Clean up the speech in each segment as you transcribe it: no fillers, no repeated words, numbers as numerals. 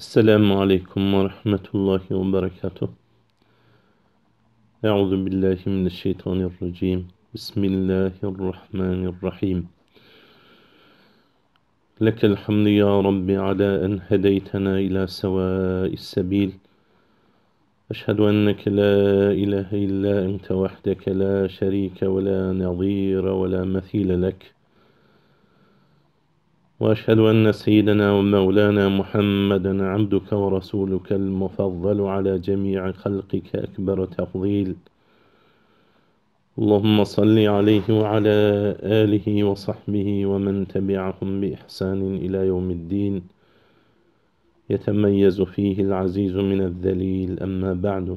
السلام عليكم ورحمة الله وبركاته. أعوذ بالله من الشيطان الرجيم. بسم الله الرحمن الرحيم. لك الحمد يا رب على أن هديتنا إلى سواء السبيل. أشهد أنك لا إله إلا أنت وحدك لا شريك ولا نظير ولا مثيل لك. وأشهد أن سيدنا ومولانا محمدا عبدك ورسولك المفضل على جميع خلقك أكبر تفضيل. اللهم صل عليه وعلى آله وصحبه ومن تبعهم بإحسان إلى يوم الدين، يتميز فيه العزيز من الذليل. أما بعد،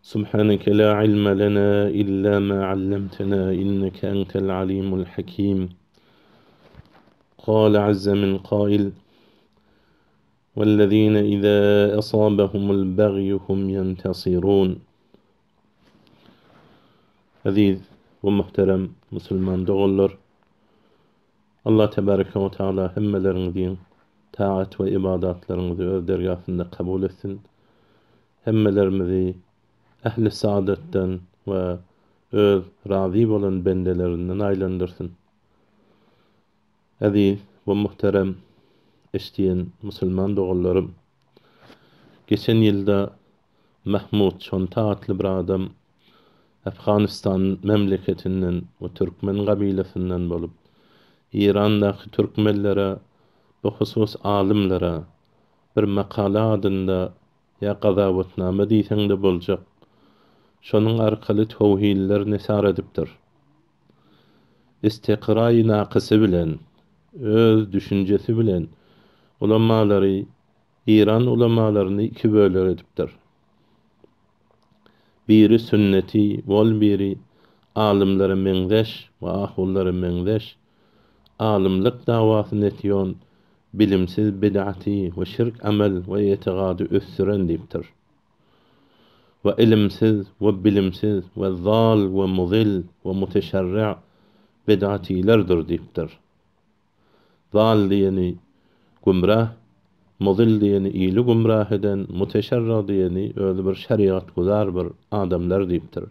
سبحانك لا علم لنا إلا ما علمتنا إنك أنت العليم الحكيم. قال عز من قائل: والذين إذا أصابهم البغي هم ينتصرون. Aziz ve muhterem Müslüman doğullar, Allah Tebareke ve Teala hemmelerini taat ve ibadatlarınızı öz dergahında kabul etsin. Hemmelerimizi ehli saadetten ve öz razı olan bendelerinden aylandırsın. Aziz ve muhterem isteyen Müslüman doğullarım, geçen yılda Mahmud Çonta adlı bir adam Afganistan memleketinden ve Türkmen kabilesinden bolup İran'daki Türkmenlere, bu husus alimlere bir makale adında ya qazavatname diýseň de boljak. Şonuň arkaly tawhiller nesar edipdir. Istiqra-i naqysy bilen, öz düşünjesi bilen ulemalary İran ulemalaryny iki böler edipdir. Biri sünneti, wol biri alimlere meňzeş we ahullara meňzeş alimlik dawasyny etýän bilimsiz bid'ati we şirk amel we etiqady ösdüren diýipdir. Ve ilimsiz ve bilimsiz ve zal ve mudil ve muteşerri' bid'atilerdir diýipdir. Zal diýeni gumrah, mudil diýeni iyli gumrah eden, muteşerri' diýeni özi bir şeriat guzar bir adamlar diýipdir.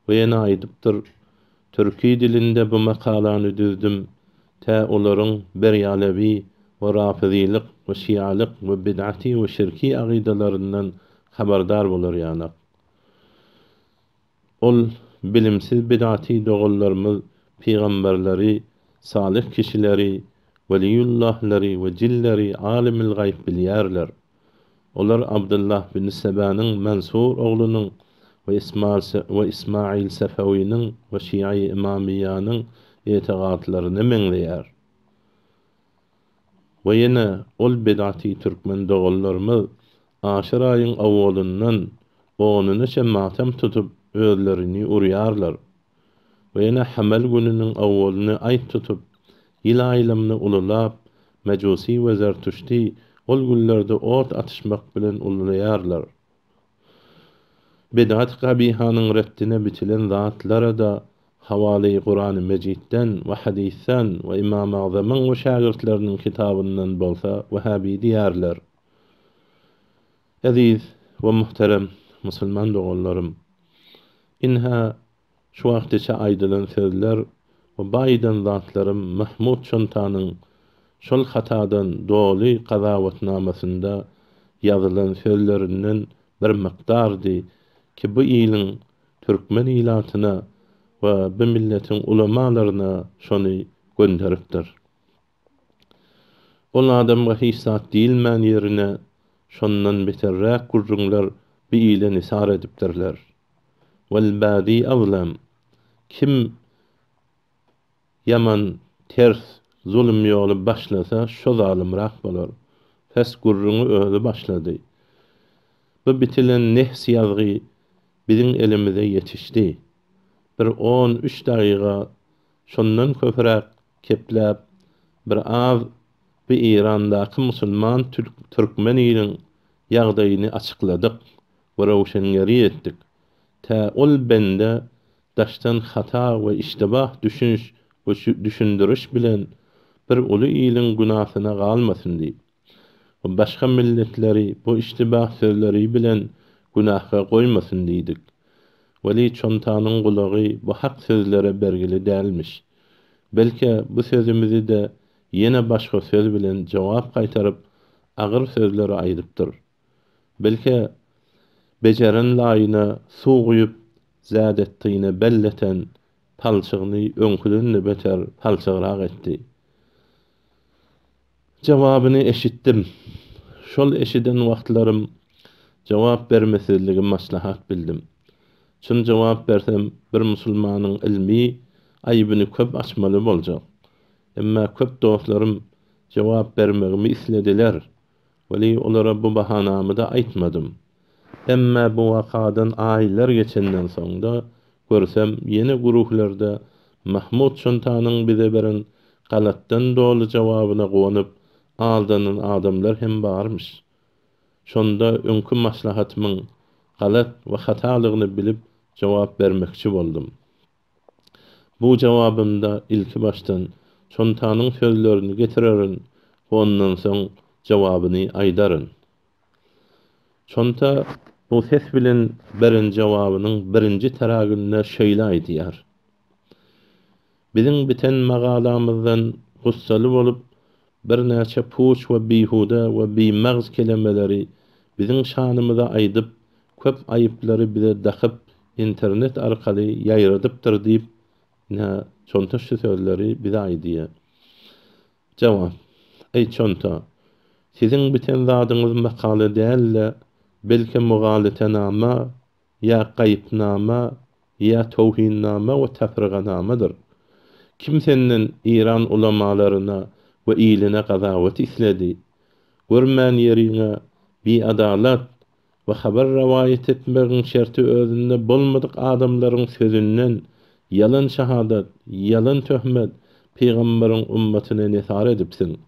Ve ýene aýdypdyr, Türki dilinde bu makalany düzdüm, ta olaryň berýalewi we rafizilik we şialyk we bid'ati we şirki aqidalaryndan habardar bolar ýanak. Ol bilimsiz bid'ati dogullarymyz peýgamberleri, salih kişileri, weliyullahları we jilleri alimul gaýb bilýärler. Olar Abdullah bin Sebanyň Mansur oglunyň ve İsmail Sefewi'nin ve Şii İmamiyyanyň etiqatlaryny meňleýär. Ve ýene ol bid'ati türkmen dogullarymyz aşyr aýyň awwalyndan onuny matam tutup özlerini urýarlar. Ve ýene Hamel gününiň awwalyny aýt tutup ýyl aýlamyny ululap Mecusi we Zertuşti ol günlerde ort atışmak bilen ululaýarlar. Bid'at qabihanyň reddine bitilen zatlara da hawala-i Kur'an-ı Mecidden we hadisten we İmam Azamyň we şagirtleriniň kitabyndan bolsa Wahhabi diýerler. Aziz we muhterem Müslüman dogullarym, inha şu wagtça aýdylan sözler we baýdan zatlarym Mahmud Çontanyň şol hatadan doly qazawatnamasynda ýazylan sözlerinden bir mikdardy ki bu ýylyň türkmen ilatyna we bu milletiň ulamalaryna şonu gönderipdir. Ol adamga hisat diýilmän ýerine şondan beterräk gurrunlar bu ýyle nisar edipdirler. Wal badi azlam, kim yaman ters zulüm ýoly başlasa şo zalymrak bolar. Fes gurruny özü başlady. Bu bitilen nehs ýazgy biziň elimize ýetişdi. Bir 13 dagyga şondan köpräk kepläp bir az bu İrandaky musulman türkmen ýylyň ýagdaýyny açykladyk we rowşengeri etdik. Ta ol bende daştan hata we iştibah düşünş we düşündiriş bilen bir uly ýylyň günahyna galmasyn diýip. Başga milletleri bu iştibah sözleri bilen günahga goýmasyn diýdik. Weli çontanyň gulagy bu hak sözlere bergili dälmiş. Belki bu sözümüzi de ýene başga söz bilen jogap gaýtaryp agyr sözleri aýdypdyr. Belki beceren laýyna suw guýup zat etdiňine belleten palçygyny öňküden beter palçygyrak etdi. Jawabyny eşitdim. Şol eşiden wagtlarym jawap bermesizligi maslahat bildim. Şun jawap bersem bir musulmanyň ilmi aýbyny köp açmaly boljak. Emma köp dostlarym jawap bermegimi islediler. Weli olara bu bahanamy da aýtmadym. Emma bu wakadan aýlar geçenden soňda görsem ýene guruhlarda Mahmud Şontanyň bize beren galatdan dolu jawabyna gowanyp aldanan adamlar hem barmış. Şonda öňkü maslahatymyň galat we hatalygyny bilip jawap bermekçi boldum. Bu jawabymda ilki baştan Şontanyň sözlerini getirerin, ondan soň jawabyny aýdaryn. Şonta bu ses bilen beren jawabynyň birinji taragynda şeýle aýdýar. Biziň biten magalamyzdan gussaly bolup bir näçe puç we bihuda we bimagz kelimeleri biziň şanymyza aýdyp köp aýyplary bize dakyp internet arkaly ýaýradypdyr diýip çonta şu sözleri bize aýdýar. Jawap: Ey çonta, siziň biten zadyňyz makale dälle, belki mugalitnama, ya gaýpnama, ya tawhinnama we tafriganamadyr. Kim senden İran ulamalaryna we iline gazawat isledi? Görmän ýerine bi adalat we habar rawaýat etmegiň şerti özünde bolmadyk adamlaryň sözünden yalan şahadat, yalan töhmet peýgamberiň ummatyna nesar edipsin.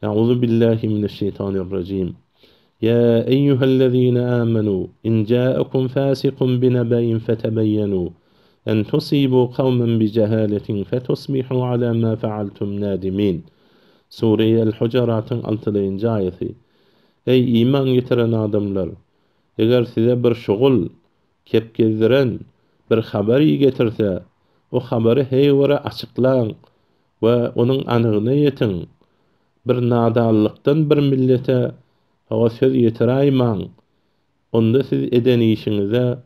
Euzu billahi mineşşeytanirracim. Ya eyyuhellezine amenu in ja'akum fasiqun binaba'in fetabayyanu en tusibu qawman bijahalatin fatusbihu ala ma fa'altum nadimin. Sure-i El-Hucurat'ın 6-njy aýaty. Ey iman getiren adamlar, eger size bir şugul kepkezdiren bir habary getirse, o habary heýwara açyklaň we onuň anygyny ýetin. Bir nadallykdan bir millete hawa söz ýetiräýmäň. Onda siz eden işinize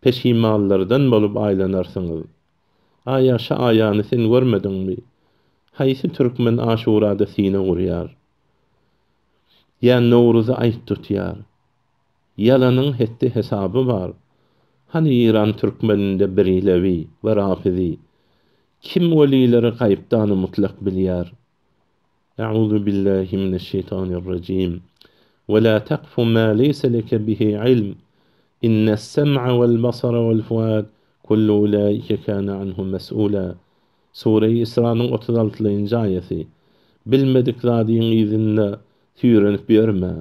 peşimanlardan bolup aýlanarsyňyz. Aýaşa aýany sen görmediňmi? Haýsy türkmen Aşurada sine urýar? Ya Nowruza aýt tutýar? Ýalanyň hetdi hesaby bar. Hani İran türkmeninde Berilevi we Rafizi? Kim welileri gaýpdan mutlak bilýär? Euzu billahi mineşşeytanirracim. Ve la taqfu ma leysa leke bihi ilm. İnnes sem'a vel basara vel fuad kullu ulaika kana anhu mes'ula. Sure-i İsra'nın 36-njy aýaty. Bilmedik zadyň izinle süýrenip berme.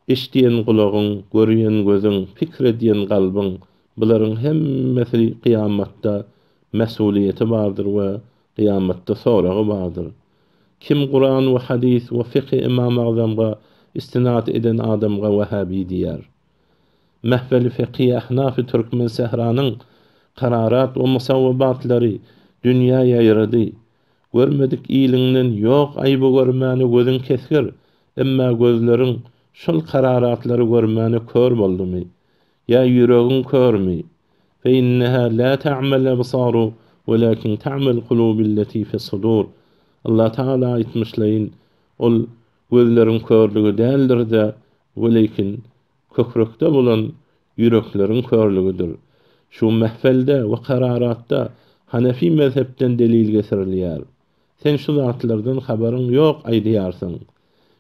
Işdiýen gulagyň, görýän gözüň, fikredýän galbyň, bularyň hemmesi kıyamatda mesuliýeti bardyr we kıyamatda soragy bardyr. Kim Kur'an we hadis we fiqh imam azamga istinad eden adamga Wahabi diýär. Mehveli fiqhi ahnaf Türkmen sehranyň qararat we musawwabatlary dünýäýe ýaýrady. Görmedik iyilinden ýok aýby görmäni gözüň kesgir, emma gözleriň şol qararatlary görmäni kör boldumy? Ya ýüregiň körmi? Fe inneha la ta'mal absaru walakin ta'mal qulubil lati fi sudur. Allah Taala aýtmyşlaýyn, ol gözleriň körlügi däldir de, welakin kökrekde bolan ýürekleriň körlügidir. Şu mehfelde we qararatda Hanefi mezhepden delil getirilýär. Sen şu zatlardan habaryň ýok aýdýarsyň.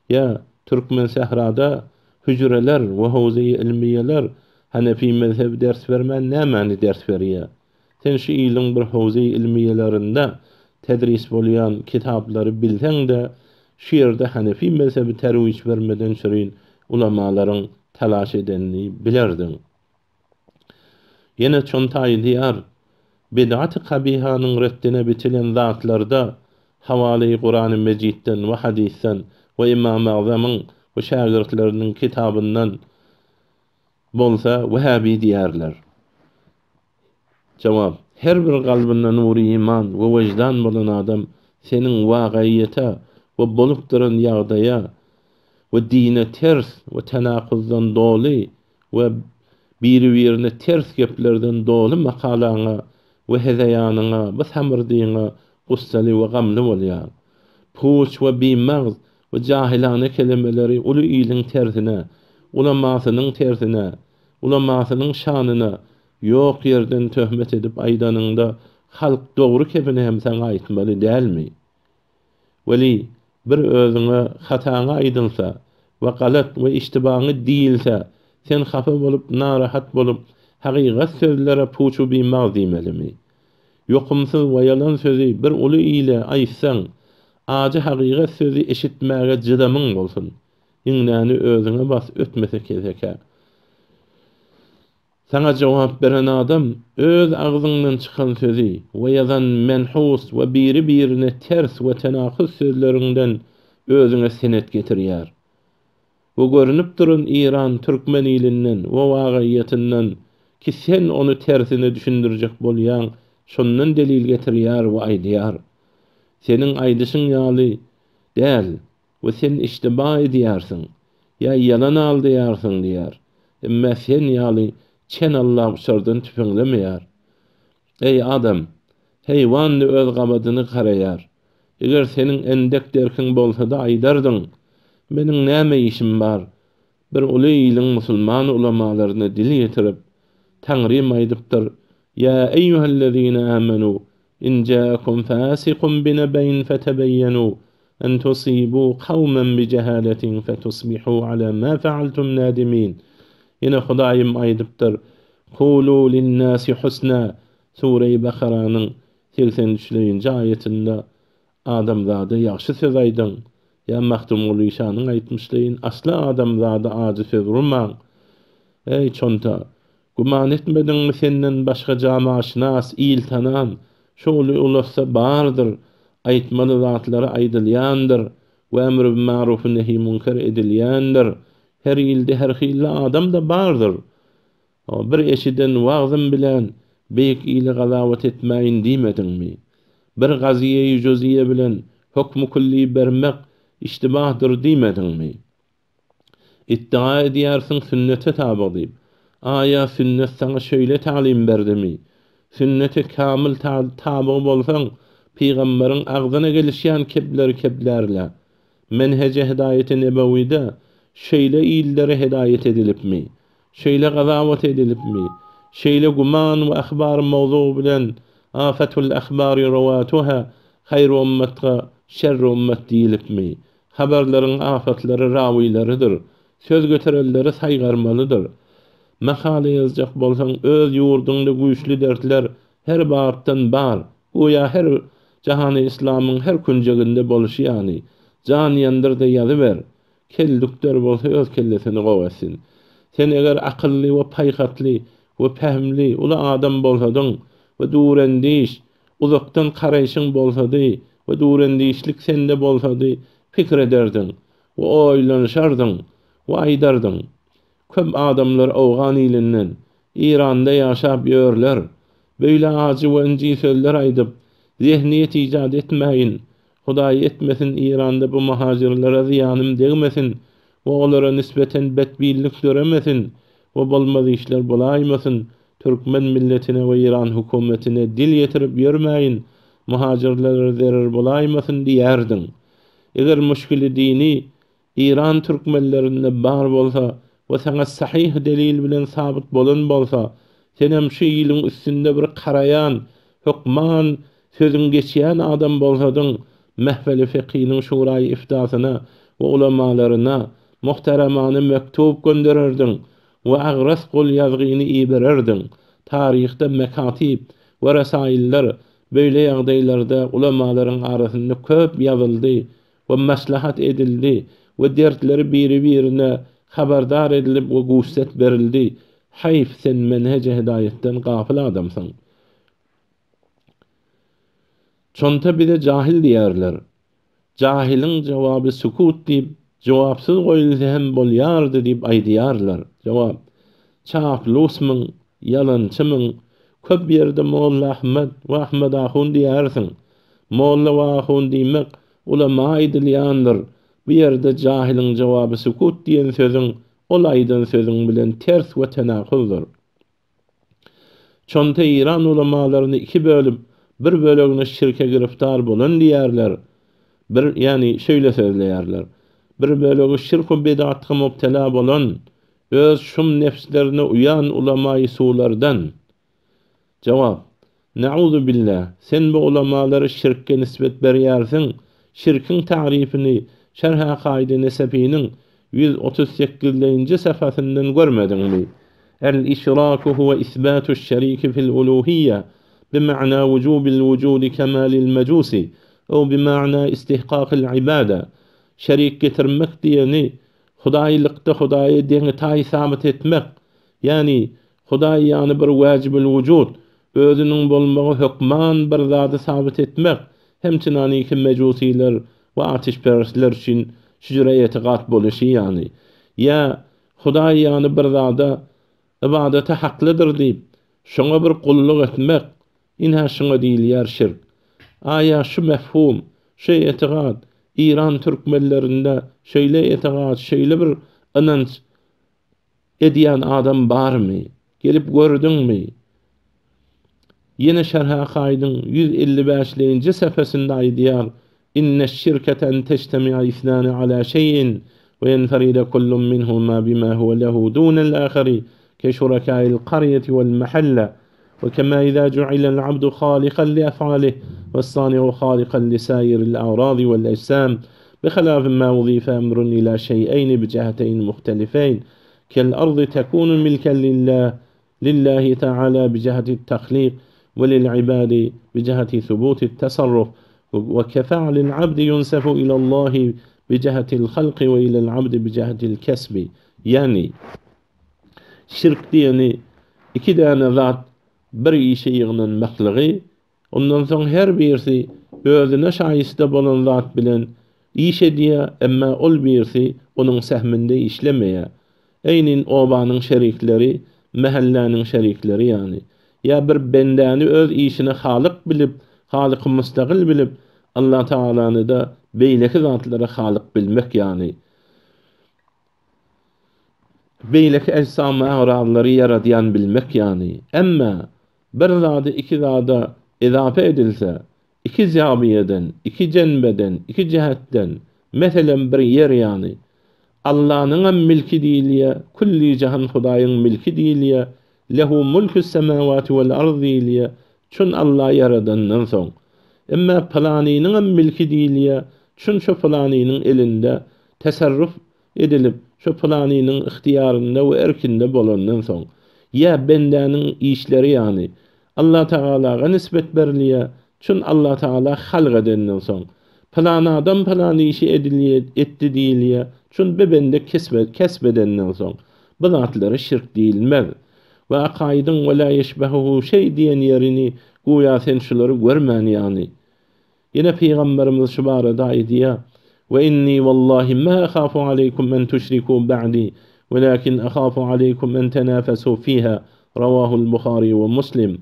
Ya Türkmen sehrada hücreler we howzy ilmiýeler Hanefi mezhep ders bermän nämäni ders berýär? Sen şu ýylyň bir howzy ilmiýelerinde tedris bolýan kitaplary bilseň de, şu ýerde Hanefi mezhebi terwij bermeden şerin ulamalaryň talaş edenini bilerdiň. Ýene çonta aýdýar, bid'at-ı kabihanyň reddine bitilen zatlarda havali Kur'an-ı Mecid'den we hadisten we İmam Azam'ın we şagirdleriniň kitabyndan bolsa Wahhabi diýerler. Jogap: her bir galbynda nury iman we wejdan bolan adam seniň wagaýata we bolup duran ýagdaýa we dine ters we tenakyzdan doly we biri-birine ters geplerden doly makalana we hedayanyňa we samirdiňe gussali we gamly bolýar. Puç we biýmez we jahilane kelimeleri uly ýylyň tersine, ulamasynyň tersine, ulamasynyň şanyna ýok ýerden töhmet edip aýdanyňda halk dogry kepini hem sen aýtmaly dälmi? Weli bir özüňe hataňa aýdylsa we galat we iştibaňy diýilse, sen hafa bolup, narahat bolup, hakykat sözlere puçu biýmez diýmelimi? Ýokumsyz we ýalan sözi bir uly ýyle aýtsaň, aja hakykat sözi eşitmäge jydamyň bolsun. Iňnäni özüňe bas ötmese kezeke. Sana jogap beren adam öz agzyndan çykan sözi we ýazan menhus we biri-birine ters we tenakyz sözlerinden özüňe senet getirýär. Bu görünüp durun İran Türkmen ýylynyň we wagaýatyndan ki sen onu tersine düşündirjek bolýan şondan delil getirýär we aýdýar. Senin aýdyşyň ýaly däl we sen iştiba edýärsiň. Ya yalan aldyýarsyň diýär. Emma sen ýaly çen Allah uçardan tüpeňlemeýär. Ey adam, heýwandy öz gabadyny garaýar. Eger senin endek derkiň bolsa da aýdardyň. Meniň näme işim bar? Bir uly ýylyň musulman ulamalaryna dil ýetirip Taňrym aýdypdyr. Ya eyyuhellezine amanu in ja'akum fasiqun binabayn fatabayyanu an tusibu qawman bijahalatin fatusbihu ala ma fa'altum nadimin. Yine Hudaýym aýdypdyr. Qulu lin-nasi husna. Sure-i Bakaranyň 83-nji aýetinde adamzada ýaxşy söz aýdyň. Ya Mahdumul İşanyň aýtmyşlygyn asla adamzada azy söz urmaň. Ey çonta, guman etmediňmi senden başga jamaşnas, ýyl tanan, şol ulasa bardyr, aýtmaly zatlary aýdylýandyr, we emri bil ma'ruf we nehy munkar edilýändir. Her ýylda her hili adam da bardyr. Bir eşiden wagzym bilen beýik ýyly gazawat etmäýin diýmediňmi? Bir gaziýe-i juziýe bilen hukmu kulli bermek iştibahdyr diýmediňmi? İddia edýärsiň sünnete taby diýip. Aya sünnet sana şöyle talim berdimi? Sünnete kamil taby bolsaň, peýgamberiň agzyna gelişýän keplerle menhece hidayet-i nebawide şeýle ýyllara hidayet edilipmi? Şeýle gazawat edilipmi? Şeýle guman we ahbar mawzu bilen afatul ahbar rawatuha hayru ummatka şerru ummat diýilipmi? Habarlaryň afatlary rawiýlarydyr. Söz göterenleri saýgarmalydyr. Makale ýazjak bolsaň öz ýurduňda güýçli dertler her bapdan bar. Goýa her jahany İslamyň her künjeginde boluşýany. Jan ýandyrda ýazyber. Keldükler bolsa öz kellesini gowasyn. Sen eger akylly we paýgatly we pähmli ula adam bolsadyň we durendiş, uzakdan garaýşyň bolsady we durendişlik sende bolsady pikir ederdiň we oýlanşardyň we aýdardyň. Köp adamlar Awgan ýylynyň Iranda ýaşap ýörler. Beýle aji we inji sözler aýdyp zihniýet ijad etmäýin. Hudaý etmesin Iranda bu muhajirlere ziyanım degmesin we olara nisbeten betbilik göremesin we bolmazy işler bolaýmasyn. Türkmen milletine we Iran hökümetine dil ýetirip ýörmäýin. Muhajirlere zerer bolaýmasyn diýerdiň. Eger müşkili dini İran türkmenlerinde bar bolsa we sana sahih delil bilen sabit bolan bolsa, senem şu ýylyň üstünde bir karayan, hukman, sözün geçýän adam bolsadyň, mehveli fiqhiniň şuraý iftasyna we ulamalaryna muhtaramany mektub gönderirdiň we agras gol ýazgyny ibererdiň. Taryhda mekatib we rasailler beýle ýagdaýlarda ulamalaryň arasynda köp ýazyldy we maslahat edildi we dertleri biri-birine habardar edilip we gussat berildi. Hayf sen menhece hidayetten gafil adamsyň. Çonta bir de cahil diýerler. Jahilin jawabı sukut diýip, jawapsyz goýulsa hem bolýardy diýip aýdýarlar. Jawap: çaplusmyň, ýalançymyň, köp ýerde Molla Ahmed we Ahmed Ahun diýersiň. Molla we Ahun diýmek ulama edilýändir. Bu ýerde jahiliň jawaby sukut diýen sözüň olaýdan sözüň bilen ters we tenakuzdur. Çonta İran ulamalaryny iki bölüp, bir bölegine şirke giriftar bolan diýerler. Bir ýani şöyle sözleýärler. Bir bölegi şirk we bid'atga mubtala bolan, öz şum nefslerine uyan ulama-i sulardan. Cevap: Na'udzu billah. Sen bu ulamalary şirkke nisbet berýärsiň. Şirkin tarifini Şerh-i Akaid-i Nesefiniň 138-nji sefasyndan görmediňmi? El-işraku huve isbatu'ş şeriki fil uluhiyye bima'na wujubil wujudi kemalil mecusi ew bima'na istihqaqil ibada. Şerik getirmek diýeni Hudaýlykda Hudaýy deňi taý sabit etmek, ýani Hudaý ýany bir wajibul wujud, özüniň bolmagy hukman bir zady sabit etmek, hemçinani ki mecusiler we atişperestler üçin şüjre etiqat boluşy ýani. Ya Hudaý ýany bir zada ibadete haklydyr diýip, şoňa bir gulluk etmek, inha şoňa diýilýär şirk. Aya şu mefhum, şu etiqat İran Türkmenlerinde şöyle etiqat, şöyle bir inanç edýän adam barmy? Gelip gördüňmi? Yine Şerh-i Akaid'in 155-nji sefesinde aýdýar: İnne şirketen teçtemi'a isnani ala şeyin ve yenferide kullun minhuma bima huve lehu dunel ahari ke şurakâil qaryeti vel mahalla ve kema izâ ju'ilel abdu khâlikan li ef'alih ve sâni'u khâlikan li sâiril a'râzi vel ejsâm بخلاف ما وظيف أمر إلى شيئين بجهتين مختلفين كالأرض تكون ملكا لله تعالى بجهة التخليق وللعباد بجهة ثبوت التصرف وكفعل العبد ينسب إلى الله بجهة الخلق وإلى العبد بجهة الكسب. Yani şirk diýeni iki däne zat bir işe ýygynanmaklygy, ondan soň her birisi özüne şaýysta bolan zat bilen iş edýär, emma ol birisi onuň sehminde işlemeýär. Eýnin obanyň şerikleri, mahallanyň şerikleri ýani. Ya bir bendäni öz işini halyk bilip, halyky mustaqil bilip, Allah Taalany da beýleki zatlara halyk bilmek ýani. Beýleki ejsama agrawlary yaradýan bilmek ýani. Emma bir zady iki zada edape edilse, iki ziyabiyeden, iki cenbeden, iki cihetden, meselen bir yer ýani, Allah'nın milki diýilýär, kulli jahan Hudaýyň milki diýilýär, lehu mulkus semawati vel ardi diýilýär, çün Allah yaradandan soň. Emma palanynyň milki diýilýär, çün şu palanynyň elinde tasarruf edilip, şu palanynyň ihtiýarynda we erkinde bolandan soň. Ya bendäniň işleri ýani Allah Taalaga nisbet berilýär, çün Allah Taala halg edenden soň. Plan adam plan işi etdi diýilýär, çün bebende kesbedenden soň. Bu zatlary şirk diýilmez. Ve akaidin ve la yeşbehuhu şey diyen yerini goýa sen şulary görmän ýani. Yine Peygamberimiz şu barada aýdýar: "Ve inni wallahi ma akhafu aleykum en tuşriku ba'di, walakin akhafu aleykum en tenafasu fiha." Ravahul Buhari ve Muslim.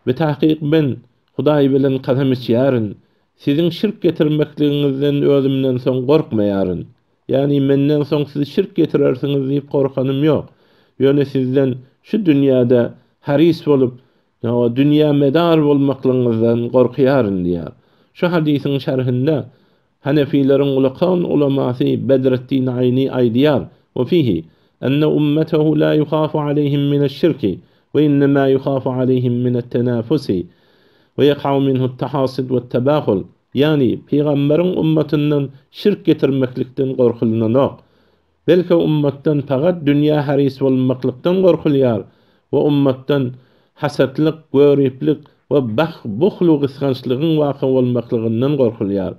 Ve tahqiq ben Hudaý bilen qasam içýärin. Sizin şirk getirmekliğinizden özümden soň gorkmaýaryn. Yani menden soň siz şirk getirersiňiz diýip gorkanym ýok. Ýöne sizden şu dünýäde haris bolup, dünýä medar bolmaklygyňyzdan gorkýaryn diýär. Şu hadisiň şerhinde Hanefileriň ulaqan ulamasy Bedrettin Ayni aýdýar: "Ve fihi enne ummetehu la yukhafu aleyhim mineş-şirki ve innema yukhafu aleyhim minet-tenafusi ve yaqa'u minhu at-tahasid we-t-tabakhul." Yani Peygamberiň ummetinden şirk getirmeklikden gorkulunok. Belki ummatdan fakat dünýä haris bolmaklykdan gorkulýar we ummatdan hasatlyk, göriplik we buhlu gysgançlygyň waka bolmaklygyndan gorkulýar.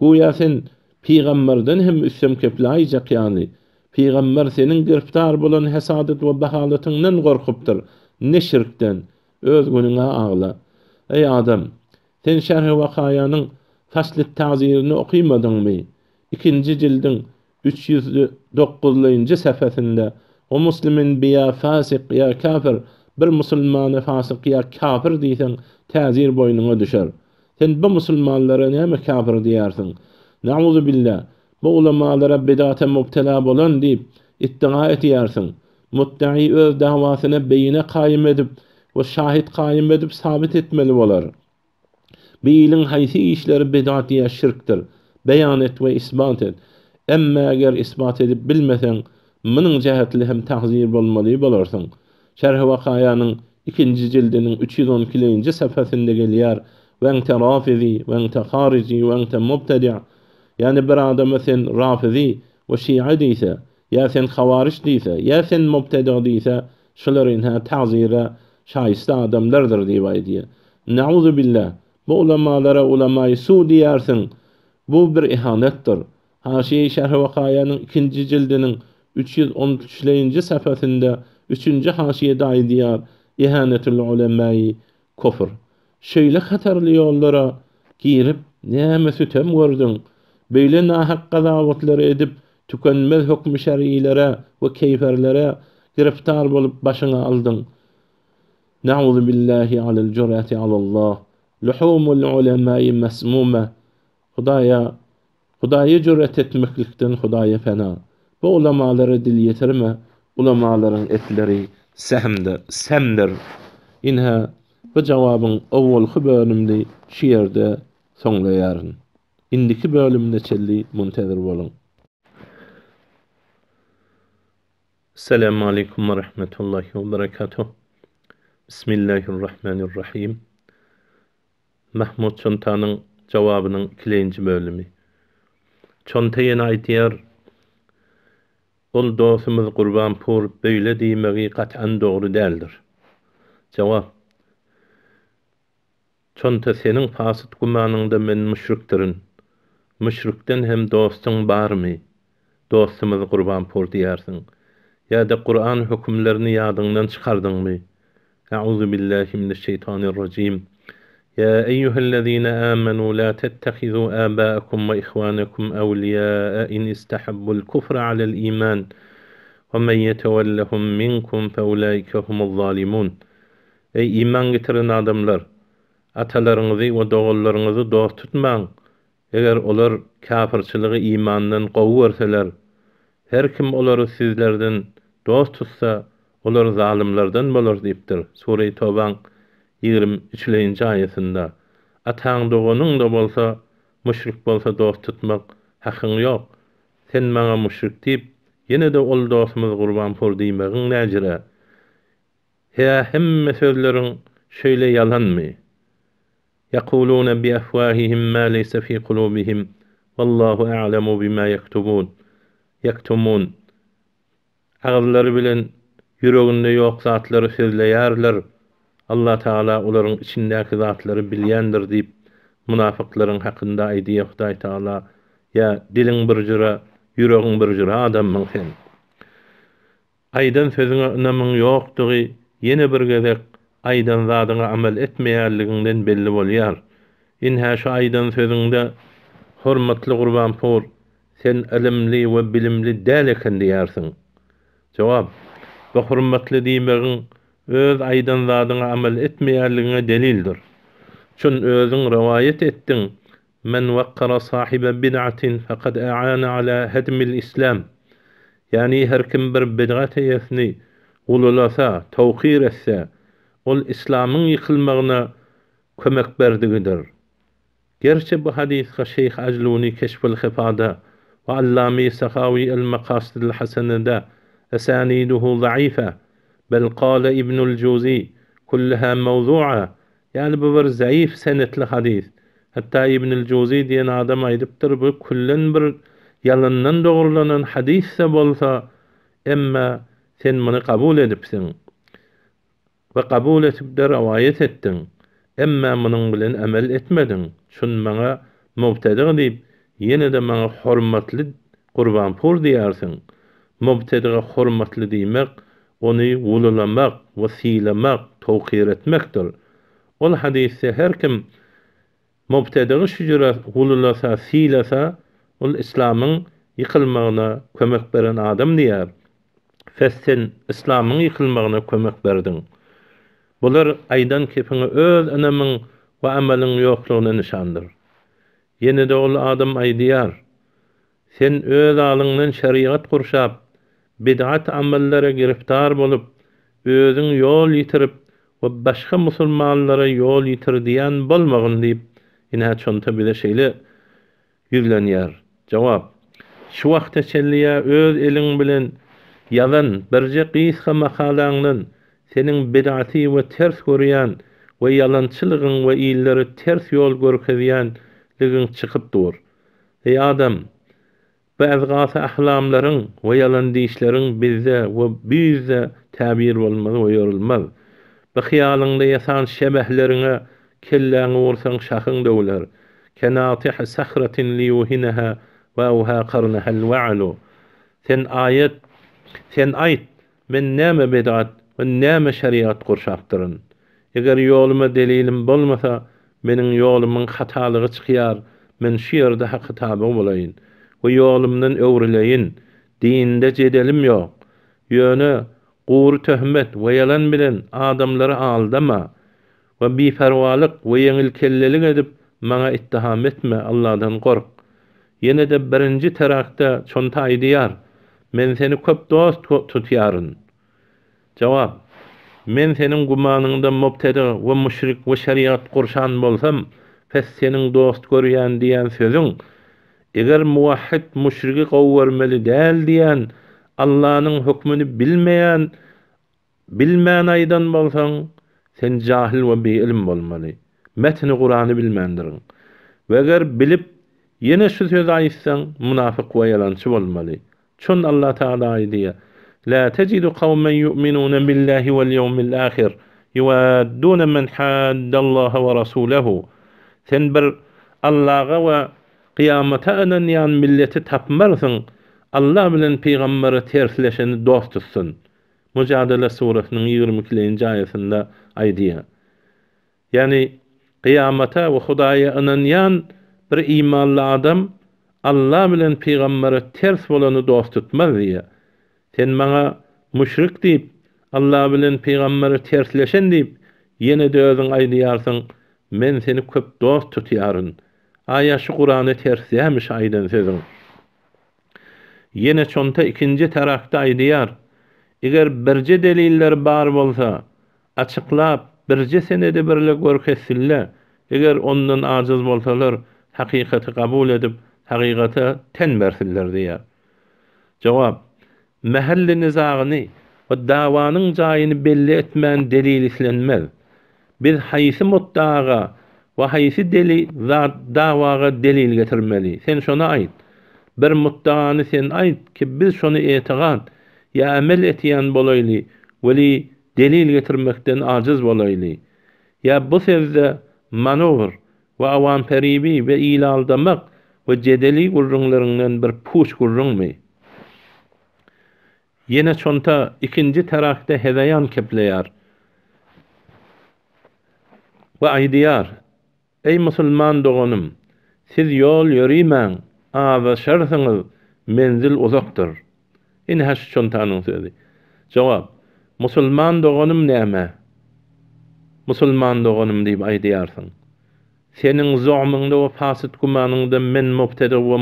Goýa sen Peygamberden hem üssem kepläýjek ýani. Peygamber senin giriftar bolan hasadat we bahalatyňdan gorkupdyr, ne şirkden. Öz günüňe agla. Ey adam, Sen Şerh-i Vakaya'nın Fasl-ı Ta'zirini okuymadın-mı? 2. cildin 309. sefesinde o Müslümin biya fasık ya kafir, bir Müslümanı fasık ya kafir diýsen täzir boynuna düşer. Sen bu Müslümanlara näme kafir diýersin? Nauzu billah. Bu ulemalara bid'ate mubtela bolan diýip iddia etýärsiň. Muttaqi öz davasyna beýine qaýym edip we şahit qaýym edip sabit etmeli bolar. Biilin haýsy işleri bid'at ýa şirkdir. Beýan et we isbat et. Emma eger isbat edip bilmesen, munyň jähetli hem tahzir bolmaly bolarsyň. Şerh-i Vakaya'nın 2. cildinin 312. sefesinde gelýär: "Ve ente rafizi, ve ente harici, ve ente mubtedi'." Yani bir adama sen rafizi ve şi'a diýse, ya sen havariç diýse, ya sen mubtedi' diýse, şolaryň ha tahzire şaýsta adamlardyr diýip aýdýar. Nauzu billah. Bu ulemalara ulema-i su diýersiň. Bu bir ihanetdir. Haşiye Şerh-i Vakaya'nın 2. cildinin 313. sefesinde 3. haşiyede aýdýar: "İhanetul ulemai kufr." Şeýle hatarly ýollara girip näme sütem gördüň? Beýle nahak gazawatlary edip tükenmez hukm şer'ilere we keyferlere giriftar bolup başyňa aldyň. Nauzu billahi alel jur'ati alallah. Luhumul ulemai masmuma. Hudaýa jur'at etmeklikden Hudaýa fena. Bu ulemalara dil ýetirme. Ulemaların etleri semdir. Inha bu jawabyň awwalky bölümde şiýerde soňlaýaryn. Indiki bölümde çelli muntazir bolun. Assalamu alaikum wa rahmatullahi wa barakatuh. Bismillahirrahmanirrahim. Mahmud Çontanyň jawabynyň 2-nji bölümi. Çonta ýene aýdýar: "Ol dostumuz Gurbanpur beýle diýmegi gat'an dogry däldir." Jawap: Çonta seniň fasyt gumanyňda men müşrikdirin. Müşrikden hem dostun barmy? Dostumuz Gurbanpur diýersiň. Ya da Kur'an hükümlerini ýadyňdan çykardyňmy? Euzu billahi mineşşeytanirracim. Ya eyyuhellezine amenu la tettehizu aba'akum ve ihwanakum awliya'a in istahabbul kufra alel iman. Ve men yetewellehum minkum fe ulaika humuz zalimun. Ey iman getiren adamlar, atalaryňyzy we dogularyňyzy dost tutmaň. Eger olar kafirçiligi imandan gowy berseler, her kim olary sizlerden dost tutsa, olar zalimlerden bolar diýipdir. Sure-i Tawbaň 23-nji aýatynda. Ataň doganyň da bolsa, müşrik bolsa dost tutmak hakyň ýok. Sen maňa müşrik diýip, ýene de ol dostumuz Gurbanpur diýmegiň näjire? Hemme sözleriň şöyle yalanmy? Yaquluna bi afwahihim ma laysa fi qulubihim wallahu a'lamu bima yaktumun. Ağızları bilen yüreginde ýok zatlary sözleýärler. Allah Taala olaryň içindäki zatlary bilýändir diýip munafyklaryň hakynda aýdýar Hudaý Taala: "Ya diliň bir jyra, yüregiň bir jyra adamyň sen." Aýdan sözüňe inamyň ýokdugy ýene bir gezek aýdan zadyňa amel etmeýärliginden belli bolýar. Inha şu aýdan sözüňde hormatly Gurbanpur, sen ilimli we bilimli däl eken diýersiň. Jawap: bu hormatly diýmegiň öz aýdan zadyňa amel etmeýärligine delildir. Şun özüň rivayet etdiň: "Men waqqara sahibe bid'atin faqad a'ana ala hadmil islam." Yani her kim bir bid'at eýesini ululasa, tawqir etse, ol islamyň ýykylmagyna kömek berdigidir. Gerçi bu hadisga Şeyh Ajluni Keşful Hifada ve Allami Sakhawi el-Maqasidil Hasanada esaniduhu zayıfa, bel qala İbnul Juzi kullaha mawzu'a. Yani bu bir zayıf senetli hadis. Hatta İbnul Juzi diýen adam aýdypdyr, bu kullen bir yalandan dogurlanan hadisse bolsa, emma sen muny kabul edipsiň ve kabul etip de rivayet etdiň. Emma munyň bilen amel etmediň. Şun maňa mubtadi diýip, ýene de maňa hormatly Gurbanpur diýersiň. Mubtadiga hormatly diýmek, ony ululamak, wasilamak, tawqir etmekdir. Ol hadisde her kim Mubtedigi şüjüre gululasa, silasa, ol İslamyň ýykylmagyna kömek beren adam diýär. Sen İslamyň ýykylmagyna kömek berdiň. Bular aýdan kepiňi öz anamyň we amelyň ýoklugyna nişandyr. Ýene-de ol adam aýdýar: sen öz alyňdan şeriat gurşap, bid'at amallary giriftar bolup, özüň ýol ýitirip we başga musulmanlara ýol ýitirdiýän bolmagyn diýip, ine çonta bize şeýle ýüzlenýär. Jogap: şu wagtda çelliýä öz eliň bilen ýazan birje gysga makalaňdan seniň bid'aty we ters görýän we ýalançylygyň we ýylları ters ýol görkezýän ligin çykyp dur. Ey adam, bazı ahlamlaryň we ýalan diýişleriň bizde we bizde täbir bolmaz we ýorulmaz. Bu hyýalyňda ýasan şebehlerine kelläňi ursaň şahyň döwler. Kenatih sahratin liyuhinaha wa awha qarnaha alwa'lu. Sen aýt, men näme bid'at we näme şeriat gurşapdyryn. Eger ýoluma delilim bolmasa, meniň ýolumyň hatalygy çykýar, men şu ýerde hakykata bolaýyn. Bu ýolumdan öwrileýin, dinde jedelim ýok. Ýöne gowru töhmet we ýalan bilen adamlary aldama we biperwalyk we ýeňil kellelik edip maňa ittiham etme, Allahdan gork. Ýene-de birinji terakda çonta aýdýar: men seni köp dost tutýaryn. Jogap: men seniň gumanyňda mubtedi we müşrik we şeriat gurşan bolsam, pes seniň dost görýän diýen sözüň, eger muwahhid müşriki gowwermeli däl diýen, Allah'ın hükmünü bilmeyen aydan bolsaň, sen jahil we biilim bolmaly. Metni Kur'any bilmendirin. Ve eger bilip yine şu söz aýtsaň, munafyk we ýalançy bolmaly. Çün Allah Taala aýdýar: la tejidu qawman yu'minuna billahi wal yawmil ahir yuwadduna men haddallaha we rasulahu. Sen bir Allah'a we kıyamata inanýan milleti tapmarysyň. Allah bilen peýgamberi tersleşeni dost tutsun. Mücadele surasynyň 22-nji aýatynda aýdýar. Yani kıyamata we Hudaýa inanýan bir imanly adam Allah bilen peýgamberi ters bolany dost tutmaz diýär. Sen maňa müşrik diýip, Allah bilen peýgamberi tersleşen diýip, ýene-de özüň aýdýarsyň, men seni köp dost tutýaryn. Aýa şu Kur'any tersleýämiş aýdan sözüň. Yine çonta ikinci terakda aýdýar: eger birje deliller bar bolsa, açyklap birje senede birle görkezsille, eger ondan aciz bolsalar, hakykaty kabul edip, hakykata ten bersiller diýär. Jogap: mahalli nizagyny we dawanyň jaýyny belli etmän delil islenmez. Biz haýsy muddaga we haýsy dawaga delil getirmeli. Sen şonu aýt. Bir muddany sen aýt ki biz şonu etiqad ya amel etýän bolaýly, weli delil getirmekden aciz bolaýly. Ya bu sözde manowr we awan peribi we ilaldamak we jedeli gurrunlaryňdan bir puş gurrunmy? Yine çonta ikinji terakda hezayan kepleýär. Ve aýdýar: ey musulman doganym, siz ýol ýörimäň, azaşarsyňyz, menzil uzakdyr. Ine haş çontanyň sözi. Jogap: musulman doganym näme? Musulman doganym diýip aýdýarsyň. Seniň zomyňda we fasit gumanyňda men mubtedi we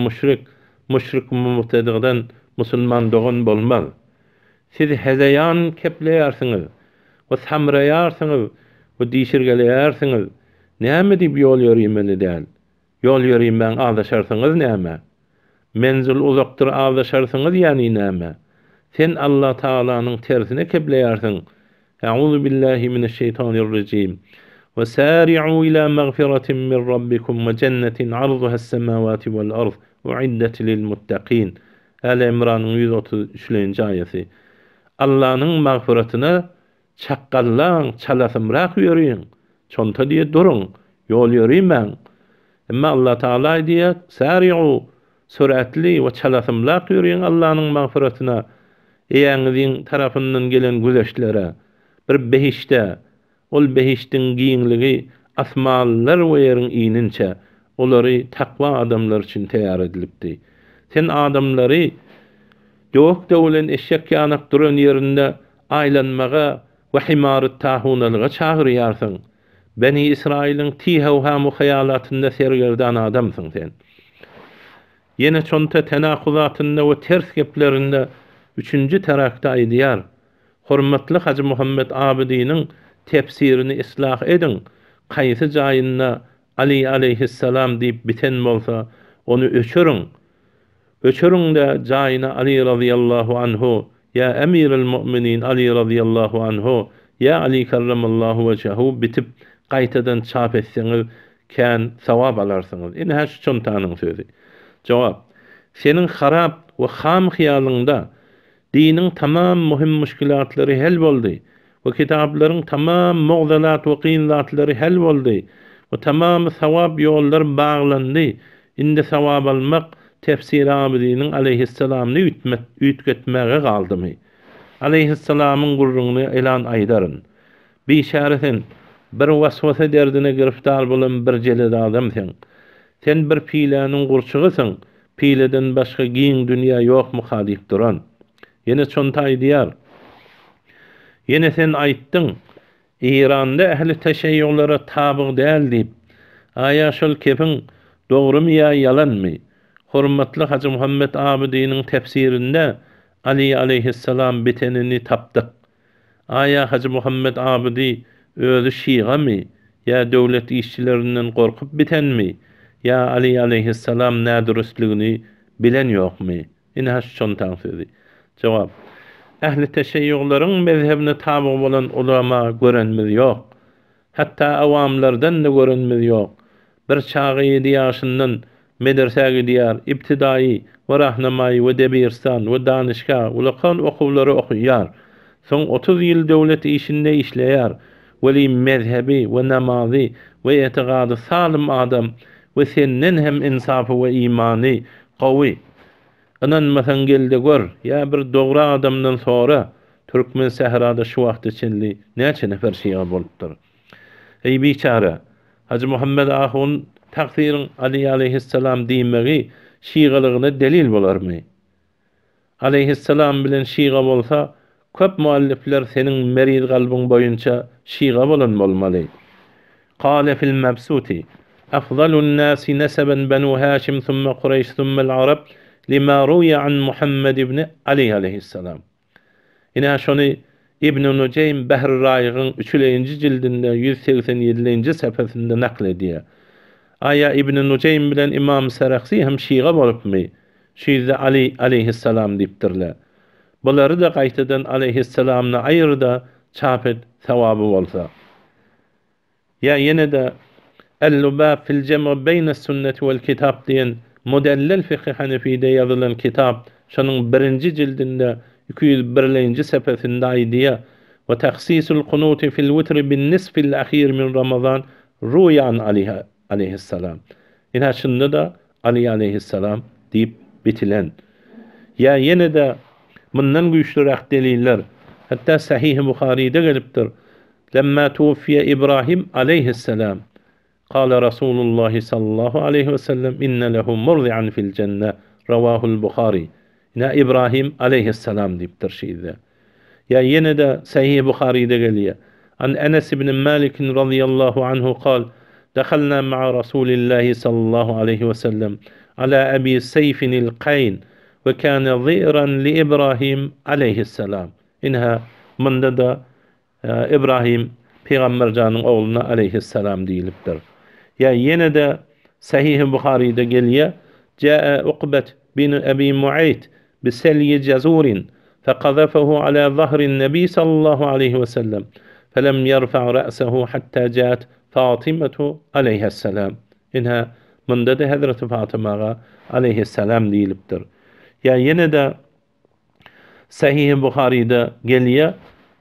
müşrik mubtediden musulman dogan bolmaz. Siz hezayan kepleýärsiňiz we samraýarsyňyz we diýşirgelýärsiňiz. Näme diýip ýol ýörýmeli däl? Ýol ýörýän azaşarsyňyz näme? Menzil uzakdyr azaşarsyňyz ýani näme? Sen Allah Taalanyň tersine kepleýärsiň. Euzu billahi mineşşeytanirracim. Ve sari'u ila magfiratin min rabbikum ve cennetin 'arduha es-semawati vel ard u'iddat lil muttaqin. Al-Imran'ın 133-nji aýaty. Allah'ın magfiratyna çaqqallan, çalasymrak ýöriň. Çonta diýe durun, ýol ýörimäň. Emma Allah Taala diýär: sari'u, süratli we çalasymrak ýöriň Allah'ın magfiratyna. Eýäňiziň tarapyndan gelen güzeşlere. Bir behişde, ol behiştin giňligi asmallar we yerin ininçe olary takwa adamlar üçin täýär edilipdi. Sen adamlary döwek döwlen eşek ýanyp duran ýerinde aýlanmaga we himary tahunalyga çagyrýarsyň. Beni İsrail'in tihaw hamu hayalatynda sergerdan adamsyň sen. Yine çonta tenakuzatynda we ters geplerinde üçünji tarakda aýdýar. Hormatly Hacı Muhammed Abidi'nin tefsirini islah edin. Kaýsy jaýynda Ali aleyhisselam diýip biten bolsa, onu öçürüň. Öçürüň de jaýyna Ali radıyallahu anhu, ya emiril mu'minin Ali radıyallahu anhu, ya Ali karramallahu veçhehu bitip gaýtadan çap etseňiz, kän sawab alarsyňyz. Ine her şu çontanın sözü. Jogap: senin harap we ham hyýalyňda dinin tamam muhim müşkilatlary hel boldy. Bu kitaplaryň tamam mugdalat we qiyinlatlary hel boldy. Bu tamam sawab ýollar baglandy. Indi sawab almak tefsir Abidiniň aleyhisselamny ütgetmäge galdymy? Aleyhisselamyň gurrugyny elan aýdaryn. Bişaretin bir waswasa derdine giriftar bolan bir jeled adamsyň. Sen bir pilanyň gurçugysyň. Pileden başga giň dünýä ýokmy hadyp duran. Yine çonta aýdýar. Yine sen aýtdyň, İranda ähli teşeyyülara taby däl diýip. Aýa şol kepin dogrymy ýa ýalanmy? Hormatly Hacı Muhammed Abidi'nin tefsirinde Ali aleyhisselam bitenini tapdyk. Aýa Hacı Muhammed Abidi özü şiýgamy ýa döwlet işçilerinden gorkup bitenmi? Ya Ali aleyhisselam nädürüstligini bilen ýokmy? Ine haş çontaň sözi. Jogap: ähli teşeyyülaryň mezhebine taby bolan ulama görenmiz ýok. Hatta awamlardan da görenmiz ýok. Bir çagy 7 ýaşyndan medresäge gidýär, ibtidai we rahnamai we debirstan we danışga ulaqan okuvlary okuýar. Soň 30 ýyl döwlet işinde işleýär. Weli mezhebi we namazy we etiqady salim adam we senden hem insafy we imany gawy. Anan masan gelde gör, ya bir dogry adamdan sonra Türkmen sehrada şu wagt içinli näçe nefer şiýa bolupdyr. Ey biçara, Hacı Muhammed Ahun takdirin Ali aleyhisselam diýmegi şiýgalygyna delil bolarmy? Aleyhisselam bilen şiýga bolsa, köp muallifler senin merid galbyň boýunça şiýga bolan bolmaly. Qala fil mabsuti afdalun nasi nasaban banu Hashim thumma Quraysh thumma al-Arab lima ruya an Muhammed ibn Ali aleyhisselam. Ina şonu İbn Nucaym Behr Raýygyň 3-nji jildinde 187-nji sepetinde nakl edýär. Aya İbn Nucaym bilen İmam Sarakhsi hem şiýga bolupmy? Şiýde Ali aleyhisselam diýipdirler. Bulary da gaýtadan aleyhisselamny aýyrda çap et, sawaby bolsa. Ya ýene de El-Lubab fil Cem' beýne sünneti vel kitab diýen modellel fiqh Hanefide ýazylan kitap, şonuň 1-nji jildinde 201-nji sepetinde aýdýar: "Ve tahsisul qunuti fil witr bin nisfil ahir min Ramazan ruyan Ali aleyhisselam." Ina şunda da Ali aleyhisselam diýip bitilen. Ya ýene de mundan güýçliräk deliller, hatta Sahih Buhari'de gelipdir. Lemma tuwfiya İbrahim aleyhisselam, qala Rasulullah sallallahu aleyhi ve sellem inne lehu murdi'an fil cennet. Ravahul Buhari. Ina İbrahim aleyhisselam diýipdir şeýde. Ya ýene de Sahih Buhari'de gelýär. An Enes ibn Malik radıyallahu anhu qal: "Dakhalna ma'a Rasulillahi sallallahu aleyhi ve sellem ala Abi Sayfin al-Qayn ve kana dhi'ran li İbrahim aleyhisselam." Inha munda da İbrahim Peygamberjanyň oğluna aleyhisselam diýilipdir. Ya ýene de Sahih Buhari'de gelýär: "Ja'a Uqbat bin Abi Mu'ayt بسلي جزور فقذفه على ظهر النبي صلى الله عليه وسلم فلم يرفع رأسه حتى جاءت فاطمة عليه السلام." إنها من ده حضرة فاطمة عليه السلام ديلبتر. يا يندا صحيح البخاري ده قاليا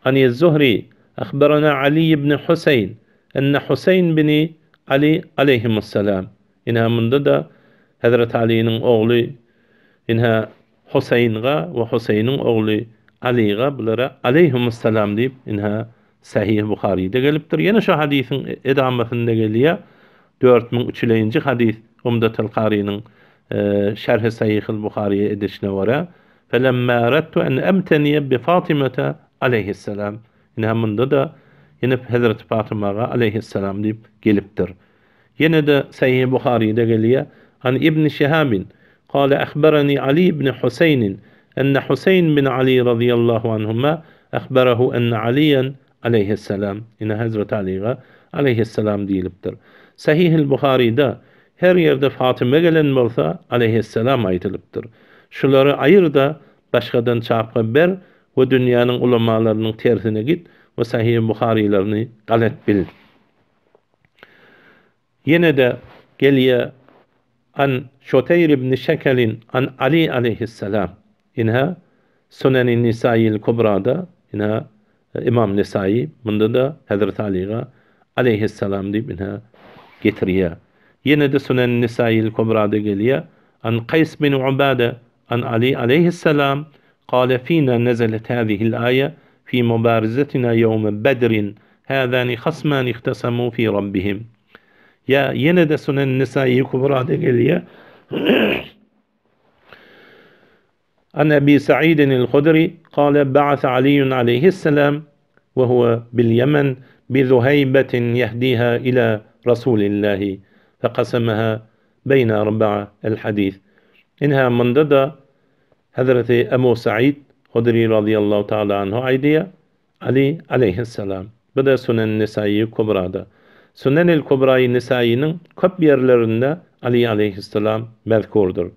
عن الزهري أخبرنا علي بن حسين أن حسين بن علي عليهم السلام. إنها من ده حضرة علي أغلي إنها Husaynga we Husayn'ın ogly Aliga bulara aleyhimussalam diýip inha Sahih Buhari'de gelipdir. Yine şu hadisin edametinde geliyor. 4003. hadis Umdatul Qari'nin şerh Sahih Buhari'ye edişine vara. Felemma aradtu en emteniye bi Fatimata aleyhisselam. Yine hamında da yine Hazreti Fatıma'ya aleyhisselam deyip gelipdir. Yine de Sahih Buhari'de geliyor. An İbn Şihabin قال أخبرني علي بن حسين أن حسين بن علي رضي الله عنهما أخبره أن عليا عليه السلام إن Hazreti Ali'ye aleyhisselam deyilipdir. Sahih-i Buhari'de her yerde Fatıma gelen bolsa aleyhisselam aytılıptır. Şuları ayır da başkadan çapqa ber ve dünyanın ulamalarının tersine git ve Sahih-i Buhari'lerini galet bil. Yine de geliye an Şoteyr ibn Şekelin an Ali aleyhisselam inha Sunen-i Nisa'il Kubra'da inha İmam Nisai bunda da Hazreti Ali'ye aleyhisselam deyip inha getiriyor. Yine de Sunen-i Nisa'il Kubra'da geliyor. An Qays bin Ubade an Ali aleyhisselam قال فينا نزلت هذه الآية في مبارزتنا يوم بدر هذان خصمان اختصموا في ربهم. Ya yine de Sunen Nisai Kubra'da geliyor. An Ebi Sa'idin el-Hudri قال بعث علي عليه السلام وهو باليمن بذهيبة يهديها إلى رسول الله فقسمها بين أربعة الحديث. إنها من ضد حضرة أبو سعيد خدري رضي الله تعالى عنه عيدية علي عليه السلام. بدا Sunen Nisai Kubra'da. Sunen-i Kubra'yı Nisai'nin köp yerlerinde Ali aleyhisselam mezkurdur.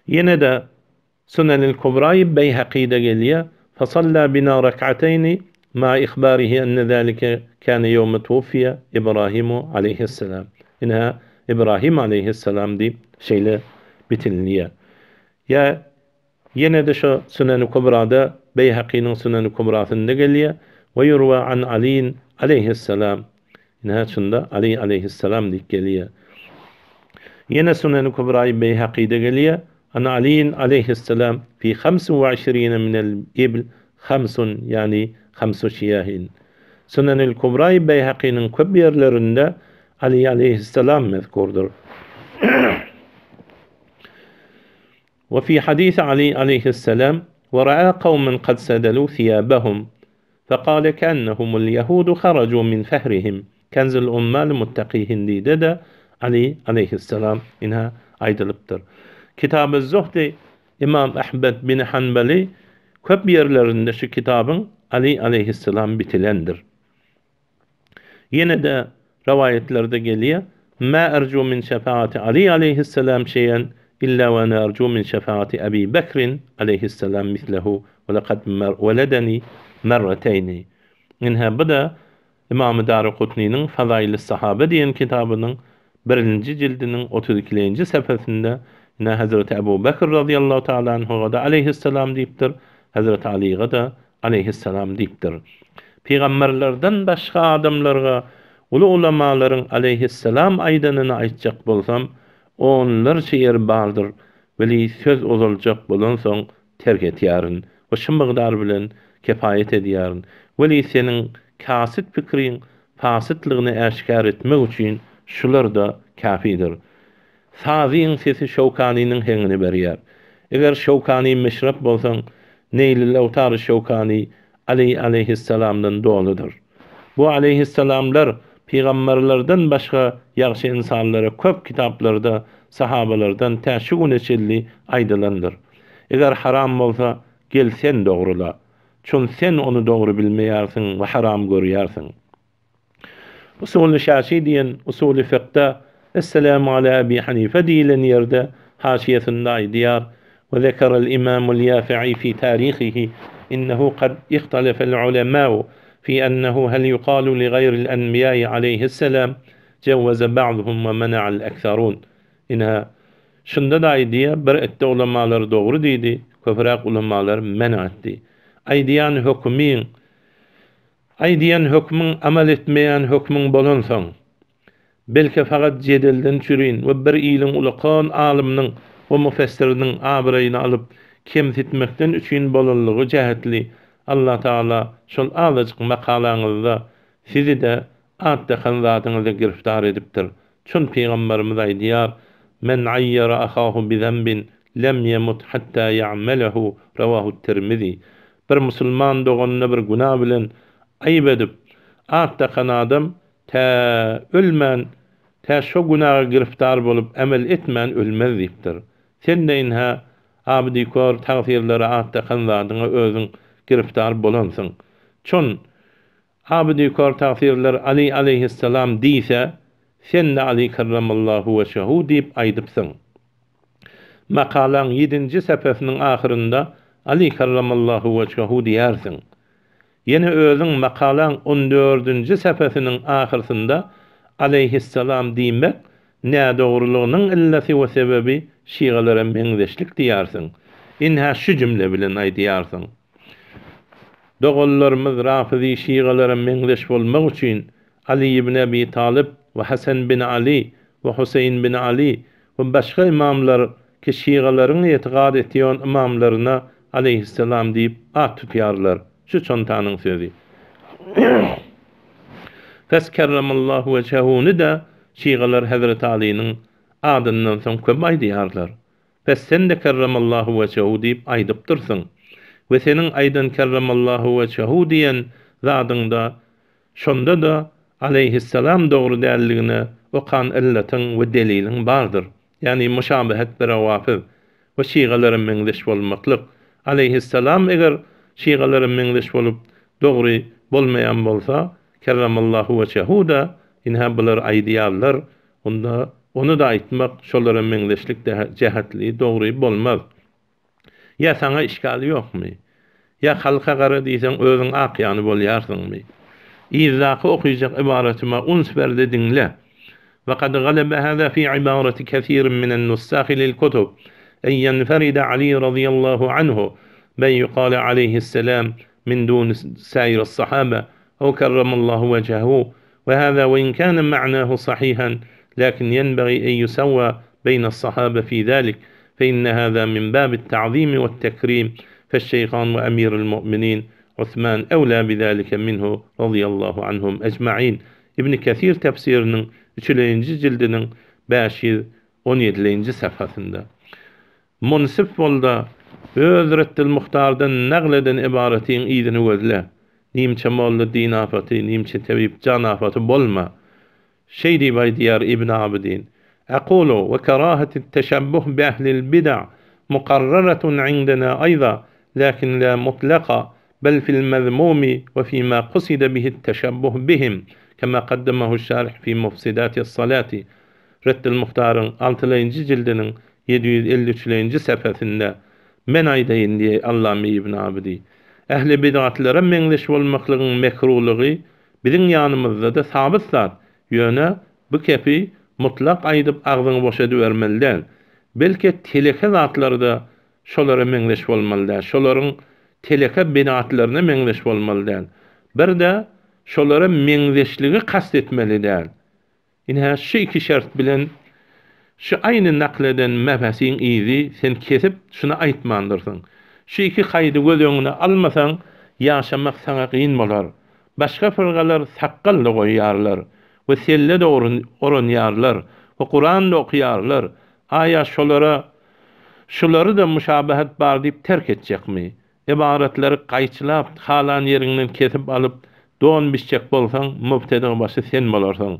Yine de Sunen-i Kubra'yı Beyhaki'de geliyor. فَصَلَّى بِنَا رَكْعَتَيْنِ مَا إِخْبَارِهِ أَنَّ ذَلِكَ كَانَ يَوْمَ تُوفِيَ إِبْرَاهِيمُ aleyhisselam. İnha İbrahim aleyhisselam deyip şeyle bitinliyor. Ya yine de şu Sunen-i Kubra'da Beyhaki'nin Sunen-i Kubra'sında geliyor. Ve yurva an Ali'in aleyhisselam. İnha şunda Ali aleyhisselam deyip geliyor. Yine Sunen-i Kubra'yı Beyhaki'de geliyor. An Ali'in aleyhisselam fi 25 minel ibl 5 yani 5 şiyahin. Sunen-i Kubra'yı Beyhaki'nin köp yerlerinde Ali aleyhisselam mezkurdur. وفي حديث علي عليه السلام ورأى قوما قد سدلوا ثيابهم فقال كأنهم اليهود خرجوا من فهرهم كنز الأمة المتقيهن ديدة علي عليه السلام إنها aydılıptır. Kitab-ı Zuhd İmam Ahmed bin Hanbali köp yerlerinde şu kitabın Ali aleyhisselam bitilendir. Yine de rivayetlerde geliyor. Ma ercu min şefaati Ali aleyhisselam şeyen illa ve ana ercu min şefaati Ebi Bekrin aleyhisselam mislehu ve lekad veledeni merreteyni. İnha bu da İmam-ı Daraqutni'nin Fadail-i Sahabe diyen kitabının 1. cildinin 32. sefesinde yine Hazreti Ebu Bekir radıyallahu ta'ala anhu'a da aleyhisselam deyiptir. Hazreti Ali'ye da aleyhisselam deyiptir. Peygamberlerden başka adamlarga ulu ulamaların aleyhisselam aydanını aytacak bolsam onlarca yer bardır. Veli söz ozulacak bolan soň terk etýäryn. O şu mıqdar bilen kefayet edýäryn. Veli senin kasit fikrin fasitliğini eşkar etmek üçin şular da kafidir. Saziň sesi Şawkany'nin hengini berýär. Eger Şawkany meşrep bolsaň Neylül Awtar Şawkany Ali aleyhisselamdan doludur. Bu aleyhisselamlar peygamberlerden başka yaxşı insanlara köp kitaplarda sahabalardan täşgün eçilli aydylandyr. Eger haram bolsa gel sen dogrula. Çün sen onu dogry bilmeýärsiň we haram görýärsiň. Usul-i Şaşi diyen usul-i fiqh'ta Esselamu ala Ebi Hanife diyen yerde haşiyesinde aydiyar ve zekerel imamul Yafi'i fi tarihihi innehu kad ihtalefel ulemâ'u fi ennehu hel yuqalu li gayril enbiyâ'i aleyhisselam cevveze ba'duhum ve mena'al ekserun. İnha şunda da aydiya bir ette ulemalar doğru deydi, köprak ulemalar men etti. Aydiyan hükmün amel etmeyen hükmün bolansan belki fakat cedelden çürüyin ve bir ilin ulaqan aliminin ve müfessirinin abireini alıp kemsitmekten üçün bolanlığı cehətli Allah Taala şol azajyk makalaňyzda sizi de atdahan zatyňyza giriftar edipdir. Çün peýgamberimiz aýdýar: "Men ayyara ahahu bi zanbin lem yemut hatta ya'malahu." Rawahu Tirmizi. Bir musulman doganyny bir günah bilen aýyp edip atdahan adam ölmän, şo günaha giriftar bolup emel etmän ölmez diýipdir. Sen de inha abdikor tagfirlere atdahan zadyňa özüň giriftar bolansyň. Çün abdikor tagfirler Ali aleyhisselam diýse, sen de Ali karramallahu veçhehu diýip aýdypsyň. Makalan 7-nji sepesiniň ahyrynda Ali karramallahu veçhehu diýersiň. Yine özüň makalan 14-nji sepesiniň ahyrynda aleyhisselam diýmek nä dogrulygynyň illeti we sebebi şiğalere meňzeşlik diýersiň. Inha şu jümle bilen aýdýarsyň. Dogullarymyz Rafizi şiğalere meňzeş bolmak üçin Ali ibn Abi Talib we Hasan bin Ali we Husayn bin Ali we başga imamlar ki şiğalaryň etiqad etýän imamlaryna aleyhisselam diýip at tutýarlar. Şu çantanyň sözi. Feskerramallahu veçhehu'nu da şiğalar Hazreti Ali'nin adından soň köp aýdýarlar. Pes sen de kerramallahu veçhehu diýip aýdypdyrsyň. Ve senin aýdan kerramallahu veçhehu diýen zadyňda şonda da aleyhisselam dogry dälligine okan illetiň we deliliň bardyr. Yani müşabahat bir awafy we şiğalaryň meňzeş bolmaklyk. Aleyhisselam eger şiğalaryň meňzeş bolup dogry bolmaýan bolsa, kerramallahu veçhehu da inha bular aýdýarlar. Onda onu da aýtmak şolara meňzeşlik jähetli dogry bolmaz. Ya sana işgali ýokmy? Ya halka gara diýsen özüň aqyany bolýarsyňmy? İzahı okuyacak ibaretime uns berde dinle. Ve kad galebe hâzâ fî ibareti kethîrin minen nussâhi lil kutub en yenferide Ali radıyallahu anhu ben yuqale aleyhisselam min dûn sâir as-sahâbe ev kerramallahu vechehu ve hâzâ ve in kâne ma'nâhu sahîhan lakin yenbagî en yusawwâ beyne as-sahâbe fî zâlik fe inne hâzâ min bâbi at-ta'zîm ve at-tekrîm fe'ş-şeytan ve emîrul mu'minîn Osman evlâ bizâlike minhu radıyallahu anhum ecma'in. İbn Kesir tefsirinin 3-nji jildiniň 517-nji safhasynda. Munsif bolda Özrettil Muhtardan nagleden ibaretin ýygyny gözle. Nimçe molly din afaty, nimçe tebip can afaty bolma. Şeýdi baýdýar İbn Abidin. Aqulu ve karahati at-teşebbuh bi ahli'l bid'a muqarraratun 'indana ayza lakin la mutlaqa بل في المذموم وفيما قصد به التشبه بهم كما قدمه الشارح في مفسدات الصلاة. رد المختارın 6-njy jildiniň 753-njy sepesinde men aýdaýyn diýe Allame ibn Abidi. Ähli bid'atlere meňzeş bolmaklygyň mekruhlygy biziň ýanymyzda da sabit zat. Ýöne bu kepi mutlak aýdyp agzyny boşa döwermelidir. Belki teleke zatlarda şolara meňzeş bolmalydyr. Şolaryň teleka bid'atlaryna meňzeş bolmalydyr. Bir de şolara meňzeşligi kast etmelidir. Ine şu iki şert bilen şu aýny nakleden mefasiň izi sen kesip şuna aýtmandyrsın. Şu iki gaýdy göz öňüne almasaň ýaşamak sana gyn bolar. Başga firgalar saqqally goýýarlar we selle de oranýarlar we Qur'an da okuyarlar. Aya şolary da müşabahat bar diýip terk etjekmi? İbaretleri qayçylap, halan yerinden kesip alıp don biçjek bolsaň, mübtedi başy sen bolarsyň.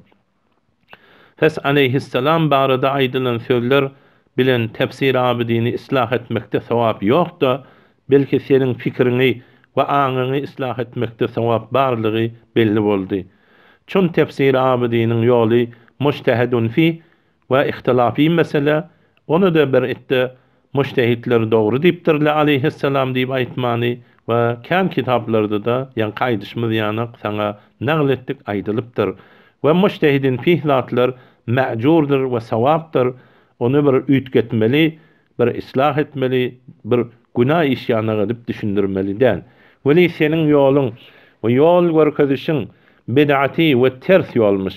Fes aleyhisselam barada aýdylan sözler bilen tefsir abidini islah etmekde sawap ýokda, belki senin fikrini we aňyny islah etmekde sawap barlygy belli boldy. Çün tefsir abidiniň ýoly mujtehidun fi we ihtilafi mesele, onu da bir etde mujtehidler dogry diýipdirler aleyhisselam diýip aýtmany we kan kitaplarda da ýa gaýdyşmyz ýany sana nagletdik aýdylypdyr. Ve mujtehidin fihlatlar ma'jurdur ve sawapdyr. Onu bir üýtgetmeli, bir islah etmeli, bir günah iş ýanyna edip düşündirmelidir. Weli senin ýoluň we ýol görkezişiň bid'ati we ters ýolmuş.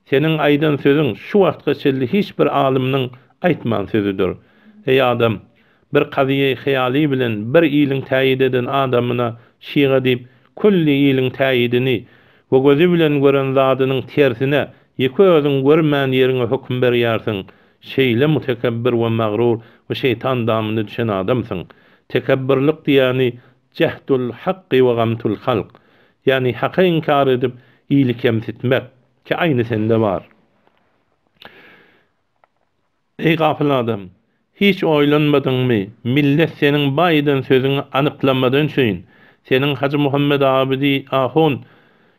Senin aýdan sözüň şu wagtga çelli hiç bir alymyň aýtman sözüdür. Ey adam, bir qadiýe hyýaly bilen bir ýylyň täýid eden adamyna şiğa diýip kulli ýylyň täýidini we gözü bilen gören zadynyň tersine ýeki özüň görmän ýeriňe hukm berýärsiň. Şeýle mutekebbir we magrur we şeytan damyny düşen adamsyň. Tekebbirlik diýeni cehdul haqqi we gamtul halq. Yani haqa inkar edip iyilik emsitmek ki aynı sende var. Ey gafil adam, hiç oylanmadın mı? Millet senin baydan sözünü anıklamadın şeyin. Senin Hacı Muhammed Abidi Ahun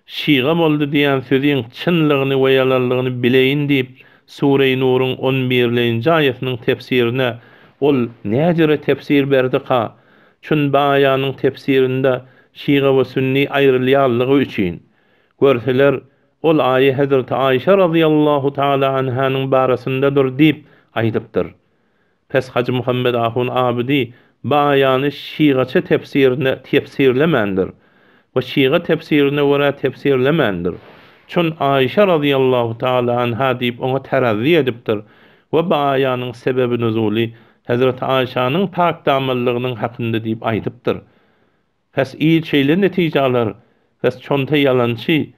şiğa boldu diýen sözüň çynlygyny we ýalanlygyny bileýin diýip Sure-i Nur'un 11-nji aýatynyň tefsirine ol näjere tefsir berdi ka? Çün baýanyň tefsirinde şiğa we sünni aýrylýanlygy üçin görseler ol aýy Hazreti Aýşe radıyallahu taala anhanyň barasyndadyr diýip aýdypdyr. Pes Hacı Muhammed Ahun Abidi baýany şiğaça tefsirine tefsirlemendir. Ve şiğa tefsirine göre tefsirlemendir. Çün Aýşe radıyallahu taala anha diýip oňa terazzi edipdir. Ve baýanyň sebebi nuzuli Hazreti Aýşanyň pak damallygynyň hakynda diýip aýdypdyr. Pes iyi şeýle netijalar, pes çonta yalançy,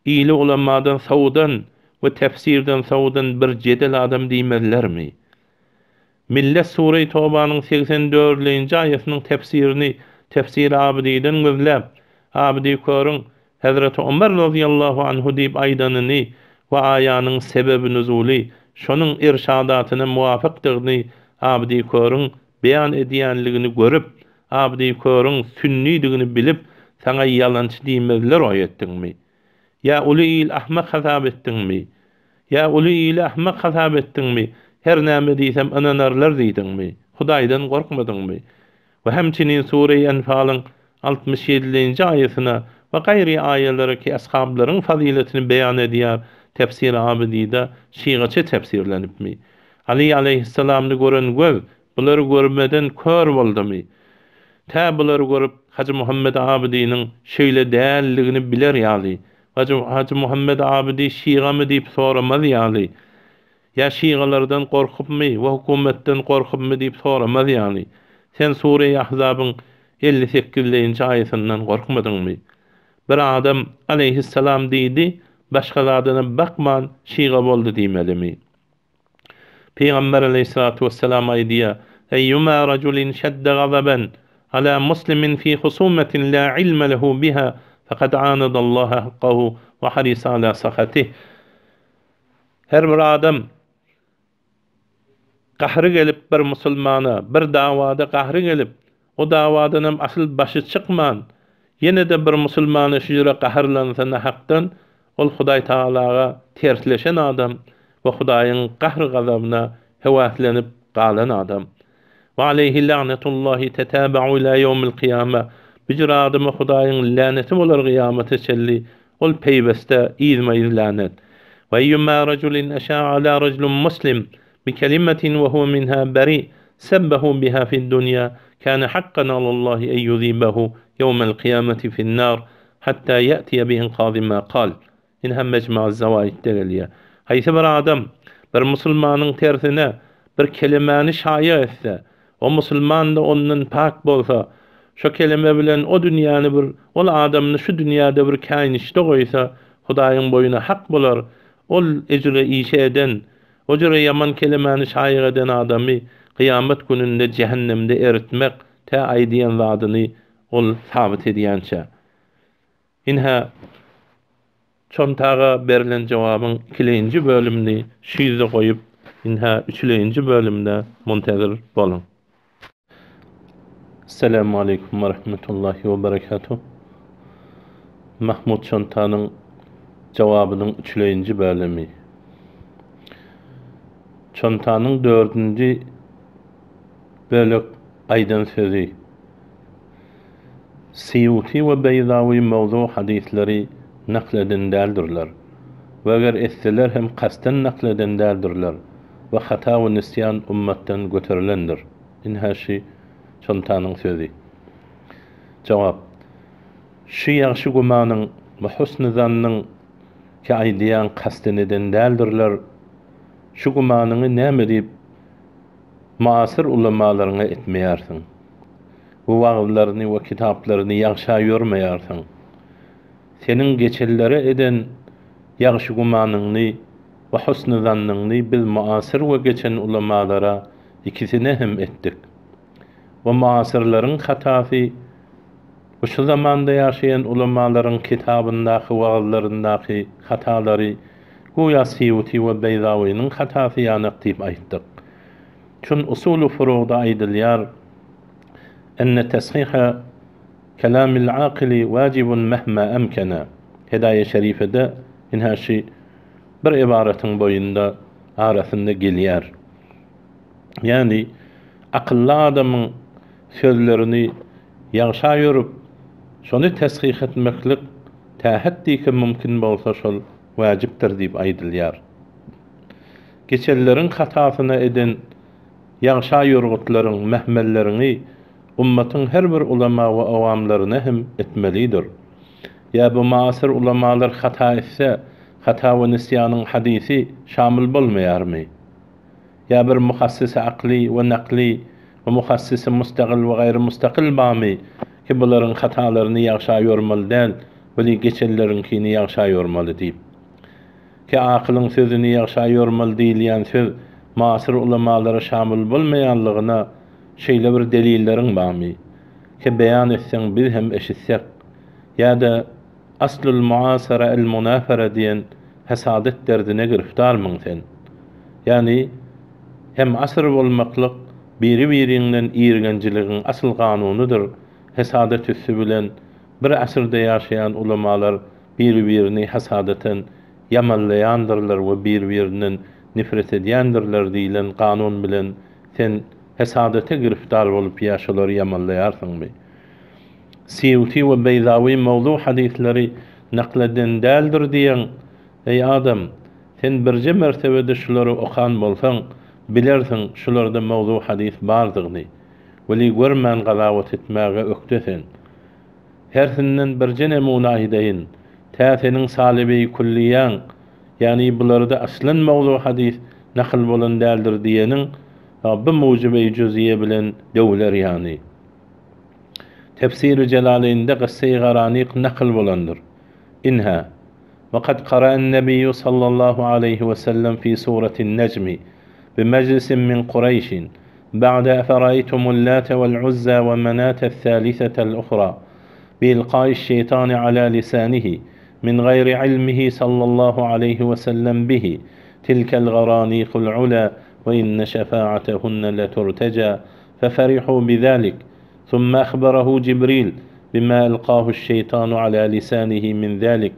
iyili ulamadan sawdan ve tefsirden sawdan bir jedel adam diýmezlermi? Millet Sure-i Tawbanyň 84-nji aýatynyň tefsirini Tefsir Abididen gözläp, Abidi körüň Hazreti Ömer radıyallahu anhu diýip aýdanyny we aýanyň sebebi nuzuli şonuň irşadatyna muwafaqdygyny Abidi körüň beýan edýänligini görüp, Abidi körüň sünnidigini bilip, sana yalançy diýmezler oýetdiňmi? Ya uly il ahmak hasab etdiňmi? Ya uly il ahmak hasab etdiňmi? Her näme diýsem ananarlar diýdiňmi? Hudaýdan gorkmadyňmy? We hemçinin Sure-i Enfalyň 67-nji aýatyna we gaýry aýalary ki ashablaryň faziletini beýan edýär Tefsir Abidide şiğaça tefsirlenipmi? Ali aleyhissalamy gören göz bulary görmeden kör boldymy? Ta bulary görüp Hacı Muhammed Abidi'niň şeýle dälligini biler ýaly. Hacı Muhammed Abidi şiğamy diýip soramaz ýaly. Ya şiğalardan korkupmy we hukumetden korkupmy diýip soramaz ýaly. Sen Sure-i Ahzabyň 58-nji aýatyndan gorkmadyňmy? Bir adam aleyhissalam diýdi, başgalaryna bakman şiğa boldy diýmelimi? Peygamber aleyhissalatu vesselam aýdýar: "Eyyuma raculin şadda gazaban ala muslimin fi husumatin la ilma lehu biha faqad aanada Allaha haqqahu ve harisa ala sakhatih." Her bir adam gahry gelip bir musulmana, bir dawada gahry gelip, o dawadan hem asyl başy çykman, ýene de bir musulmana şüjre gahrlansa hakdan, ol Hudaý Taalaga tersleşen adam we Hudaýyň gahry gazabyna hewaslenip galan adam. Ve aleyhi la'netullahi tetaba'u ila yawmil qiyamah. Bir adama Hudaýyň laneti bolar kıyamete çelli, ol peýbeste izmeýiz lanet. Ve eyyuma raculin aşa'a ala rajulin muslim bi kelimetin ve huwa minha bari sabbahu biha fi'd dunya kana haqqan 'ala Allahi en yuzibahu yawmal qiyamati fi'n nar hatta ya'tiya bi inqazi ma qal. İnha mecmu'z zawaidde gelýär. Haýsy bir adam bir musulmanyň tersine bir kelimeni şaýa etse, o musulman da ondan pak bolsa, şu kelime bilen o dünýäni bir, ol adamny şu dünýäde bir kaynişde goýsa, Hudaýyň boýuna hak bolar. Ol ejre işe eden, o jere yaman kelimeni şaýa eden adamy kıyamet gününde cehennemde eritmek ta aýdýan zadyny ol sabit edýänçe. Inha çontaga berilen jogabyň 2-nji bölümini şu ýerde goýup, inha 3-nji bölümde muntazir bolun. Assalamu alaikum wa rahmatullahi wa barakatuh. Mahmud Çontanyň jogabynyň 3-nji bölümi. Çontanyň 4-nji bölük aýdan sözü. Siyuti we Beyzawi mawzu hadisleri nakleden däldirler. Ve eger etseler hem kastan nakleden däldirler. Ve hata we nisyan ummatdan göterilendir. Inhaşi Çontanyň sözü. Jogap: şu ýaşy gumanyň we husny zannyň ki aýdýan kastanydan däldirler. Şu gumanyny näme diýip muasir ulamalaryňa etmeýärsiň. bu wagtlaryny we kitaplaryny ýagşa ýörmeýärsiň. Senin geçellere eden ýagşy gumanyňy we husny zannyňy biz muasir we geçen ulamalara ikisine hem etdik. Bu muasirlaryň hatasy şu zamanda ýaşaýan ulamalaryň kitabyndaky wagtlaryndaky hatalary goýa Siyuti we Beyzawi'niň hatasy ýanyk diýip aýtdyk. Çün usul-u furuda aýdylýar enne tashiha kelamil aqili wajibun mehma emkana. Hidaye şerifede inhaşi bir ibaretin boyunda arasında gelýär. Yani akıllı adamın sözlerini ýagşa ýörüp şonu tashih etmeklik tähetdiki mümkin bolsa şol wajipdir diýip aýdylýar. Geçelleriň hatasyna eden ýagşa ýörgütlaryň mehmellerini ummatyň her bir ulama we awamlaryna hem etmelidir. Ya bu muasir ulamalar hata etse, hata we nisyanyň hadisi şamil bolmaýarmy? Ya bir muhassis akli we nakli we muhassis mustaqil we gaýry mustaqil bamy ki bularyň hatalaryny ýagşa ýörmeli däl, beli geçellerinkini ýagşa ýörmeli diýip. Ki akylyň sözüni ýagşa ýörmeli diýilýän söz muasir ulamalara şamil bolmaýanlygyna şeýle bir delilleriň barmy? Ki beýan etseň biz hem eşitsek, ýa-da aslul muasara el munafara diýen hasadet derdine giriftarmyň sen? Yani hem asr bolmaklyk biri-birinden ýergençiligiň asyl kanunydyr. Hasadet üssü bilen bir asyrda ýaşaýan ulamalar biri-birini hasadeten ýamanlaýandyrlar we bir-birinden nifret edýändirler diýilen kanun bilen sen hasadete giriftar bolup ýaşalary ýamanlaýarsyňmy? Siyuti we Beyzawi mawdu hadisleri nakleden däldir diýen ey adam, sen birje mertebede şulary okan bolsaň bilersiň şularda mawdu hadis bardygyny. Weli görmän galawat etmäge ökdesen. Hersinden birje nemuna aýdaýyn. Täseniň salibi kulliýan, yani bularda aslan mawdu hadis nakl bolan däldir diýeniň bu mucibe-i cüz'iye bilen döwler yani. Tefsir-i Celaleyn'de gısse-i garaniq nakl bolandır. İnha وقد قرأ النبي صلى الله عليه وسلم في سورة النجم بمجلس من قريش بعد أفرأيتم اللات والعزى ومناة الثالثة الأخرى بإلقاء الشيطان على لسانه من غير علمه صلى الله عليه وسلم به تلك الغرانيق العلا وإن شفاعتهن لترتجى ففرحوا بذلك ثم أخبره جبريل بما ألقاه الشيطان على لسانه من ذلك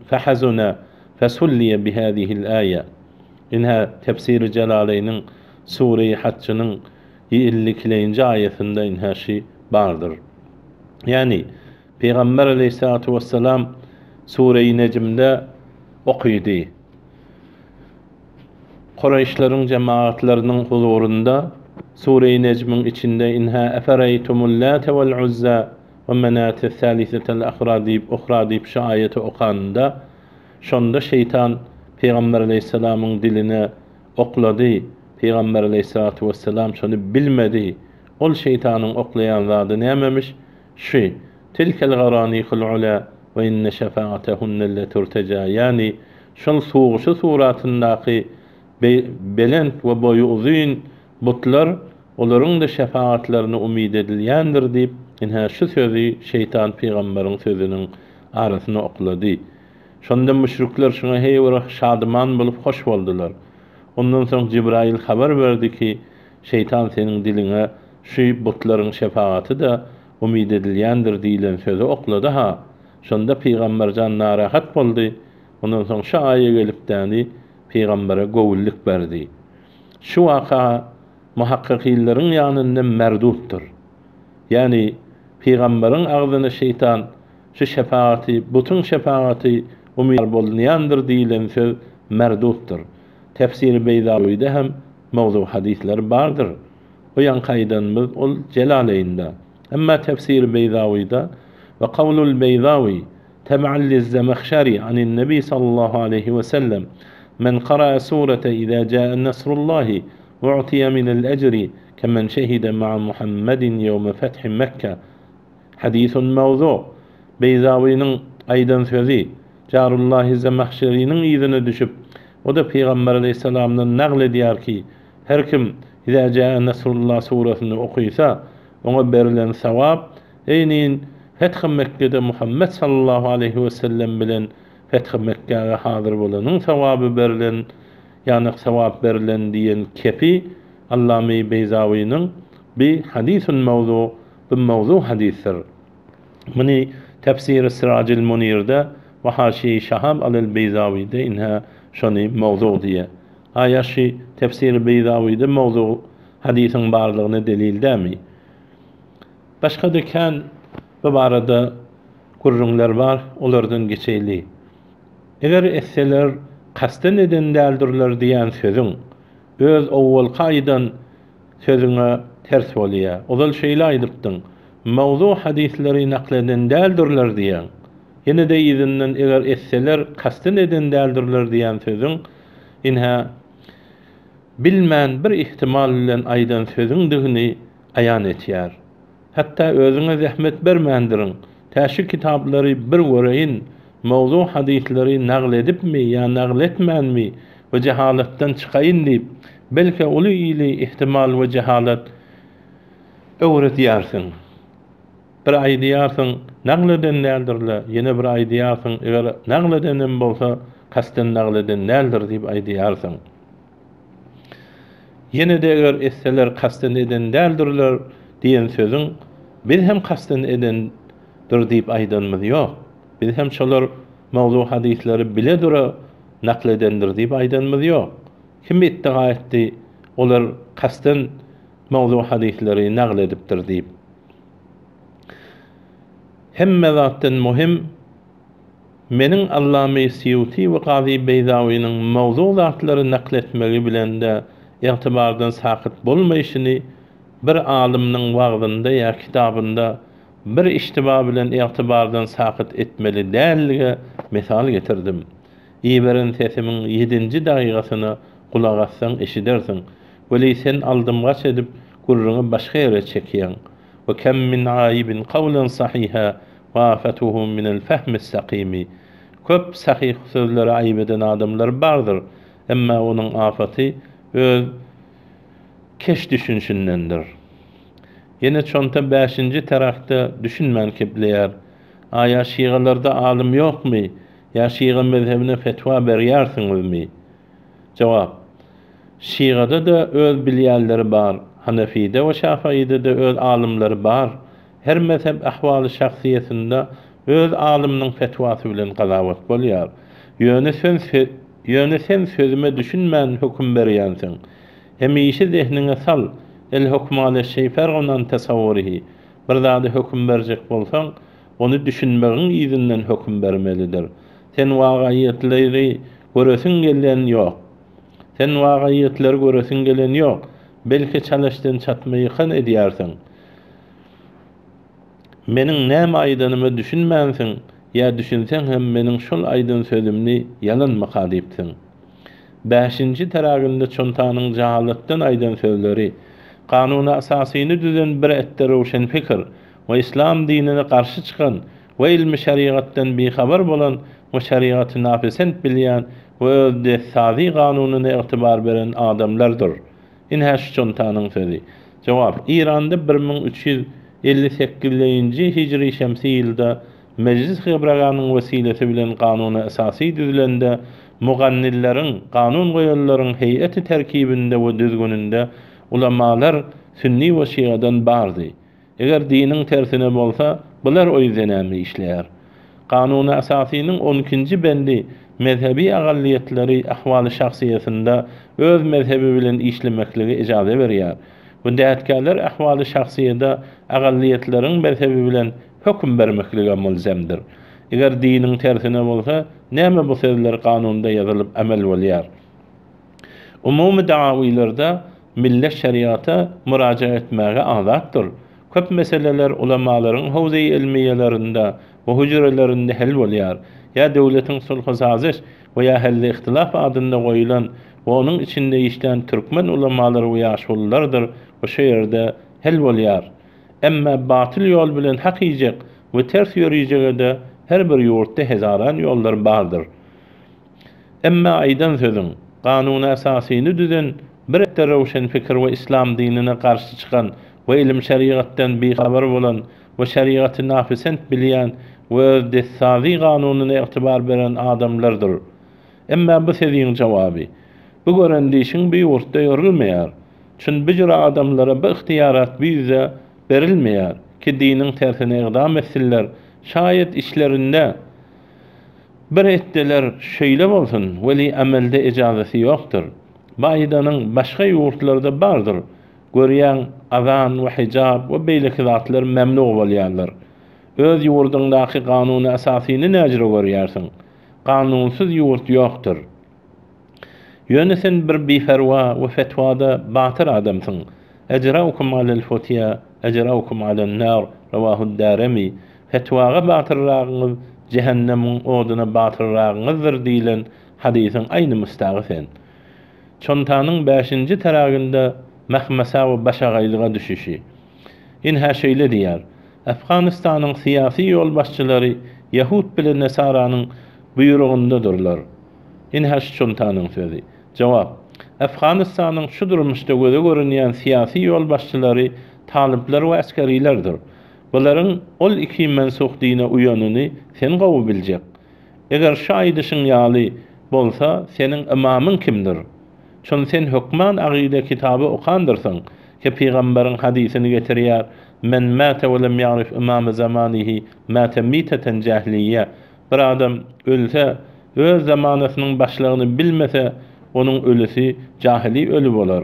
فحزن فسلي بهذه الآية. إنها تفسير Celaleyn'in Sure-i Hacc'ının 52. ayetinde inha şey bardır. Yani Peygamber Aleyhissalatu vesselam Sure-i Necm'de okuydu. Kureyşlerin cemaatlerinin huzurunda Sure-i Necm'in içinde inha efereytumul late vel uzza ve menate thalisetel ahra deyip şu ayeti okanında şonda şeytan Peygamber Aleyhisselam'ın diline okladı. Peygamber Aleyhissalatu vesselam şonu bilmedi. Ol şeytanın oklayan zadı nememiş? Şu tilkel garaniqul ula ve inne şefaatehunne leturteca. Yani şol suğuşu suratındaki belent ve boyu uzun butlar olaryň da şefaatlerini umid edilýändir diýip inha şu sözü şeytan Peygamberin sözünün arasyna oklady. Şonda müşrikler şuna heýwer şadyman bolup hoş boldular. Ondan soň Cibrail haber berdi ki şeytan senin diline şu butlaryň şefaati da umid edilýändir diýilen sözü oklady ha. Şonda Peygamberjan narahat boldy. Ondan soň şu aýa gelipdäni Peygambere gowullyk berdi. Şu waka muhakkikillerin yanında merduttur. Yani Peygamberin ağzına şeytan şu şefaati, bütün şefaati umid bolunyandır diýilen söz merduttur. Tefsir-i Beyzawi'de hem mawzu hadisler bardır. O yan kaydanımız ol Celaleyn'de. Ama tefsir-i Beyzawi'de ve kavlul Beyzawi teb'an liz-Zemahşari anin Nebi sallallahu aleyhi ve sellem men qara'a surete izâ câe nasrullahi وأعطي من الأجر كمن شهد مع محمد يوم فتح مكة. حديث موضوع. Beyzawi'nin aydan sözü Carullahi Zemahşeri'nin izine düşüp o da Peygamber Aleyhisselam'dan naglediyor ki her kim İzâ câe Nesrullah suresini okuysa ona verilen sevap eynin Feth-i Mekke'de Muhammed sallallahu aleyhi ve sellem bilen Feth-i Mekke'ye hazır bolanın sevabı verilen yani sevap verilen diyen kepi Allame Beyzawi'nin bir hadisun mevzu bir mevzu hadistir. Bunu Tefsir-i Siracil Munir'de ve Haşi-i Şahab al-Beyzavi'de inha şunu mevzu diye. Ayaşı Tefsir-i Beyzavi'de mevzu hadisin barlığına delil demi. Başka diken bu barada kurrunlar var, onlardan geçeyli. Eğer esseler kasten eden deldirler diyen sözün, öz ovval kaydan sözüne ters oluyor. Ozal şeyle aydıptın. Mevzu hadisleri nakleden deldirler diyen. Yine de izinden eğer esseler kasten eden deldirler diyen sözün, inha bilmän bir ihtimal bilen aydan sözün digini ayan etýär. Hatta özüňe zähmet bermändirin. Täşi kitaplary bir göreýin, mevzu hadisleri nagledipmi ya nagletmänmi we cehalatdan çykaýyn diýip, belki uly ili ihtimal we cehalat öwretýärsiň. Bir aýdýarsyň, nagleden däldirler, ýene bir aýdýarsyň, eger nagledenem bolsa, kasten nagleden däldir diýip aýdýarsyň. Yine de eger esseler kasten eden däldirler diyen sözün biz hem kasten edendir diýip aýdanmyz ýok. Biz hem şolar mevzu hadisleri bile dura nakledendir diýip aýdanmyz ýok. Kim iddia etdi olar kasten mevzu hadisleri nagledipdir diýip. Hemme zatdan muhim menin Allame Siyuti we Gazi Beyzawi'nin mevzu zatlary nakletmegi bilen de ýatybardan sakyt bolmaýyşyny bir alymnyň wagtynda ýa kitabynda bir iştiba bilen ýatybardan sakyt etmeli dälige misal getirdim. Iberin sesimiň 7-nji dagygasyna kulak assaň eşidersiň. Weli sen aldymgaç edip gurruňy başga ýere çekýän. Ve kem min aýibin qawlan sahiha wa afatuhu min al-fahm as-saqimi. Köp sahih sözleri aýyp eden adamlar bardyr. Emma onuň afaty öz keş düşünşündendir. Yine çonta 5-nji tarakda düşünmän kepleýär. Aya şiğalarda alim ýokmy? Ya şiğa mezhebine fetwa berýärsiňizmi? Cevap: Şiğada da öz bilýärleri bar. Hanefi'de ve Şafii'de de öz alimleri bar. Her mezhep ahwaly şahsiýetinde öz alimniň fetwasy bilen gazawat bolýar. Ýöne sen sözüme düşünmän hukm berýänsiň. Hemişe zehnine sal el hukmale şey ferğunan tasawwurihi. Bir zady hukm berjek bolsaň, onu düşünmegiň izinden hukm bermelidir. Sen wagaýetleri göresiň gelen ýok. Sen wagaýetleri göresiň gelen ýok. Belki çalışdyn çatmaýy kan edýärsiň. Meniň näme aýdanymy düşünmänsiň, ya düşünsen hem meniň şol aýdan sözümni yalan maqadypsyň. 5-nji taragynda çontanyň jahalatdan aýdan sözleri, kanuny asasyny düzen bir etde rowşan fikir we islam dinine garşy çykan we ilmi şeriatdan bihabar bolan we şeriaty nafesent bilýän we özde sazy kanunyna ýetibar beren adamlardyr. Inha şu çontanyň sözü. Cevap: İranda 1358-nji hicri şemsi ýylda Meclis Hebraganyň wesilesi bilen kanuny asasy düzülende mugannilleriň, kanun goýanlaryň heýeti terkibinde we düzgününde ulamalar sünni we şiadan bardy. Eger diniň tersine bolsa, bular oýzenämi işleýär. Kanuny asasynyň 12-nji bendi mezhebi agalliýetleri ahwaly şahsiýetinde öz mezhebi bilen işlemekligi ijaza berýär. Bu däwetkäler ahwaly şahsiýetde agalliýetleriň mezhebi bilen hukm bermeklige mulzamdyr. Eger diniň tersine bolsa, näme bu sözler kanunda ýazylyp amel bolýar? Umumy dawawylarda millet şeriata müracaat etmäge azatdyr. Köp meseleler ulamalaryň howzy ilmiýelerinde we hüjrelerinde hel bolýar. Ya döwletiň sulh sazyş we ya helle ihtilaf adynda goýulan Onun içinde işleyen Türkmen ulamaları ve yaşlılardır. O şehirde hel bolýar. Emma batyl yol bilen hak yiyecek ve ters yürüyecek de her bir yurtda hezaran yollar bardır. Emma aydan sözün, kanun esasini düzen, bir ette rewşen fikir ve İslam dinine karşı çıkan ve ilim şeriattan bir haber bolan ve şeriatı nafisent bilýän we desazi kanunyna etibar beren adamlardır. Emma bu sözüň jogaby, bu görendişiň bir ýurtda ýörülmeýär. Çün bir adamlara bu ihtiyarat bize berilmeýär ki diniň tersine ygdam etsinler. Şayet işlerinde bir etdiler şeýle bolsun, weli amelde ijazasy ýokdur. Baýdanyň başga ýurtlarda bardyr. Görýän azan we hijab we beýleki zatlar memnu bolýarlar. Öz ýurdundaky kanuny esasyny näjere görýärsiň? Kanunsuz ýurt ýokdur. Ýöne sen bir biferwa we fetwada batyr adamsyň. Ejraukum alel futya, ejraukum alen nar, rawahu Darimi. Fetwaga batyrragyňyz cehennemin oduna batyrragyňyzdyr diýilen hadisin aýny müstagifen. Çontanyň 5-nji taragynda mahmasa we başagaýlyga düşüşi. Inha şeýle diýär: Afganistanyň syýasy ýolbaşçylary Yahud bilen Nasaranyň buyrugundadyrlar. Inha çontanyň sözi. Jawap: Afganistanyň şu durmuşda göze görünýän syýasy ýolbaşçylary talipler we askerilerdir. Bularyň ol iki mensuk dine uyanyny sen gowy biljek. Eger şaýdyşyň ýaly bolsa, seniň imamyň kimdir? Çün sen hukman aqide kitaby okandyrsyň ki peýgamberiň hadisini getirýär: Men mata we lem ya'rif imam zamanihi mata mitatan jahiliye. Bir adam ölse, öz zamanasynyň başlygyny bilmese, onuň ölüsi jahili ölü bolar.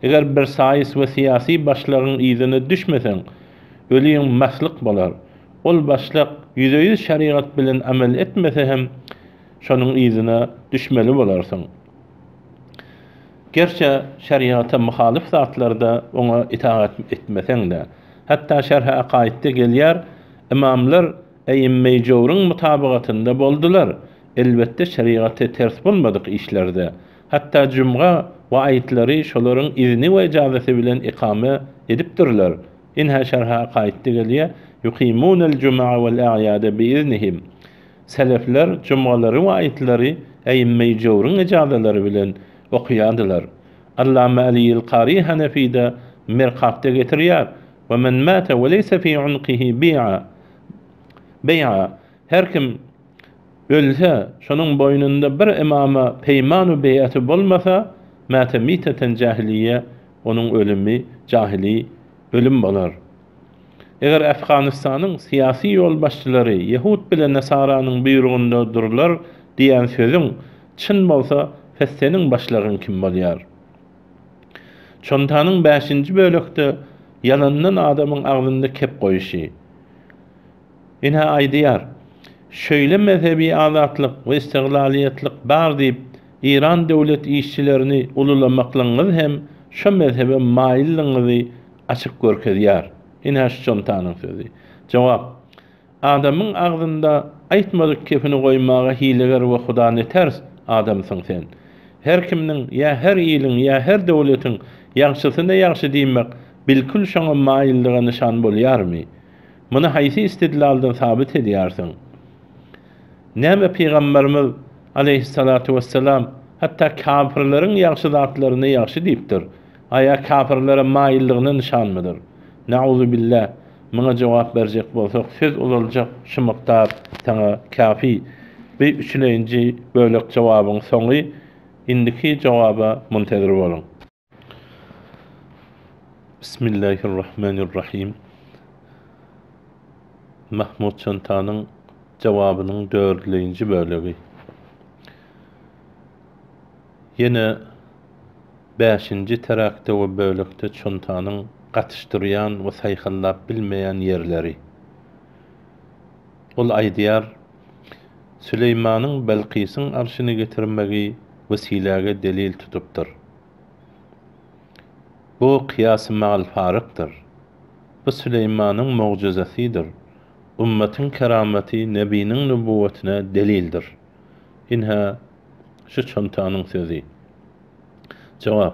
Eger bir saýys we syýasy başlygyň ýzyna düşmesen, ölüň maslyk bolar. Ol başlyk ýüzeye şeriat bilen amel etmese hem şonuň ýzyna düşmeli bolarsyň. Gerçi şeriata muhalif zatlarda ona itaat etmesen de, hatta şerh-i akaidde gelýär, imamlar eýimme-i jowruň mutabakatynda boldular. Elbette şeriata ters bolmadyk işlerde. Hatta cumga we aýtlary şolaryň izni we ijazasy bilen ikame edipdirler. Inha şerh-i akaidde gelýär: yuqimunal cum'a wal a'yada bi iznihim. Selefler cumgalary we aýtlary eýimme-i jowruň ijazalary bilen okuyadılar. Allame Ali'l Qari Hanefi'de mirqatda getirýär: "Ve men mata ve leysa fi unqihi bey'a." Her kim ölse, şonuň boynunda bir imama peýmanu beýaty bolmasa, mata mitatan jahiliye, onuň ölümi jahili ölüm bolar. Eger Afganistanyň syýasy ýolbaşçylary Yahud bilen Nasaranyň buyrugundadyrlar diýen sözüň çyn bolsa, senin başlaryň kim bolýar? Çontanyň 5-nji bölekde yalandan adamyň agzynda kep goýuşy. Inha aýdýar: şöyle mezhebi azatlyk we istiglaliýetlik bar diýip İran döwlet işçilerini ululamaklaryňyz hem şu mezhebe maýyllygyňyzy açyk görkezýär. Inha çontanyň sözi. Jawap: adamyň agzynda aýtmadyk kepini goýmaga hileger we Hudaňy ters adamsyň sen. Her kimnin ya her ýylyň ya her döwletiň ýagşysyna ýagşy diýmek bilkul şoňa maýyllyga nişan bolýarmy? Muny haýsy istidlaldan sabit edýärsiň? Näme peýgamberimiz aleyhissalatu vesselam hatta kafirleriň ýagşy zatlaryny ýagşy diýipdir. Aya kafirlere maýyllygyny nişanmydyr? Nauzu billah. Muňa jogap berjek bolsak, söz uzaljak şu miktar taňa kafi. Bir 3-nji bölek jogabyň soňy indiki jogaba muntazir bolun. Bismillahirrahmanirrahim. Mahmud Çantanyň jogabynyň 4-nji bölegi. Yine 5-nji terakde we bölekde Çantanyň gatyşdyrýan we saýhallap bilmeýän ýerleri. Ol aýdýar: Süleýmanyň Belqisyň arşyny getirmegi wesiläge delil tutupdyr. Bu kıyas-ı ma'al farıqdır. Bu Süleymanyň mucizasydyr. Ummatyň kerameti nebiniň nübüwwetine delildir. Inha şu Çantanyň sözi. Cevap: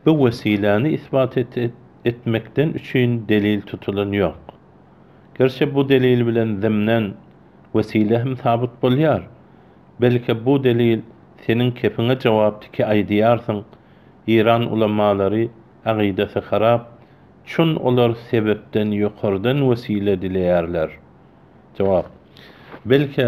bu vesilani isbat etmekten üçün delil tutulan yok. Gerçi bu delil bilen zemnen vesile hem sabit bolýar. Belki bu delil senin kepine cevaptaki aydiyarsın. İran ulemalary aqidesi harap, çün olar sebepden ýokardan vesile dileýärler. Cevap: belki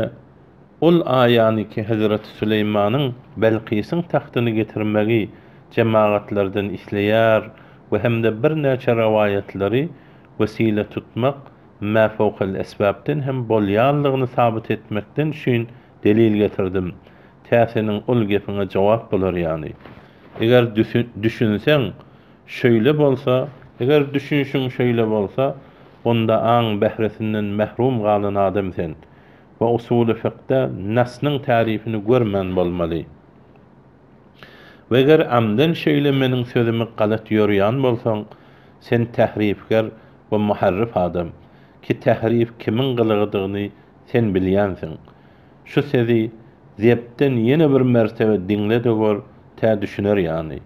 ol aýany ki Hazrat Süleymanyň Belqisyň tahtyny getirmegi cemaatlerden isleýär we hemde bir näçe rawayatlary vesile tutmak ma fawqal esbabdan hem bolýanlygyny sabit etmekden şün delil getirdim. Täseniň ol gepine jogap bolar ýani. Eger düşünseň şöyle bolsa, eger düşünşüň şöyle bolsa, onda aň behresinden mehrum galan adam sen. Ve usul-i fiqhda nasnyň tarifini görmän bolmaly. Ve eger amdan şöyle meniň sözümi galat ýörýän bolsaň, sen tahrifkar we muharrif adam. Ki tahrif kimin gylygydygyny sen bilýänsiň. Şu sezi zepden ýene bir mertebe diňle de gör, tä düşüner ýani.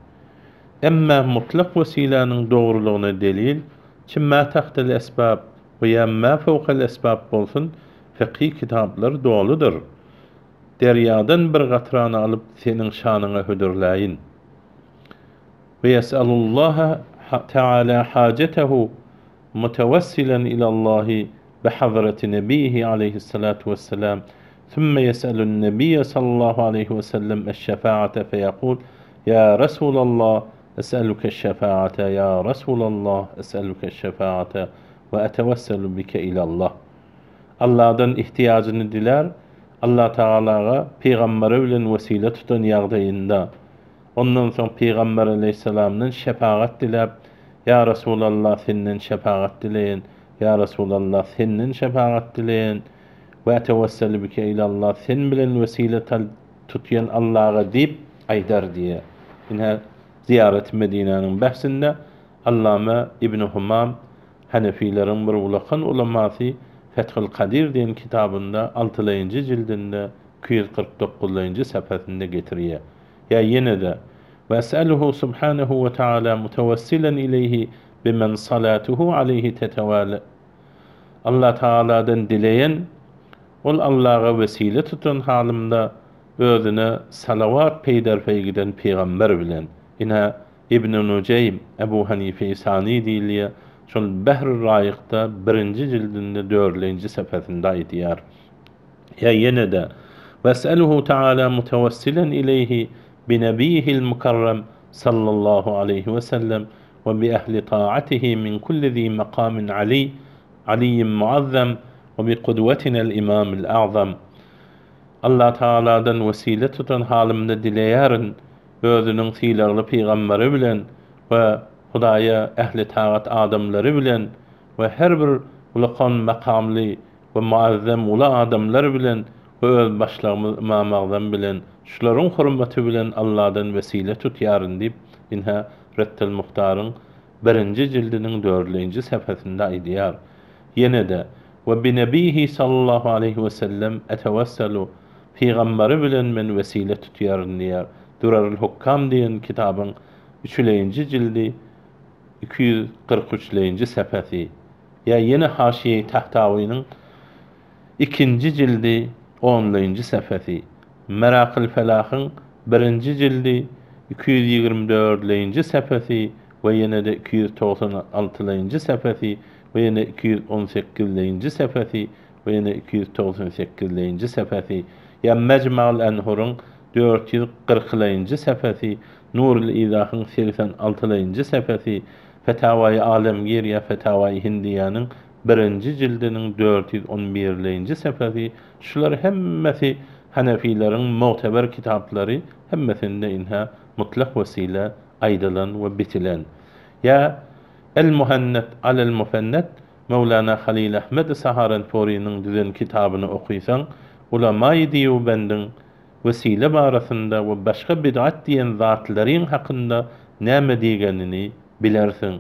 Emma mutlak vesilanyň dogrulygyna delil, ki ma tahtal esbab we ya ma fawqal esbab bolsun, fiqhi kitaplar doludur. Deryadan bir gatrany alyp seniň şanyňa hödürläýin. Ve yes'alullaha ta'ala hajetehu mutawessilen ilallahi bihadrati nebiyhi aleyhissalatu vesselam. ثم يسأل النبي صلى الله عليه وسلم الشفاعة فيقول يا رسول الله أسألك الشفاعة يا رسول الله أسألك الشفاعة وأتوسل بك إلى الله. Allah'dan ihtiyacını diler, Allah Teala'ga peygamberi bilen vesile tutan ýagdaýynda. Ondan soň Peygamber aleyhissalamdan şefaat dilep, ya Resulallah senden şefaat dileyin, ya Resulallah senden şefaat dileyin. Ve tevessel bike ilallah sen bilen vesile tutyan Allah'a diýip aýdar diye. Ine ziyaret Medine'nin bahsinde Allame İbn Humam Hanefilerin bir ulakan ulamasy Fethül Kadir diýen kitabında 6-njy jildinde 249-njy sepetinde getirýär. Ya ýene de ves'aluhu subhanahu ve taala mutawessilen ileyhi bimen salatuhu aleyhi tetewala. Allah Taala'dan dileyen ol Allah'a vesile tutun halımda özüne salavat peyderpey giden peygamber bilen. Ine İbn-i Nuceym, Ebu Hanife-i Sani diýilýär. Şol Behr-i Raýykda 1-nji jildinde 4-nji sepetinde aýdýar. Ya ýene de ves'aluhu ta'ala mutawessilen ileyhi bi nebiyihil mukarram sallallahu aleyhi ve sellem ve bi ehli ta'atihi min kulli zi maqamin aliyyin muazzam ve bi kudvetinel imamil a'zam. Allah Teala'dan vesile tutan halımda dileýärin özüniň silagly peýgamberi bilen we Hudaýa ehli taat adamlary bilen we her bir ulakan makamly we muazzam ula adamlar bilen we öz başlamy imam a'zam bilen şularyň hurmaty bilen Allah'dan vesile tutýaryn diýip inha Rettel Muhtaryň 1-nji jildiniň 4-nji sepetinde aýdýar. Ýene de ve bi nebihi sallallahu aleyhi ve sellem etevesselu peýgamberi bilen men vesile tutýaryn diýär. Durarul Hukkam diýen kitabyň 3-nji jildi 243-nji sepeti. Ya ýene Haşiye Tahtawi'nin 2-nji jildi 10-njy sepeti. Merakil Felahyň 1-nji jildi 224-nji sepeti we ýene de 296-njy sepeti we ýene 218-nji sepeti we ýene 298-nji sepeti. Ya Mecmu'l Enhur'un 440-njy sepeti, Nurul İzahyň 86-njy sepeti, Fetawai Alemgir ya Fetawai Hindiýanyň 1-nji jildiniň 411-nji sepeti. Şular hemmesi Hanefileriň muteber kitaplary, hemmesinde inha mutlak vesile aýdylan we bitilen. Ya El-Muhannat alel-Mufannat Mevlana Halil Ahmed Saharanpuri'nin düzen kitabını okuýsaň, ulama-y Diýubandyn vesile barasynda we başga bid'at diýen zatlaryň hakynda näme diýgenini bilersiň.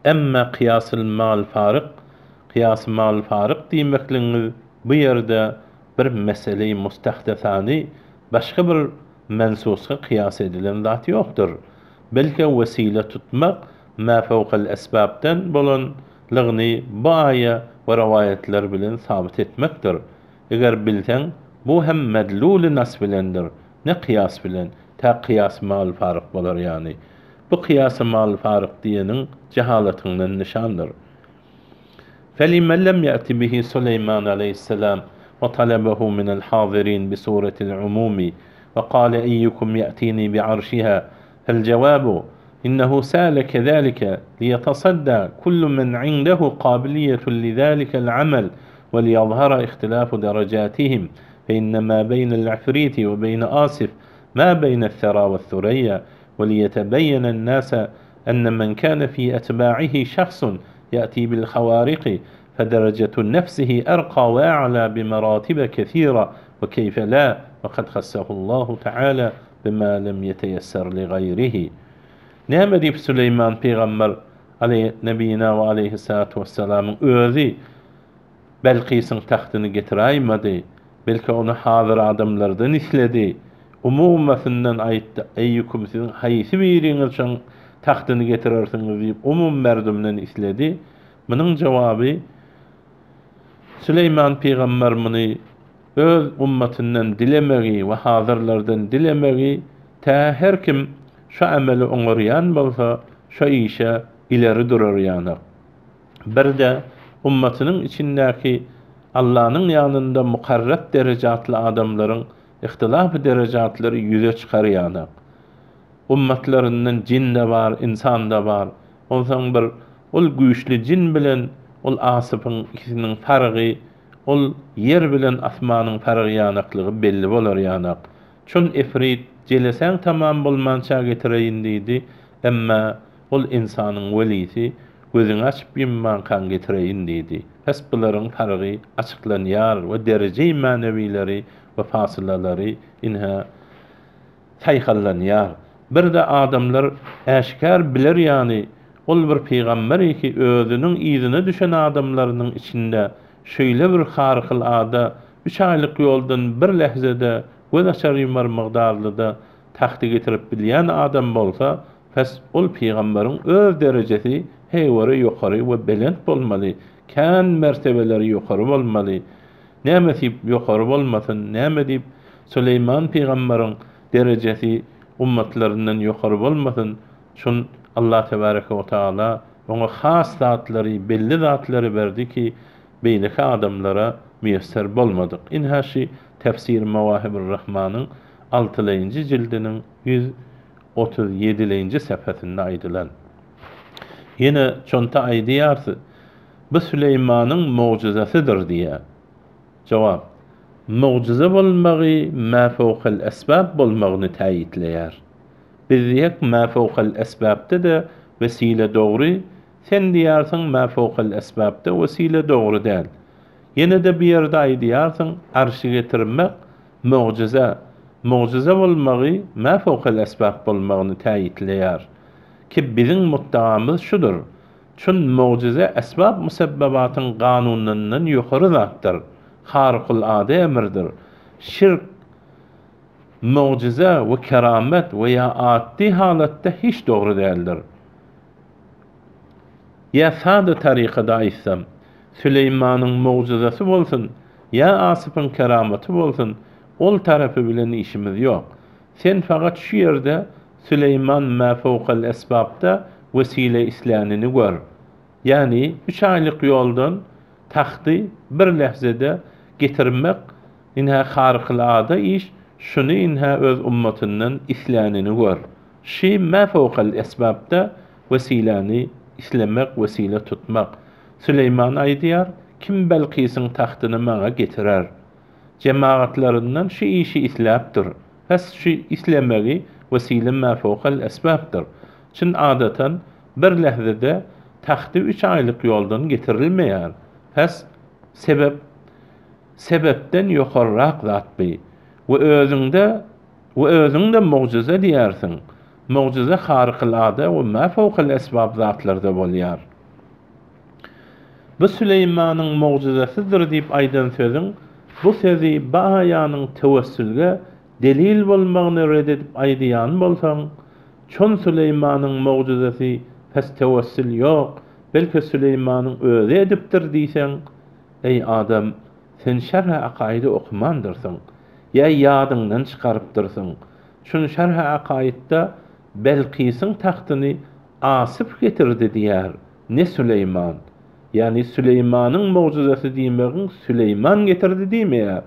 Emma kıyas-ı mal farık diýmekliňiz bu ýerde bir mesele-i mustahdesany başga bir mensusga kıyas edilen zat yoktur. Belki vesile tutmak ma fawqal esbabdan bolanlygyny bu aya we rivayetler bilen sabit etmekdir. Eger bilsen bu hem medlul nas bilendir. Ne kıyas bilen? Ta kıyas mal fark bolar yani. Bu kıyas mal fark diýeniň cehalatynyň nişandyr. فلمن لم يأت به سليمان عليه السلام وطلبه من الحاضرين بصورة العموم وقال أيكم يأتيني بعرشها فالجواب إنه سال كذلك ليتصدى كل من عنده قابلية لذلك العمل وليظهر اختلاف درجاتهم فإنما بين العفريت وبين آسف ما بين الثرى والثريا وليتبين الناس أن من كان في أتباعه شخص يأتي بالخوارق فدرجة نفسه أرقى وأعلى بمراتب كثيرة وكيف لا وقد خصه الله تعالى بما لم يتيسر لغيره. نعم ديب سليمان پیغمبر عليه نبينا وعليه الصلاة والسلام özü Belqis'in tahtını getiraymadı. Belki onu hazır adamlardan isledi. Umummasından ayıttı. Eyyukum sizin haysi biriniz için tahtını getirirsiniz deyip umum merdumdan isledi. Bunun cevabı Süleyman Peygamber bunu öz ummatinden dilemegi ve hazırlardan dilemegi ta her kim şu ameli oňaryan bolsa şu işe ileri durar ýany. Bir de ummatının içindeki Allah'ın yanında mukarrab derecatlı adamların ihtilaf derecatları yüze çıkar ýany. Ummatlarından cin de var, insan da var. Olsan bir ol güýçli cin bilen ol asypyň ikisiniň fargy, ol yer bilen asmanyň fargy ýanaklygy belli bolar ýanak. Çün efrit jelesen tamam bolmança getireýin diýdi, emma ol insanyň welisi gözüňi açyp ýumman kan getireýin diýdi. Häs bularyň fargy açyklanýar we derece-i manewileri we fasylalary inha taýhallanýar. Bir de adamlar äşkar biler ýani ol bir peýgamber ki özüniň ýzyna düşen adamlarynyň içinde şöyle bir harykal ada 3 aýlyk ýoldan bir lehzede göz açar ýumar mygdarlyda tahty getirip bilýän adam bolsa, pes ol peýgamberiň öz derejesi heýwary ýokary we belent bolmaly. Kan mertebeleri ýokary bolmaly. Näme diýip ýokary bolmasyn, näme diýip Süleyman peýgamberiň derejesi ummatlarından ýokary bolmasyn. Şun Allah tebaraka ve taala ona has zatlary, belli zatlary berdi ki beýleki adamlara müyesser bolmadyk. İnhaşi Tefsir Mevahibur Rahman'ın 6-njy jildiniň 137-nji sepetinde aýdylan. Yine çonta aýdýarsy, bu Süleymanyň mucizasydyr diýär. Jogap: mucize bolmagy ma fawqal esbab bolmagyny taýitleýär. Biz diýek ma fawqal esbabda da vesile dogry, sen diýärsiň ma fawqal esbabda vesile dogry däl. Yine de bir ýerde aýdýarsyň arşy getirmek mucize. Mucize bolmagy ma fawqal esbab bolmagyny taýitleýär. Ki bizim muttahymyz şudur. Çün mucize esbab musabbabatyň ganunynyň ýokary zatdyr. Harykul ade emirdir. Şirk, mucize ve keramet veya addi halatda hiç doğru değildir. Ya sade tarikada aýsam, Süleymanyň mucizesi bolsun, ya Asypyň kerameti bolsun, ol tarapy bilen işimiz ýok. Sen fakat şu ýerde Süleyman ma fawqal esbabda vesile islanini gör. Yani 3 aýlyk ýoldan tahty bir lehzede getirmek inha harykylada iş, şunu inha öz ummatynyň islanini gör. Şi ma fawqal esbabda vesilani islemek, vesile tutmak. Süleyman aýdýar, kim Belqis'in tahtyny maňa getirer? Cemaatlarından şu işi islapdyr. Häs şu islemegi vesile ma fawqal esbabdyr. Çün adatan bir lehzede tahty 3 aýlyk ýoldan getirilmeýär. Häs sebepden ýokarrak zat bi. We özüňde mucize diýersiň. Mucize harykylada we ma fawqal esbab zatlarda bolýar. Bu Süleymanyň mucizesidir diýip aýdan sözüň bu sözi baýanyň tewessülge delil bolmagyny reddedip aýdýan bolsaň, çon Süleýmanyň mugjizasy pes tewessül ýok, belki Süleýmanyň özi edipdir diýseň, ey adam, sen şerh-i akaidi okumandyrsyň, ýa ýadyňdan çykarypdyrsyň. Şun şerh-i akaidda Belkisyň taxtyny Asyp getirdi diýär. Ne Süleýman? Yani Süleýmanyň mugjizasy diýmegiň Süleýman getirdi diýmeýär.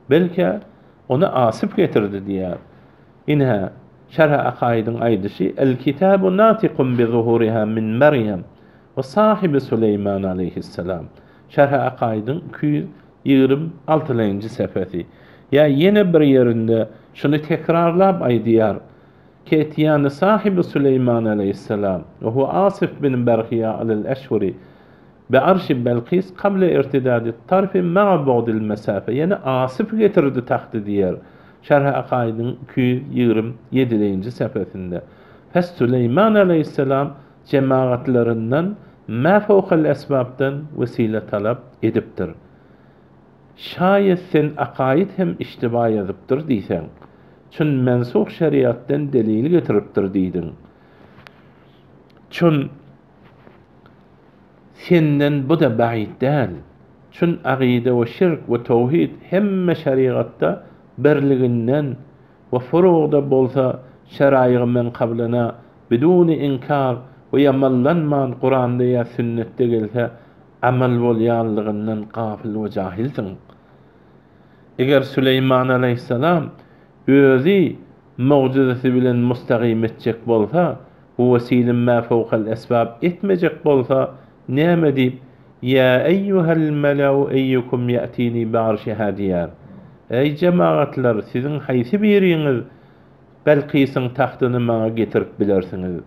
Belki onu Asyp getirdi diýär. Inha şerh-i akaidin aýdyşy el-kitabu natiqun bi zuhuriha min Meryem ve sahibi Süleyman aleyhisselam. Şerh-i akaidin 226-njy sepeti. Ya yine bir yerinde şunu tekrarlap aýdýar. Ketiyani sahibi Süleyman aleyhisselam ve hu Asif bin Berhiya al-Eşhuri be arşi Belkis qabla irtidadi tarfi ma'a bu'dil mesafe. Yani Asif getirdi taxtı diýer. Şerh-i akaidin 227-nji sepetinde. Fes Süleyman aleyhisselam cemaatlarından ma fawqal esbabdan vesile talap edipdir. Şayet sen akaid hem iştiba ýazypdyr diýsen, çün mensuh şeriatdan delil getiripdir diýdin. Çün senden bu da baýid däl. Çün aqide we şirk we tawhid hemme şeriatda berliginden we furugda bolsa şeraýy men qablana biduni inkar we yamallanman Qur'anda ýa sünnetde gelse amal bolýanlygyndan gafil we jahilsiň. Eger Süleyman aleyhisselam özü mugjizasy bilen mustaqim etjek bolsa, bu wesilen ma fawqal esbab etmejek bolsa, näme diýip ya eyyuhal malau eyyukum ya'tini bi'arşiha diýär. Ey cemaatlar, sizin haýsy biriňiz Belkisyň taxtyny maňa getirip bilersiňiz.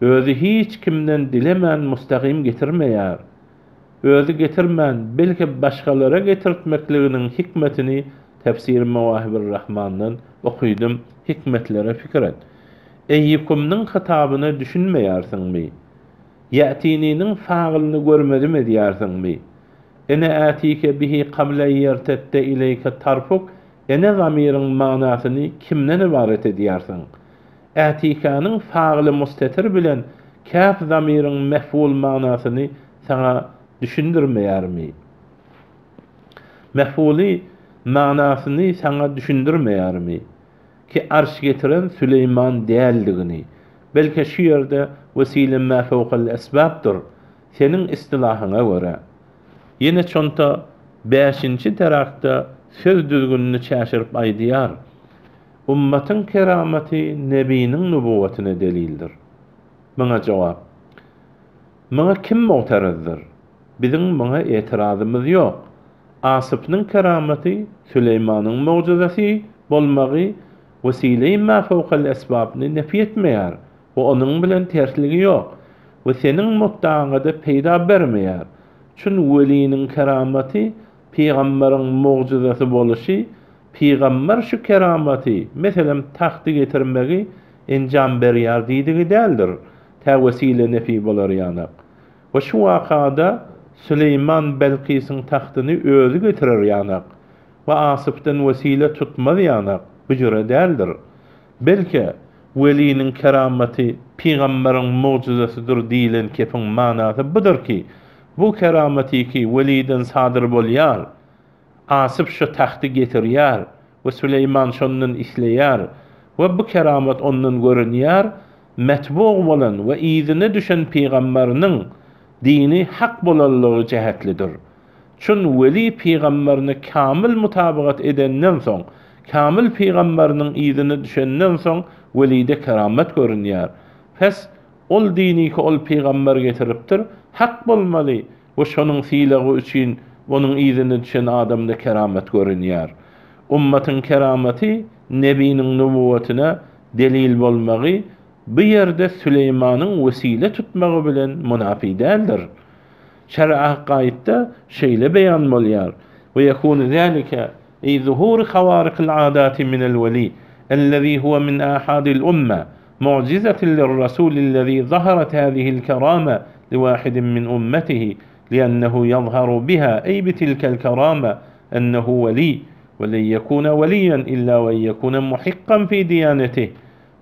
Özü hiç kimden dilemän mustaqim getirmeýär. Özü getirmän, belki başgalara getirtmekliginiň hikmetini Tefsir Mevahibur Rahman'dan okuydum, hikmetlere fikir et. Eyyukumnyň hitabyny düşünmeýärsiňmi? Ya'tini'nin fa'ilini görmedim diýärsiňmi? Ene atike bihi qabla yertette ileyke tarfuk, ene zamiriň manasyny kimden ibaret edýärsiň? Atikanyň fa'ili mustatir bilen kaf zamiriň mef'ul manasyny sana düşündirmeýärmi? Mef'uli manasyny sana düşündirmeýärmi? Ki arş getiren Süleyman däldigini. Belki şu ýerde vesile ma fawqal esbabdyr. Senin istilahyna göre. Yine çonta 5-nji terakda söz düzgünini çäşirip aýdýar. Ummatyň keramati nebiniň nübuwatyna delildir. Maňa jogap. Maňa kim mu'tarazdyr? Bizim maňa etirazymyz ýok. Asypyň keramati Süleýmanyň mugjizasy bolmagy vesile ma fawqal esbabny nefi etmeýär. O onuň bilen tersligi ýok. We seniň mutdaňyda peýda bermeýär. Çün weliniň keramati peýgamberiň mugjizasy boluşy, peýgamber şu keramati, meselem taxty getirmegi enjam berýär diýdigi däldir. Ta vesile nefi bolar ýanyk. We şu wakada Süleyman Belkisyň taxtyny özü getirer ýanyk. We Asypdan vesile tutmaz ýanyk. Bu jüre däldir. Belki weliniň keramati peýgamberiň mugjizasydyr diýilen kepin manasy budur ki, bu keramati ki weliden sadyr bolýar, Asyp şu taxty getirýär we Süleyman şondan isleýär we bu keramat ondan görünýär, metbu' bolan we ýzyna düşen peýgamberiniň dini hak bolanlygy jähetlidir. Çün weli peýgamberine kamil mutabakat edenden soň, kamil peýgamberiniň ýzyna düşenden soň welide keramet görünýär. Pes ol dini ki ol peýgamber getiripdir, hak bolmaly we şonuň filagy üçin onuň ýzyna düşen adamda keramet görünýär. Ummatyň keramati nebiniň nübuwatyna delil bolmagy bu ýerde Süleýmanyň vesile tutmagy bilen munafi däldir. Şer'a gaýtda şeýle beýan bolýar. Ve yekunu zalika ay zuhur khawariqil aadati min al-wali alladhi huwa min ahadil umma mu'jizatan lir-rasul alladhi zaharat hadhihi al-karama liwahidin min ummatihi li'annahu yadhharu biha ay bitilka al-karama annahu wali ولن يكون وليا إلا وأن يكون محقا في ديانته،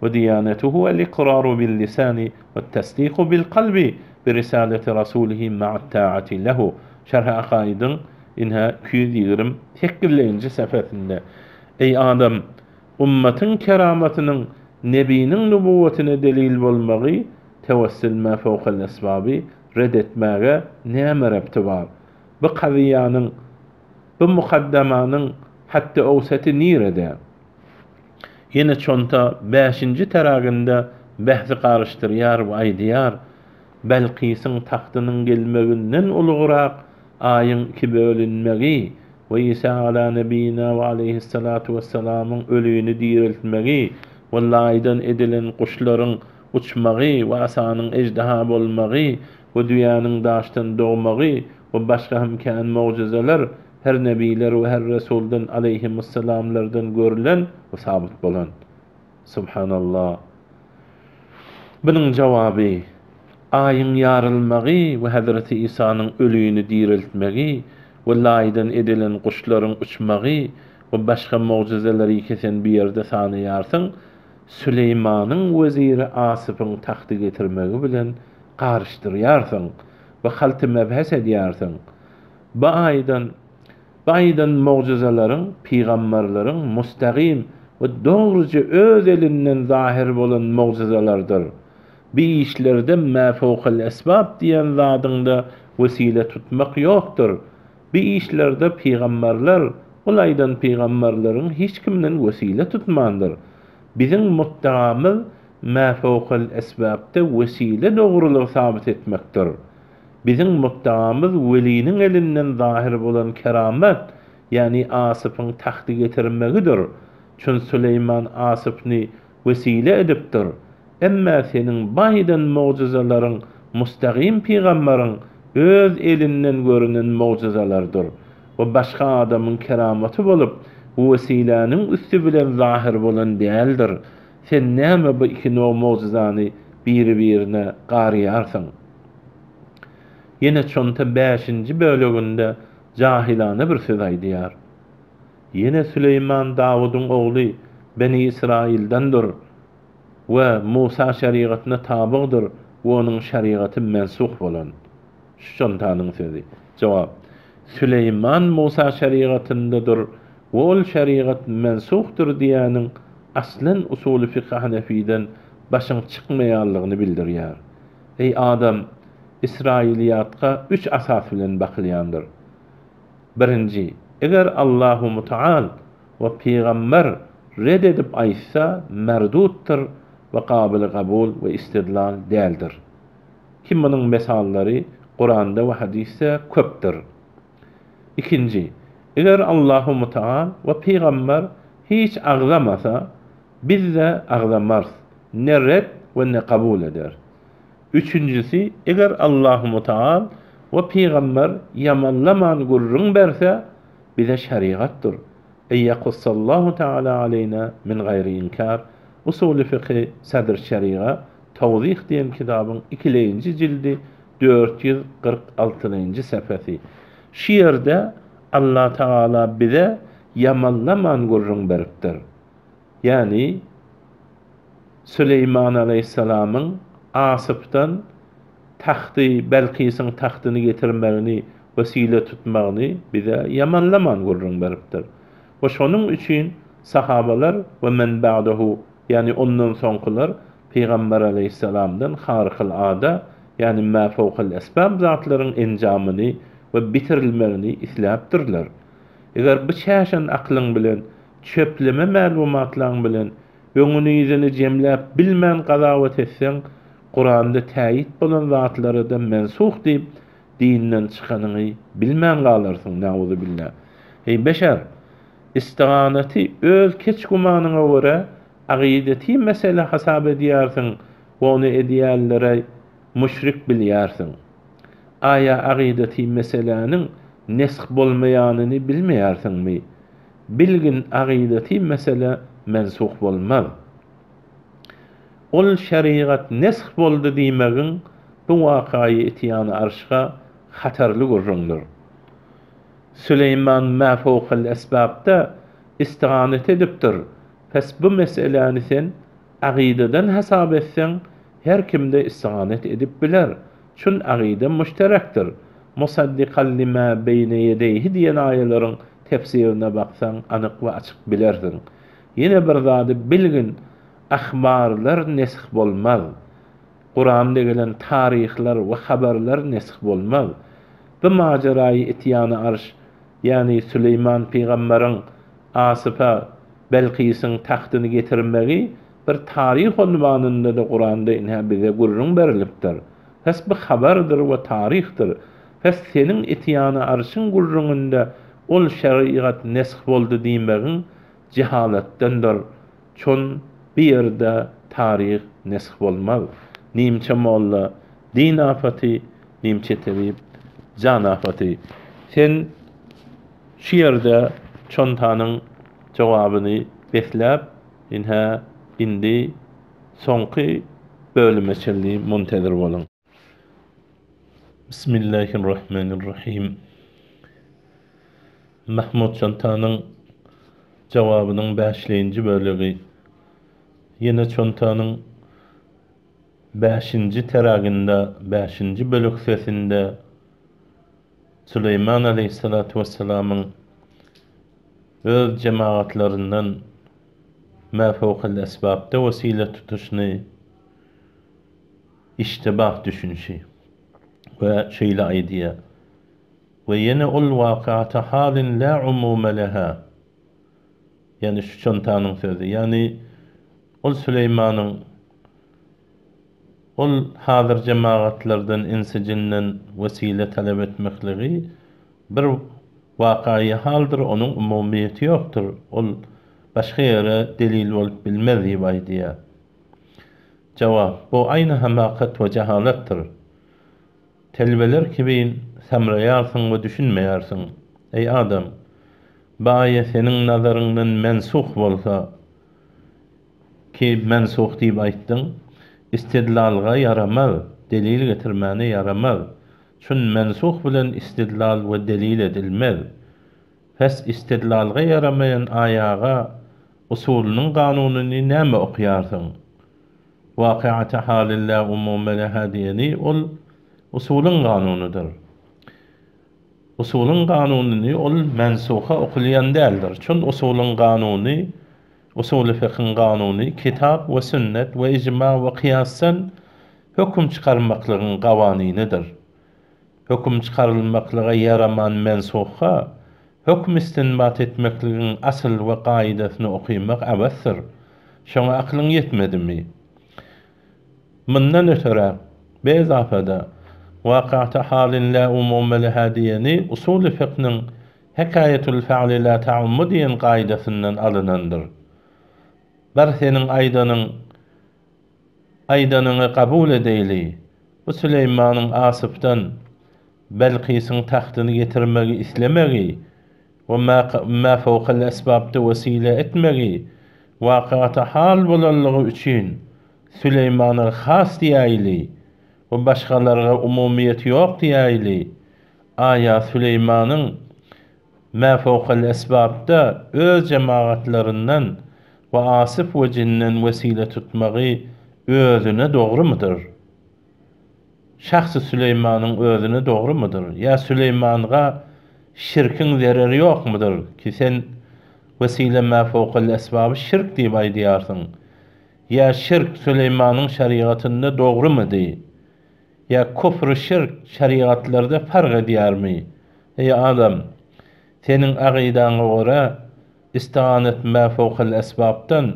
وديانته هو الإقرار باللسان والتصديق بالقلب برسالة رسوله مع الطاعة له. شرح عقائد إنها 228 sefesinde. Ey adam, ummatın keramatının, nebinin nübüvvetine delil bolmagy, tevessül ma fawqal esbabi reddetmäge näme repti bar? Bu qadiýanyň, bu mukaddamanyň hatta owsaty nirede? Yine çonta 5-nji taragynda bahsy garşdyrýar we aýdýar, Belqisyň tahtynyň gelmeginden ulugrak aýyň iki bölünmegi we İsa ala nebiyina we aleyhissalatu vesselamyň ölüýüni diriltmegi we laýdan edilen kuşlaryň uçmagy we asanyň ejdaha bolmagy we dünýäniň daşdan dogmagy we başga hemkän mucizeler her nebiler we her resulden aleyhisselamlardan görülen we sabit bolan. Subhanallah. Bunun jawaby aýyň ýarylmagy we Hazreti İsa'nyň ölüýüni diriltmegi we laýdan edilen kuşlaryň uçmagy we başga mucizeleri kesen bir ýerde sanaýarsyň, Süleymanyň weziri Asypyň tahty getirmegi bilen garşdyrýarsyň we halty mebhes edýärsiň. Baýdan mucizelerin, peýgamberleriň mustaqim we dogryja öz elinden zahir bolan mucizelerdir. Bir işlerde ma fawqal esbab diýen zadyňda wesile tutmak ýokdur. Bir işlerde peýgamberler, olaýdan peýgamberleriň hiç kimden wesile tutmandyr. Bizim muttaqamyz ma fawqal esbabda wesile dogrulygy sabit etmekdir. Bizim muttaqamyz weliniň elinden zahir bolan keramet, yani Asypyň tahty getirmegidir. Çün Süleyman Asypny wesile edipdir. Emma senin baýdan mucizelerin, mustaqim peýgamberiň öz elinden görünen mucizelerdir. O başga adamyň keramati bolup, bu wesiläniň üstü bilen zahir bolan däldir. Sen näme bu iki mucizany biri-birine garýarsyň? Yine çonta 5-nji bölügünde jahilana bir söz aýdýar. Yine Süleyman Davudyň ogly Beni İsraildendir we Musa şeriatyna tabygdyr we onuň şeriaty mensuh bolan. Şu çontanyň sözi. Jogap: Süleyman Musa şeriatyndadyr we ol şeriat mensuhdyr diýäniň aslan usuly fiqh Hanefiden başyň çykmaýanlygyny bildirýär. Ey adam, İsrailiýatga 3 asas bilen bakylýandyr. Birinji, eger Allahu Mutaal we peýgamber red edip aýtsa merdutdyr we qabil qabul we istidlal däldir. Kim munyň mesallary Qur'anda we hadisde köpdir. Ikinji, eger Allahu Mutaal we peýgamber hiç aglamasa, biz de aglamars, ne red we ne qabul eder. Üçüncüsi, eger Allahu Mutaal we peýgamber yamanlaman gurrun berse, bize şeriatdır. Eyyaqussallahu Teala aleyna min gayri inkar. Usul-i fiqh sadr şeriğa tawzih diýen kitabyň 2-nji jildi 446-njy sefesi. Şu ýerde Allah Taala bize yamanlaman gurrun beripdir. Yani Süleyman aleyhissalamyň Asypdan tahty, Belqisyň tahtyny getirmegini wesile tutmagyny bize yamanlaman gurrun beripdir. Ve şonuň üçin sahabalar ve men ba'dahu, yani ondan soňkylar Peýgamber aleyhissalamdan harykal ada, yani ma fawqal esbab zatlaryň enjamyny we bitirilmegini isläpdirler. Eger bu çäşen aklyň bilen, çöpleme maglumatlaryň bilen öňüni ýüzüni jemläp bilmän gazawat etseň, Qur'anda täýit bolan zatlary da mensuh diýip dinden çykanyny bilmän galarsyň. Nauzu billah. Ey beşer, istiganati öz keç gumanyna görä aqideti mesele hasab edýärsiň, onu edýärlere müşrik bilýärsiň. Aya aqideti meseleniň nesx bolmaýanyny bilmeýärsiňmi? Bilgin aqideti mesele mensuh bolmaz. Ol şeriat nesx boldy diýmegin bu wakaýy etýany arşga hatarly görünýär. Süleyman ma fawqal esbabda istiganet edipdir. Pes bu meseleni sen aqideden hesap etsen her kimde istiganet edip biler. Çün aqide müşterektir. Musaddiqan lima beyne yedeyhi diyen ayelerin tefsirine baksan anyk we açyk bilerdin. Yine bir zady bilgin ahbarlar nesih bolmaz. Kur'an'da gelen tarihler ve haberler nesih bolmaz. Bu macerayı itiyana arş, yani Süleyman Peygamber'in Asıf'a Belqis'in tahtını getirmegi bir tarih unvanında da Kur'an'da inha bize gurrun berilipdir. Fes bu haberdir ve tarihtir. Fes senin itiyana arşın gurrununda ol şeriat nesih boldu diýmegin cehaletdendir. Çon bir yerde tarih nesih bolmaz. Nimçe molla din afati, nimçe tebib can afati. Sen şu yerde çontanın cevabını beklep inha indi sonqi bölüme çelli muntedir bolun. Bismillahirrahmanirrahim. Mahmud çontanın cevabının 5-nji bölügi. Yine çontanın 5-nji teraginde 5-nji bölük sesinde Süleyman aleyhissalatu vesselam'ın öz cemaatlarından ma fawqal esbabda vesile tutuşunu iştibah düşünüşü ve şeyle aydiye ve yine ol vakıata halin la umume leha, yani şu çontanın sözü, yani ol Süleyman'ın ol hazır cemaatlardan insicinden vesile talep etmekliği bir vakayı haldır, onun umumiyeti yoktur. Ol başka yere delil olup bilmez diye. Cevap: bu aynı hamakat ve cehalettir. Telbeler gibi semreyarsın ve düşünmeyarsın. Ey adam, baye senin nazarından mensuh bolsa, ki mensuh diýip aýtdyň, istidlalga yaramaz, delil getirmäne yaramaz. Çün mensuh bilen istidlal we delil edilmez. Fes istidlalga yaramayan ayaga usulunun kanununy näme okuyarsyň? Waqi'ata halilla umume leha diýeni ol usulun kanunudur. Usulun kanununy ol mensuha okuyan däldir. Çün usulun kanuny, usul-i fiqhin kanuny kitap we sünnet we icma we kıyasdan hüküm çıkarmaklygyň gawanynydyr. Hüküm çıkarılmaklyga yaraman mensuha hükm istinbat etmekligiň asyl we gaidasyny okuymak abassır. Şoňa aklyň yetmedimi? Mundan ötürä bezafada waqata halin la umume leha diýeni usul-i fiqhnyň hekayetul fa'li la ta'ammud diýen gaidasyndan alynandyr. Bar senin aydanyny kabul edeyli. Bu Süleymanyň Asıf'dan Belqis'in tahtını getirmegi islemegi ve ma fawqal esbabda vesile etmegi waqata hal bolanlygy üçin Süleymana has diýäýli we başgalarga umumiyeti ýok diýäýli. Aya Süleymanyň ma fawqal esbabda öz cemaatlaryndan we Asıf we cinnen vesile tutmagy özüne dogry mudur? Şahsy Süleymanyň özüne dogry mudur? Ya Süleymanga şirkin zereri yok mudur? Ki sen vesile ma fawqal esbabı şirk diýip aýdýarsyň. Ya şirk Süleymanyň şeriatynda dogry mudy? Ya küfr şirk şeriatlarda fark edýärmi? Ey adam, senin aqidaňa göre istiganet ma fawqal esbabdan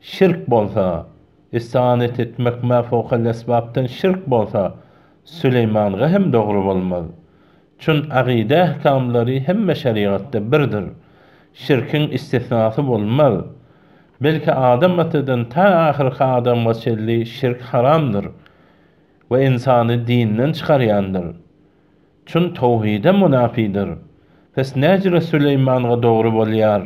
şirk bolsa, istiganet etmek ma fawqal esbabdan şirk bolsa, Süleymanyňa hem dogry bolmaz. Çün aqida ahkamlary hemme şeriatda birdir. Şirkin istisnasy bolmaz. Belki adam atydan ta ahirki adam waçelli şirk haramdır we insany dinden çykaryandyr. Çün tawhide munafidir. Fes näjire Süleymanyňa dogry bolýar?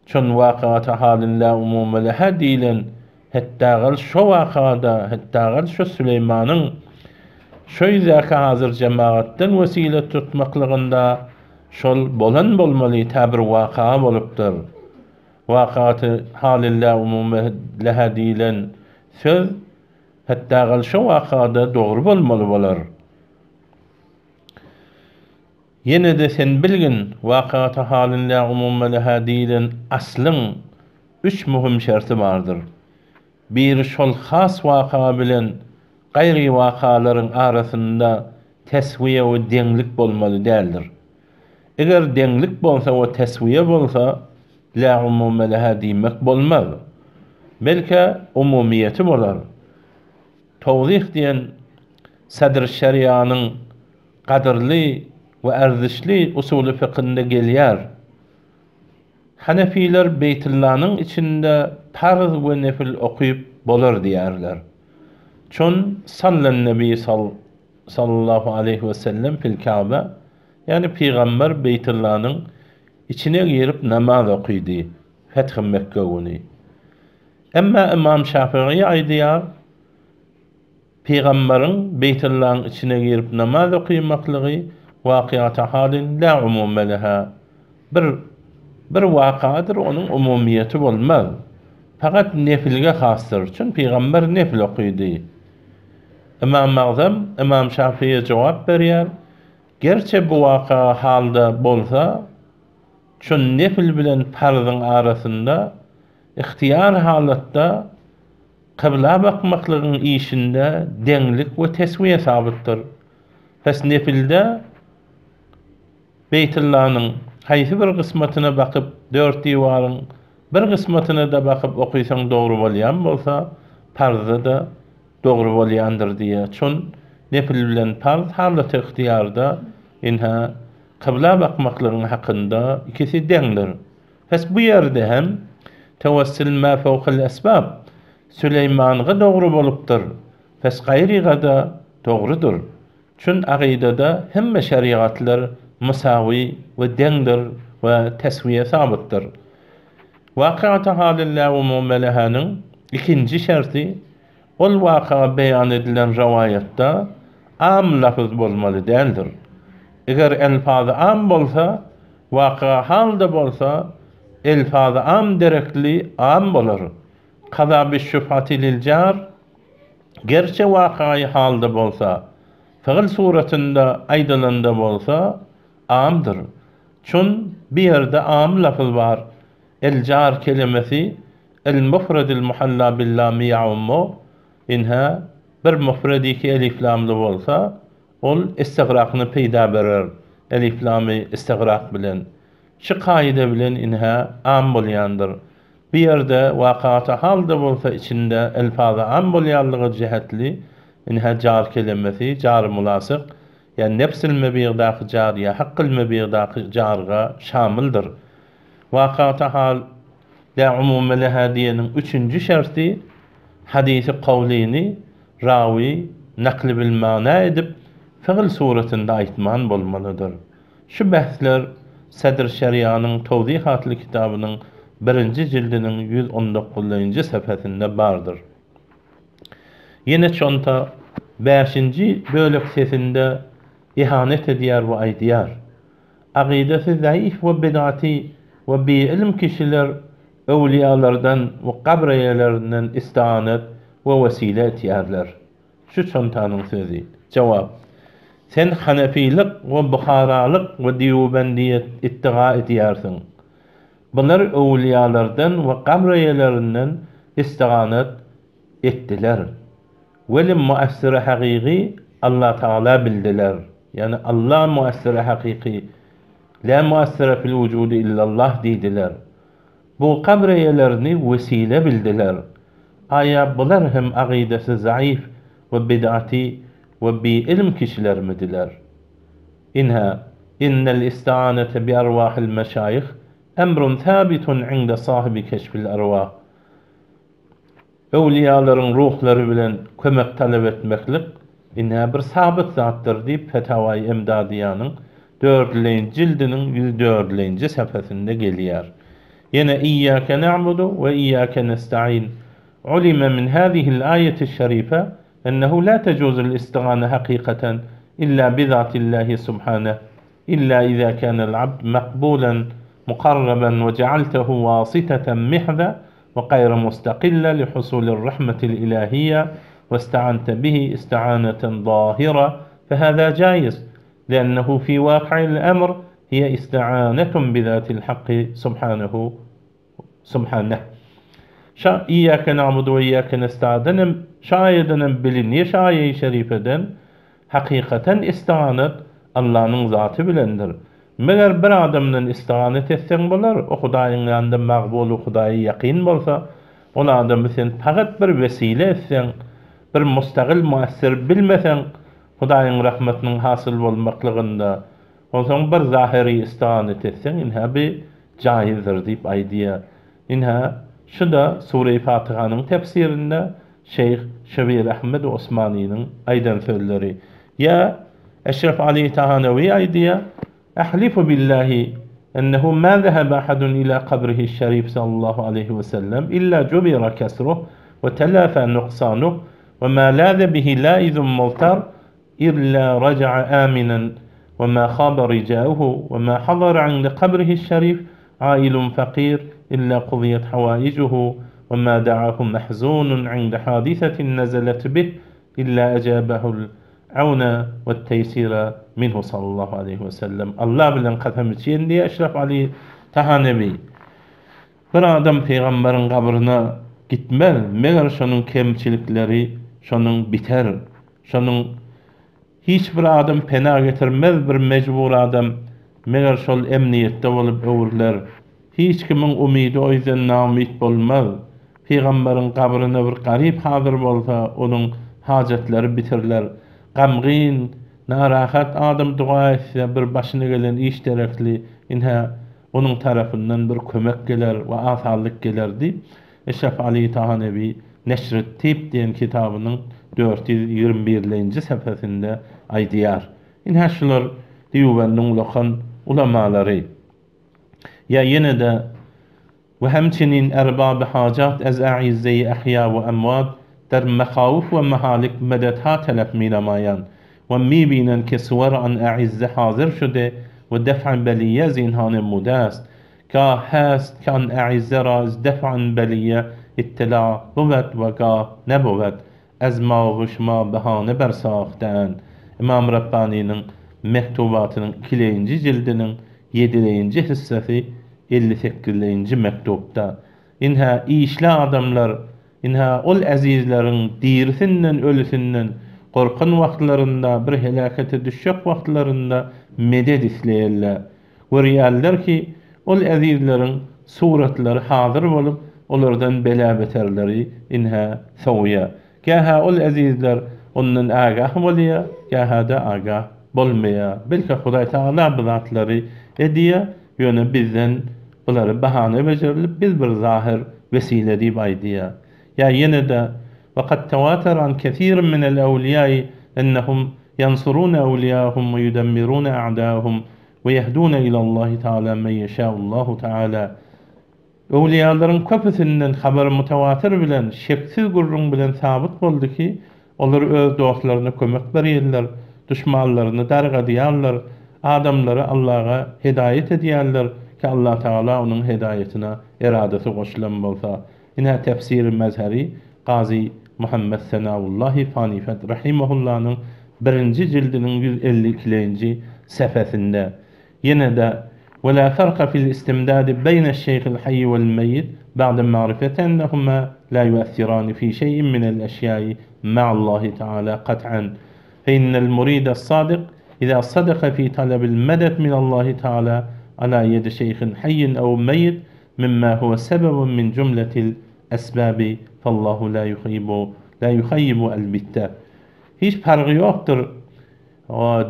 Çün waqata halin la umume leha diýilen hetdagal şo waqada, hetdagal şo Süleymanyň şöýzäki hazır cemaatdan vesile tutmaklygynda şol bolan bolmaly tabir waka bolupdyr. vakatı halilla umume leha dilen söz hatta gal şu vakada doğru bolmaly bolar. Yine de sen bilgin vakatı halilla umume leha dilen aslın 3 mühim şerti vardır. Bir şol has vaka bilen gayri vakaların arasında tesviye ve denglik bolmaly däldir. Eger denglik bolsa we tesviye bolsa la umume leha diýmek bolmaz. Belki umumiyeti bolar. Tawzih diýen sadr şeriýanyň gadyrly we erzişli usuly fiqhinde gelýär. Hanefiler Beytullah'nın içinde farz ve nefil okuyup bolar diýerler. Çün sallan nebi sallallahu aleyhi ve sellem fil Kabe, yani Peygamber Beytullah'nın içine girip namaz okuydu. Feth-i Mekke günü. Emma İmam Şafii aýdýar, Peygamberin Beytullah'ın içine girip namaz okuymaklygy waqiata halin la umume leha. Bir wakadır, onun umumiyeti bolmaz. Fakat nefilge hastır. Çünkü Peygamber nefil okuydu. İmam Şafii'ye cevap berýär. Gerçi bu vaka halda bolsa, çün nefil bilen farzyň arasında ihtiyar halatda kıbla bakmaklygyň işinde denglik we teswiye sabitdir. Pes nefilde Beytullah'nın haýsy bir kısmatyna bakyp 4 diýwaryň bir kısmatyna da bakyp okuýsaň dogry bolýan bolsa, farzda da dogry bolýandyr diýe. Çün nefil bilen farz halat ihtiyarda inha kıbla bakmaklygyň hakynda ikisi dengdir. Pes bu ýerde hem tevessül ma fawqal asbab Süleyman'a dogry bolupdyr. Pes gaýryga da dogrydyr. Çün aqidada hemme şeriatlar musawi ve dengdir ve tesviye sabittir. Vakıata halilla umume leha'nın ikinci şerti, ol vaka beyan edilen rivayette am lafız bolmaly däldir. Eger elfazı am bolsa, vaka halda bolsa, elfazı am derekli am bolar. Kaza bi şüphati lil jar, gerçi vakayı halda bolsa, fiil suretinde aydılanda bolsa, amdır. Çün bir yerde am lafız var. El jar kelimesi el mufradil muhalla bil lam ya'ummu inha bir mufradi ki elif lamlı bolsa ol istigraqny peýda berer. Elif lamy istigraq bilen şu kaide bilen inha am bolýandyr. Bir yerde vakata halda bolsa içinde elfazı am bolýanlygy jihetli inha jar kelimesi jar mulasyk, yani nefsil mebiğdaki jar ya haqqil mebiğdaki jarga şamildir. Vakata hal la umume leha diýenin 3-nji şerti hadisi kavlini rawi nakli bil mana edip fiil suretinde aýtman bolmalydyr. Şu bahsler Sadr Şeriýanyň Tawzihatly kitabynyň 1-nji jildiniň 119-njy sepetinde bardyr. Yine çonta 5-nji bölük sesinde ihanet edýär we aýdýar. Aqidesi zayıf ve bid'ati ve bi ilm kişiler evliyalardan ve kabriyelerinden istianet ve vesile etýärler. Şu çontanın sözü. Cevap: sen Hanefilik ve Bukharalık ve Diyubendiyet ittiga edýärsiň. Bunlar evliyalardan ve kabriyelerinden istianet etdiler. Velim muassir haqiqi Allah Teala bildiler. Yani Allah muassir haqiqi, la muassir fil vücudi illallah diýdiler. Bu kabriyelerini vesile bildiler. Aya bular hem aqidesi zayıf ve bid'ati ve bi ilm kişiler midiler? İnnel isti'anete bi arvahil meşayih emrun thabitun inde sahibi keşfil arvah. Evliyaların ruhları bilen kömek talep etmeklik inha bir sabit zatdır diýip Fetavai Emdadiýanyň 4-nji jildiniň 104-nji sepetinde gelýär. Yine iyyâke na'budu ve iyyâke nesta'in. Ulima min hâzihil âyeti şerife ennehu la tecuzul istiğâne hakikaten illa bi zatillahi subhanahu illa iza kana'l abd maqbulan مقربا وجعلته واسطة محضة وغير مستقلة لحصول الرحمة الإلهية، واستعنت به استعانة ظاهرة، فهذا جائز، لأنه في واقع الأمر هي استعانة بذات الحق سبحانه. إياك نعبد وإياك نستعين شايدنا بلنية شاية شريفة حقيقة استعانت Allah'ın zatı bilendir. Meğer bir adamdan istiganet etsen bolar, o Hudaýyň ýanynda magbul, Hudaýa ýakyn bolsa, ol adamy sen pagat bir vesile etsen, bir mustaqil muassir bilmesen, Hudaýyň rahmatynyň hasyl bolmaklygynda, olsaň bir zahiri istiganet etsen, inha bir jaizdir diýip aýdýar. Inha şu da Sure-i Fatihanyň tefsirinde Şeyh Şebir Ahmed Osmani'nin aýdan sözleri. Ya أشرف علي تهانوي أيديا أحلف بالله أنه ما ذهب أحد إلى قبره الشريف صلى الله عليه وسلم إلا جبر كسره وتلافى نقصانه، وما لاذ به لائذ مضطر إلا رجع آمنا، وما خاب رجاؤه، وما حضر عند قبره الشريف عائل فقير إلا قضيت حوائجه، وما دعاه محزون عند حادثة نزلت به إلا أجابه عونا والتيسير منه صلى الله عليه وسلم. Allah bilen kasam için diye Eşref Ali Tahanevi. Bir adam peygamberin kabrına gitmez. Meğer şonun kemçilikleri şonun biter. Şonun hiçbir adam pena getirmez bir mecbur adam. Meğer şol emniyette olup öwürler. Hiç kimin umidi o yüzden namit bolmaz. Peygamberin kabrına bir garip hazır bolsa onun hacetleri bitirler. Gamgin, narahat adam dua etse bir başına gelen iş terekli inha onun tarafından bir kömek geler ve asallık gelerdi. Eşref Ali Tahanevi Neşr-i Tip diyen kitabının 421. sefesinde aydiyar. İnha şular diyuvennin lokan ulamaları. Ya yine de ve hemçinin erbab-ı hacat ez a'izze-i ahya ve emvat در مخاوف و محالک مددها طلب می نمایند و می بینند که سور آن اعزه حاضر شده و دفع بلیه زینها نموده است، گاه هست که آن اعزه را از دفع بلیه اطلاع بود و گاه نبود، از ما و شما بهانه برساختند. İmam Rabbani'nin mektubatının 2. cildinin 7. hissesi 58. mektupta. İnha işli adamlar İnha ol azizlerin dirisinden ölüsünden korkun wagtlarynda bir helakete düşjek wagtlarynda meded isleýärler. Görýärler ki ol azizlerin suratlary hazır bolup olardan bela beterleri inha sowya. Gaha ol azizler ondan agah bolýar, gaha da agah bolmaýar. Belki Hudaý Taala bu zatlary ediýär, ýöne bizden bulary bahane bejerilip biz bir zahir vesile diýip aýdýar. يا يندا وقد تواتر عن كثير من الأولياء أنهم ينصرون أولياءهم ويدمرون أعداءهم ويهدون إلى الله تعالى من يشاء الله تعالى. Öwliýalaryň köpüsinden habar mutawatir bilen şeksiz gurrun bilen sabit boldy ki olar öz dostlaryna kömek berýärler, düşmanlaryny dargadýarlar, adamlary Allah'a hidayet edýärler ki Allah Taala onuň hidayetine eradesi goşulan bolsa. İnha tefsir-i mezheri Gazi Muhammed Senaullahi Fanifet Rahimahullah'nın 1. cildinin 152. sefesinde. Yine de وَلَا فَرْقَ فِي الْاِسْتِمْدَادِ بَيْنَ الشَّيْخِ الْحَيِّ وَالْمَيِّتِ بَعْدَ مَعْرِفَةً أَنَّهُمَا لَا يُؤَثِّرَانِ فِي شَيْءٍ مِنَ الْأَشْيَاءِ مَعَ اللَّهِ تَعَالَى قَطْعًا، فَإِنَّ الْمُرِيدَ الصَّادِقَ إِذَا صَدَقَ فِي طَلَبِ الْمَدَدِ مِنَ اللَّهِ تَعَالَى عَلَى يَدِ شَيْخٍ حَيٍّ أَوْ مَيِّتٍ مما هو سبب من جملة الأسباب فالله لا يخيب البتة. Hiç farkı yoktur.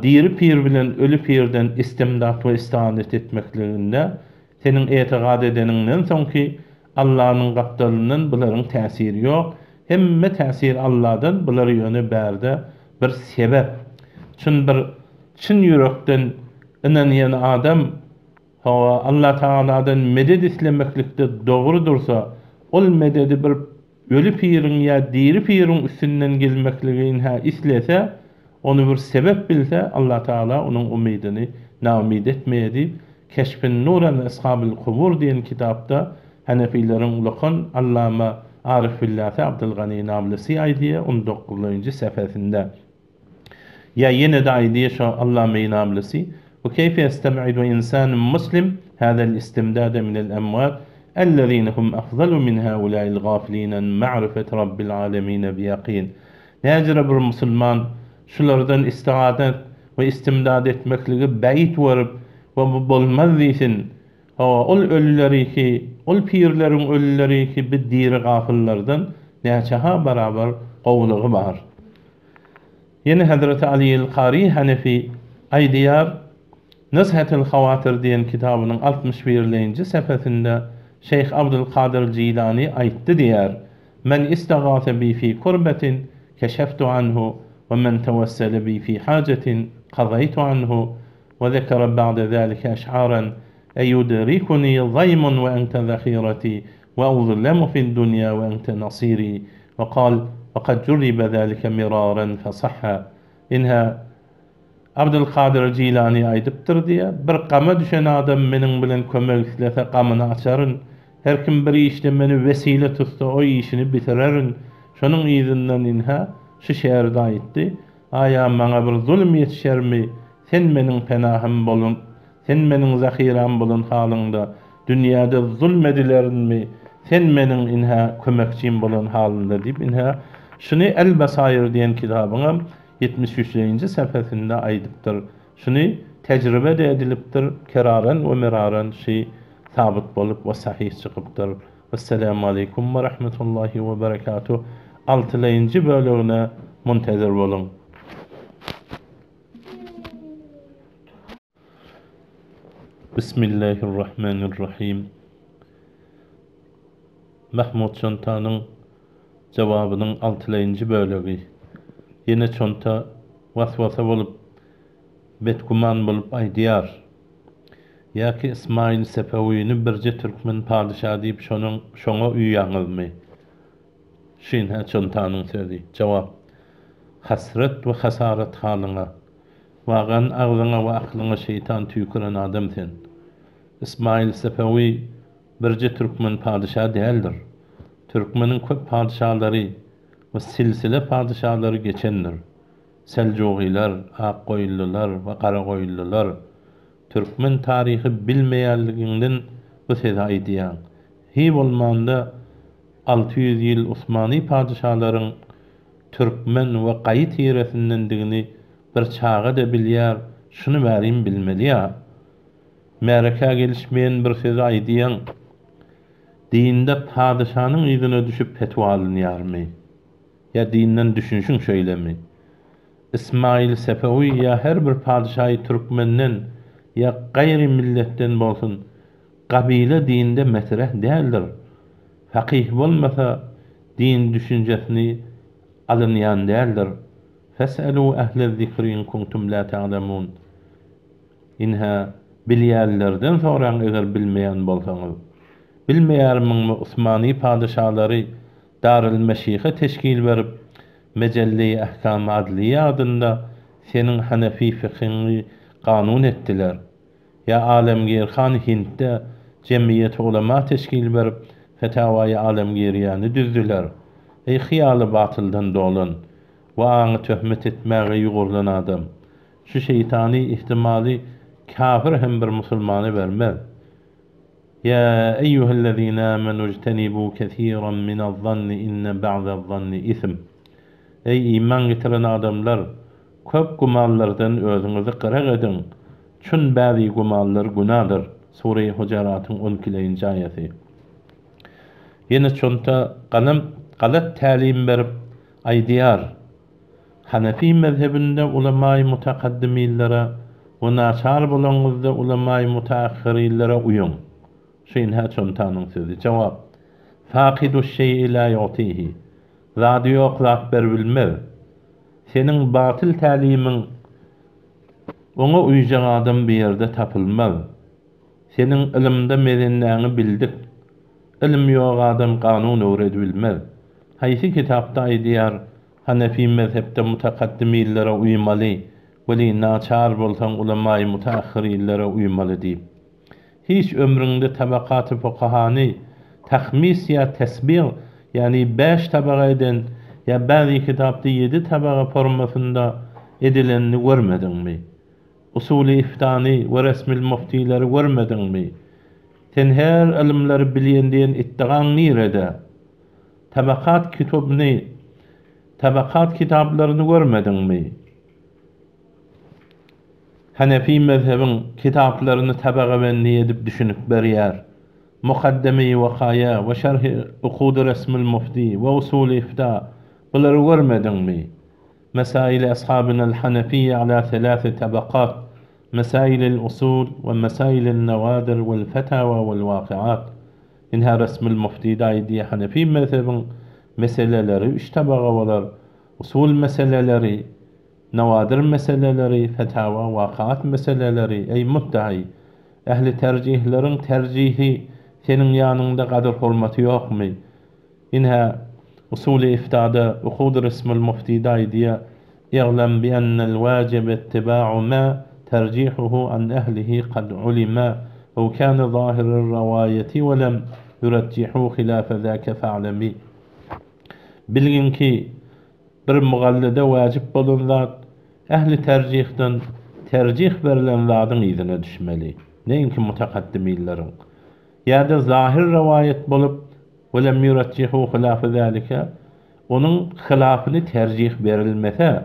Diri pir bilen ölü pirden istimdat ve istianet etmekliğinde senin etiqad edeninden soňky Allah'ın gapdalynyň buların täsiri yok. Hemme täsir Allah'dan bulary ýöne berde bir sebep. Çyn ýürekden inanýan adam Allah Taala'dan meded islemeklikde dogry dursa, ol mededi bir ölü pirin ya diri pirin üstünden gelmekliğini islese, onu bir sebep bilse Allah Taala onun umidini naumid etmeyedi. Keşfin Nuran Eshabil Kubur diyen kitapta Hanefilerin ulukun Allama Arif Billahi Abdülgani Nablisi aydiye 19. sefesinde. Ya yine de aydiye şu Allama Nablisi ve keyfe yestem'idu insanun muslim hâzel istimdâde minel emvât ellezîne hum afzalu min hâulâil gâfilînen ma'rifet rabbil âlemîne biyaqîn. Necre bir Müslüman şulardan istiadet ve istimdad etmekligi beyit varıp ve bu bolmaz diýsin. Ol ölüleri ki, ol pirlerin ölüleri ki bir diri gafillerden näçeha beraber gowlugy bar. Yine Hazreti Ali'l Qari Hanefi aýdýar Nuzhatul Hawatir diýen kitabynyň 61-nji sefesinde Şeyh Abdülkadir Jilani aýtdy diýär: "Men istagasa bi fi kurbetin keşeftu anhu ve men tevessele bi fi hacetin qadaytu anhu ve zekere ba'de zâlike eş'âran eyudrikuni zaymun ve ente zâhireti ve uzlemu fid dunya ve ente nasiri ve qal وقد جرب ذلك مرارا فصح." İnha Abdülkadir Jilani aýdypdyr diýe, bir gama düşen adam meniň bilen kömeklese gamyny açaryn. Her kim bir işde meni vesile tutsa o işini bitirerin. Şonuň ýüzünden inha şu şeýerde aýtdy: "Aya maňa bir zulm ýetişermi? Sen meniň penahym bolun, sen meniň zahiram bolun halynda dünýäde zulmedilerini sen meniň inha kömekçim bolan halynda" diýip inha şunu El-Basair diýen kitabyňa 73-nji sefesinde aýdypdyr. Şunu tejribe edilipdir, keraran we meraran sabit bolup we sahih çykypdyr. Assalamu alaykum we rahmetullahi we berekatuh. 6-njy bölügine muntazir bolun. Bismillahirrahmanirrahim. Mahmud Çontanyň jawabynyň 6-njy bölegi. Yine çonta waswasa bolup betguman bolup aýdýar: "Ýa-ki İsmail Sepewiýni birje türkmen padşah diýip şoňa üýýäňizmi?" Şeýle çontanyň sözi. Jawap: "Hasret we hasarat halyňa, wagan aglyňa we aklyňa şeytan tüýküren adam sen. İsmail Sepewi birje türkmen padşah däldir. Türkmeniň köp padşahlary we silsile padşahlary geçendir. Seljugiler, Akgoýlular we Garagoýlular. Türkmen taryhy bilmeýänliginden bu söz aýdýan. Hi bolmanda 600 ýyl Osmany padşahlaryň türkmen we gaýy tiresindendigini bir çağa da bilýär, şunu bärim bilmeliýär. Mereka gelişmeýän bir söz aýdýan. Dinde padşanyň ýüzüne düşüp petwa alynýarmy? Ya dinden düşünşün şöylemi? İsmail Sepewi ya her bir padşahy türkmenden ya gayri milletten bolsun kabile dinde metreh däldir. Fakih bolmasa din düşünjesini alynýan däldir. Fes'elu ehle zikri in kuntum la ta'lamun. Inha bilýärlerden soraň eger bilmeýän bolsaňyz. Bilmeýärmiňmi Osmany padşahlary Darul Meşihe teşkil berip Mecelle-i Ahkam Adliye adında senin Hanefi fiqhini kanun ettiler. Ya Alemgir Han Hint'te cemiyet ulema teşkil berip Fetavai Alemgiriyani düzdüler. Ey hiyalı batıldan dolan ve anı töhmet etmäge ýugurlan adam. Şu şeytani ihtimali kafir hem bir musulmanı vermez. Ya eyyühellezine amenu ijtenibu kethiran minel-zanni inne ba'del-zanni ism. Ey iman getiren adamlar, köp gumallardan özüňizi gyrak edin. Çün bäzi gumallar gunadyr. Sure-i Huceratyň 12-nji aýaty. Yine çonta galat tälim berip aýdýar: Hanefi mezhebinde ulema-i mutaqaddimilere we naçar bolanyňyzda ulema-i mutaahhirilere uýun. Şeýle çontanyň sözi. Jawap: Faqidu şey'i la yu'tihi. Zady ýok zat berbilmez. Seniň batyl tälimin oňa uýjak adam bir ýerde tapylmaz. Seniň ilimde medenläňi bildik. Ilim ýok adam kanun öwredebilmez. Haýsy kitapda aýdýar: Hanefi mezhepde mutaqaddimilere uýmaly, weli naçar bolsaň ulema-i mutaahhirilere uýmaly diýip. hiç ömründe tabakatı fukahani tahmis ya tesbih yani 5 tabaka eden ya bazı kitapta 7 tabaka formasında edilenini görmedin mi? Usulü iftani ve resmil muftileri görmedin mi? Sen her ilimleri bilyen diyen iddian nirede? Tabakat kitabını, tabakat kitaplarını görmedin mi? Hanefi mezhebin kitaplarını tabaka benli edip düşünüp beriyar. Mukaddeme-i vakaya ve şerh-i ukud-i resmil mufti ve usul-i ifta bunları görmedin mi? Mesail-i ashabina l-Hanefiye ala 3 tabakat, mesail-i usul ve mesail-i nevadir vel fetava vel vakiat. İnha resmil mufti daidi Hanefi mezhebin meseleleri 3 tabaka olar. Usul meseleleri, nevadir meseleleri, fetava, vakiat meseleleri, ey muttahi, ehli tercihlerin tercihi senin yanında kadar hurmatı yok mu? İnha usul-i iftada ukud resmil mufti daidi اعلم بأن الواجب اتباع ما ترجيحه عن أهله قد علم أو كان ظاهر الرواية ولم يرجحوا خلاف ذاك فاعلمي. Bilgin ki bir mugallide wajib bolan zat ehli tercihden tercih verilen zatın izine düşmeli. Neyinki mutakaddimilerin. Ya da zahir rivayet bolup velem yuraccihu hilafı zalika onun hilafını tercih verilmese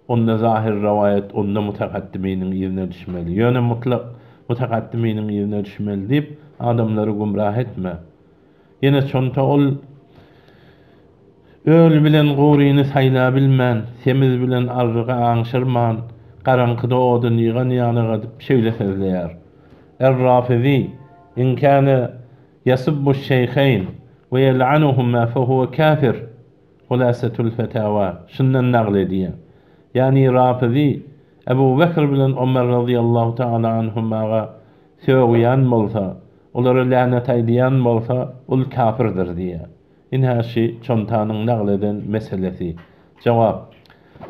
onda zahir rivayet onda mutakaddiminin izine düşmeli. Yani mutlak mutakaddiminin izine düşmeli deyip adamları gumrah etme. Yine çonta ol öl bilen gowryny sayla bilmän, semiz bilen arryga aňşyrman, garankyda odun ýygan ýanyga dip şeýle sözleýär. Er-Rafizi in kana yasubbu şeyheyn ve yel'anuhuma fa huwa kafir. Hulasatul fetawa. Şundan naql edýär. Yani Rafizi Ebu Bekir bilen Ömer radıyallahu ta'ala anhumaga söýýän bolsa, olary lanet aýdýan bolsa, ol kafirdir diýär. İnhaşi çontanyň naql eden meselesi. Cevap: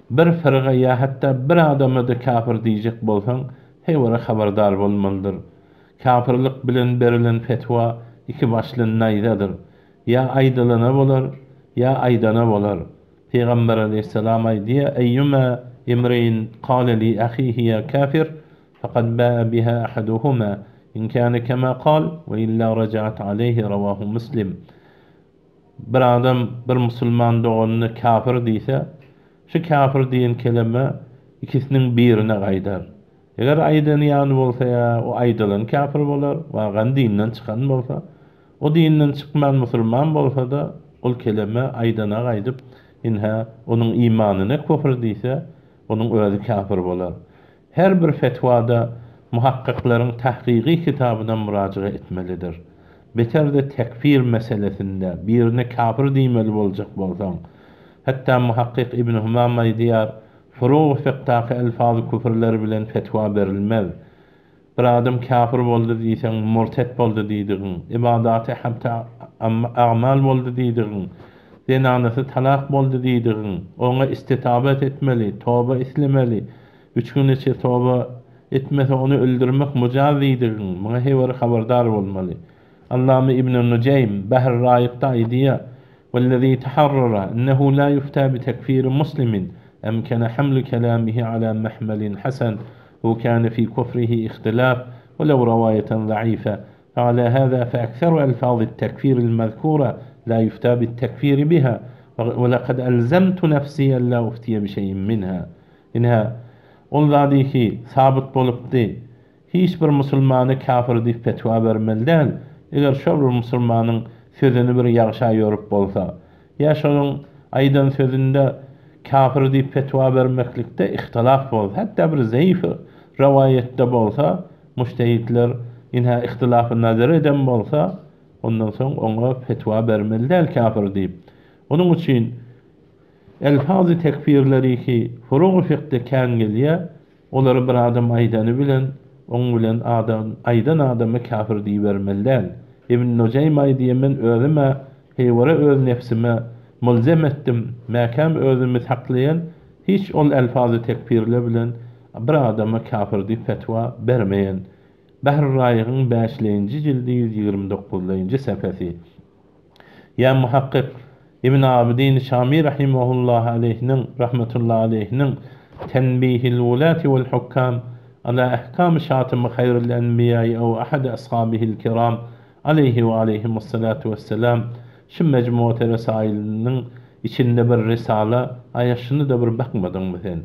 bir firga ya hatta bir adamy da kafir diýjek bolsaň, heýwara habardar bolmalydyr. Kafirlik bilen berilen fetwa iki başly naýdadyr. Ya aýdylana bolar, ya aýdana bolar. Peygamber aleyhisselam aýdy: "Eyyuma imrin qala li ahihi ya kafir, faqad ba'a biha ahaduhuma in kana kama qala ve illa raja'at aleyhi." Rawahu Muslim. Bir adam bir musulman doğanını kafir diýse, şu kafir diýen kelime ikisiniň birine gaýdar. Eger aýdany ýany bolsa ya, o aýdylan kafir bolar, wagan dinden çykan bolsa, o dinden çykman musulman bolsa da ol kelime aýdana gaýdyp, inha onuň imanyna köpür diýse, onuň özü kafir bolar. Her bir fetwada muhakkiklaryň tahqiqi kitabyna mürajaat etmelidir. Beter de tekfir meselesinde birine kafir diýmeli boljak bolsaň, hatta muhakkik İbn Humam aýdýar, furuq fiqtaqy elfaz küfürler bilen fetwa berilmez. Bir adam kafir boldy diýsen, murtet boldy diýdiň, ibadaty hatta amal boldy diýdiň, zenanasy talak boldy diýdiň, oňa istitabat etmeli, toba islemeli, 3 gün içe toba etmese onu öldürmek mujaz diýdiň, muňa heýwara habardar bolmaly. Allame İbn Nucaym Bahr Rayiq'ta aýdýar: "Vellezî taharrara ennehu la yufta bi tekfir muslimin emkana hamlu kelamihi ala mahmalin hasan ve kana fi kufrihi ihtilaf ve lew rawayatan zayıfa. Ala hâzâ fe ekseru elfâz et-tekfir el-mezkûra la yufta bit-tekfir biha ve laqad elzemtu nefsî en la uftiye bi şeyin minha." İnha onlady ki sabit bolupdy. Hiç bir musulmany kafir diýip fetwa bermelidir. Eger şol bir musulmanyň sözüni bir ýagşa ýorup bolsa, ya şonuň aýdan sözünde kafir diýip fetwa bermeklikde ihtilaf bolsa, hatta bir zayıf rivayetde bolsa, mujtehidler inha ihtilafy nazar eden bolsa, ondan soň oňa fetwa bermelidir kafir diýip. Onuň üçin elfaz-ı tekfirleri ki furuq fiqde kän gelýär, olary bir adam aýdany bilen, oň bilen adam aýdan adamy kafir diýip bermelidir. İbn Nucaym aýdýar: "Men özüme heýwara öz nefsime mulzem etdim. Mäkem özümi saklayan hiç ol elfazı tekfirle bilen bir adama kafir diýip fetwa bermeýän. Bahr Raýygyň 5-nji jildi 129-njy sepesi. Ya muhakkik İbn Abidin Şami rahimehullah aleyhinin rahmetullah aleyhinin Tenbihil Wulati vel Hukam ala ahkam şatim hayrul enbiya ev ahad ashabihil kiram aleyhi ve aleyhimus salatu vesselam şu mecmuat resailinin içinde bir risale ayaşını da bir bakmadın mı sen?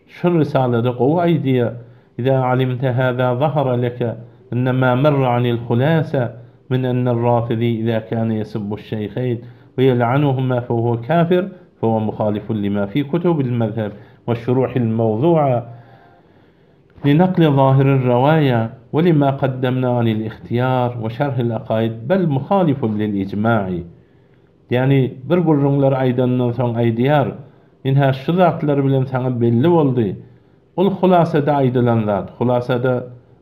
Şu risalede qovay diye İza alimte hâzâ zahara leke ennemâ merra anil hulâse min ennel râfidî izâ kâne yesubbu'ş şeyheyn ve yel'anuhuma fehuve kâfir fehuve muhalifun lima fi kutubil mezheb ve şuruhil mevzu'a لنقل ظاهر الرواية ولما قدمنا عن الاختيار وشرح الأقايد بل مخالف للإجماع yani bir gurrunlar aydandan soň aýdýar inha şu zatlar bilen saňa belli boldy ol hulasada aýdylan zat hulasada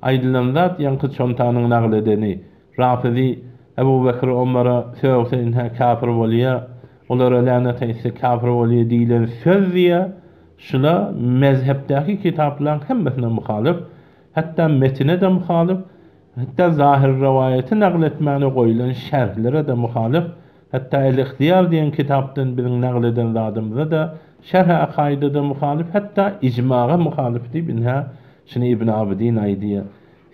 aýdylan zat ýanky çontanyň nagledeni Rafizi Ebu Bekir Ömer'e söwse inha kafir bolýar olara lanet eýse kafir bolýar diýilen söz diýe şula mezhepdäki kitaplar hemmesine muhalif hatta metine de muhalif hatta zahir rivayeti nagletmäne goýulan şerhlere de muhalif. Hatta el-ihtiyar diyen kitaptan birini nagleden zadımıza da şerh-i akaide de muhalif, hatta icmağa muhalif deyip inha şunu İbn Abidin aydiye.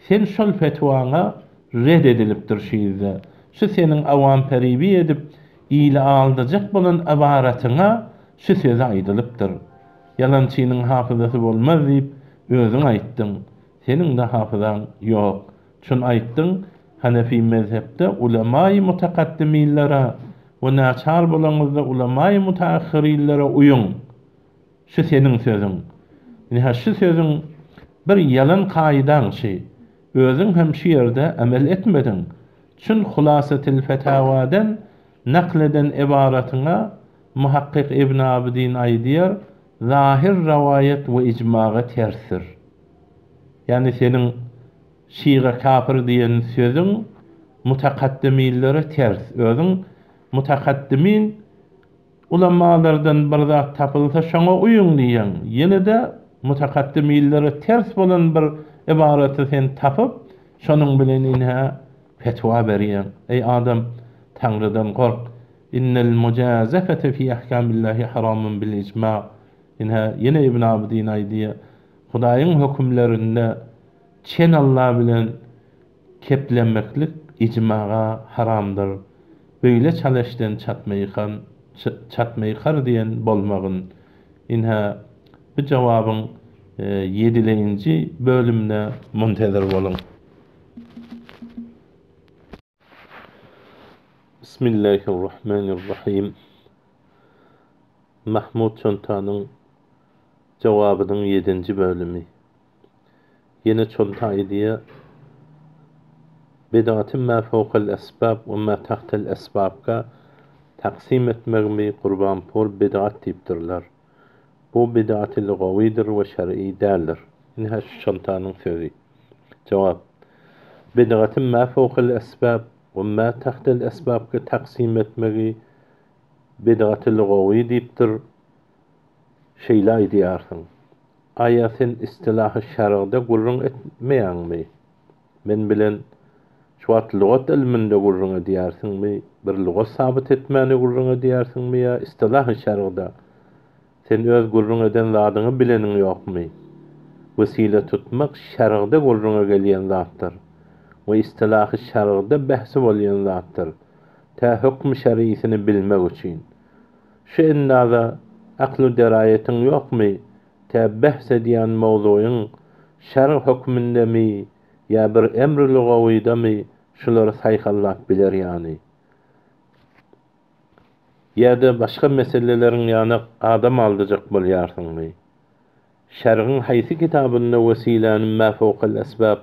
Sen şol fetvana red edilipdir şiirde. Şu senin avam peribi edip iyile aldacak bolan abaratına şu söze aydılıpdır. Yalançının hafızası olmaz deyip özün ayttın. Senin de hafızan yok. Şun ayttın Hanefi mezhepte ulema-i mutakaddimillere ve naçar bolanızda ulema-i mutaahhirillere uyun. Şu senin sözün. Yani şu sözün bir yalan kaidan şey. Özün hem şiirde amel etmedin. Çün hulasatil fetavadan nakleden ibaratına muhakkik İbn Abidin aydiyar zahir rivayet ve icmağa tersir. Yani senin şiire kafir diyen sözün mutakaddimillere ters. Özün mutakaddimin ulamalardan bir zat tapılsa şoňa uyun diýen. Ýene de mutakaddimillere ters bolan bir ibaraty sen tapyp şonuň bilen inha fetwa berýän. Ey adam, Tanrıdan kork. İnnel mujazafata fi ahkamillahi haramun bil icma'. Inha ýene İbn Abidin aýdy. Hudaýyň hükümlerinde çen Allah bilen keplenmeklik icmağa haramdır. Böyle çalışdan çatmayıkan diyen bolmagın. Inha bu cevabın 7-nji bölümne muntazir bolun. Bismillahirrahmanirrahim. Mahmud Çontanyň cewabynyň 7-nji bölümi. Yine çonta diye bid'atın ma fawqal asbab ve ma tahtal asbabka taksim etmegmi Qurbanpur bid'at tipdirler. Bu bid'at-ı lugawidir ve şer'i däldir. Inha şu çontanın sözü. Cevap: bid'atın ma fawqal asbab ve ma tahtal asbabka taksim etmegi bid'at-ı lugawi dipdir. Şeýle aýdýarsyn. Ayatın istilahı şer'de gurrun etmeýänmi? Men bilen şuat lugat ilminde gurrun edýärsiňmi? Bir lugat sabit etmäni gurrun edýärsiňmi ýa istilahı şer'de? Sen öz gurrun eden zadyňy bileniň ýokmy? Wesile tutmak şer'de gurruna gelýän zatdyr. We istilahı şer'de bahsi bolýan zatdyr. Ta hukm şer'isini bilmek üçin. Şu ennada aklu derayetin ýokmy? Ta bahs edýän mawzuýyň şerh hukmundamy ýa bir emr lugawiydamy şolary saýhallap biler ýani. Ýa-da başga meseleleriň ýany adam aldajak bolýarsyňmy? Şerhin haýsy kitabynda wesiläni ma fawqal asbab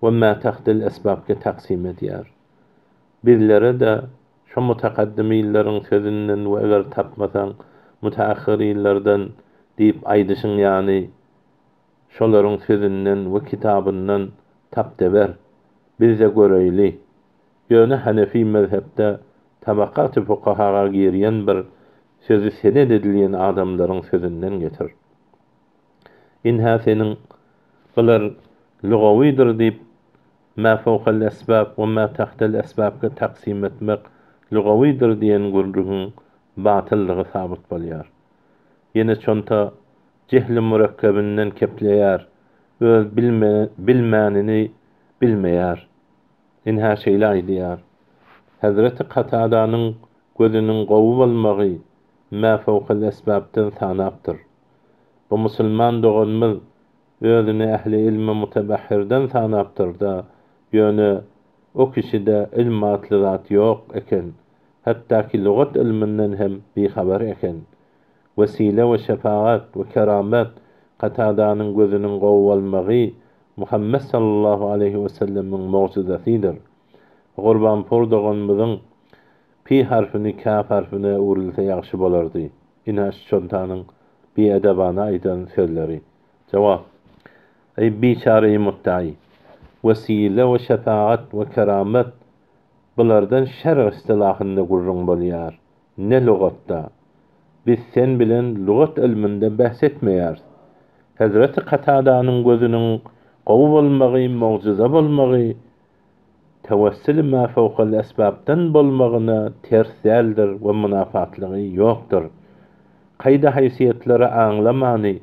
we ma tahtal asbabga taksim edýär. Birlere de şu mutakaddimilleriň sözünden we eger tapmasaň mutaahhirillerden diýip aýdyşyň ýani şolaryň sözünden we kitabyndan tap deber. Bize göreýli. Ýöne Hanefi mezhepde tabaqat-ı fuqahaga girýän bir sözü sened edilýän adamlaryň sözünden getir. Inha senin bular lugawidir diýip ma fawqal esbab ve ma tahtal esbabga taksim etmek lugawidir diyen gurruğun batıllığı sabit bolýar. Yine çonta cehli murakkabinden kepleýär, öz bilmänini bilmeýär. In her şeyle aýdýar. Hazreti Katadanyň gözünün gowy bolmagy ma fawqal esbabdan sanapdyr. Bu musulman doganmyz özüni ähli ilmi mutabahhirden sanapdyr da, ýöne o kişide ilm atlygat ýok eken, hatda ki lugat ilminden hem bihabar eken. Vesile ve şefaat ve keramet Katadanyň gözünün gowy bolmagy Muhammed sallallahu aleyhi ve sellem'in mucizesidir. Gurbanpur doganmyzyň pi harfini kaf harfine urilse ýaxşy bolardy. Inaş çontanyň bi edebana aýdan sözleri. Jawap: Ey biçare muttaqi, vesile ve şefaat ve keramet bulardan şerh istilahynda gurrun bolýar. Ne lugatda? Biz sen bilen lugat ilminde bahs etmeýäris. Hazreti Katadanyň gözünün gowy bolmagy, mucize bolmagy, tevessül ma fawqal esbabdan bolmagyna ters däldir we munafatlygy ýokdur. Qaýda haýsiýetleri aňlamany,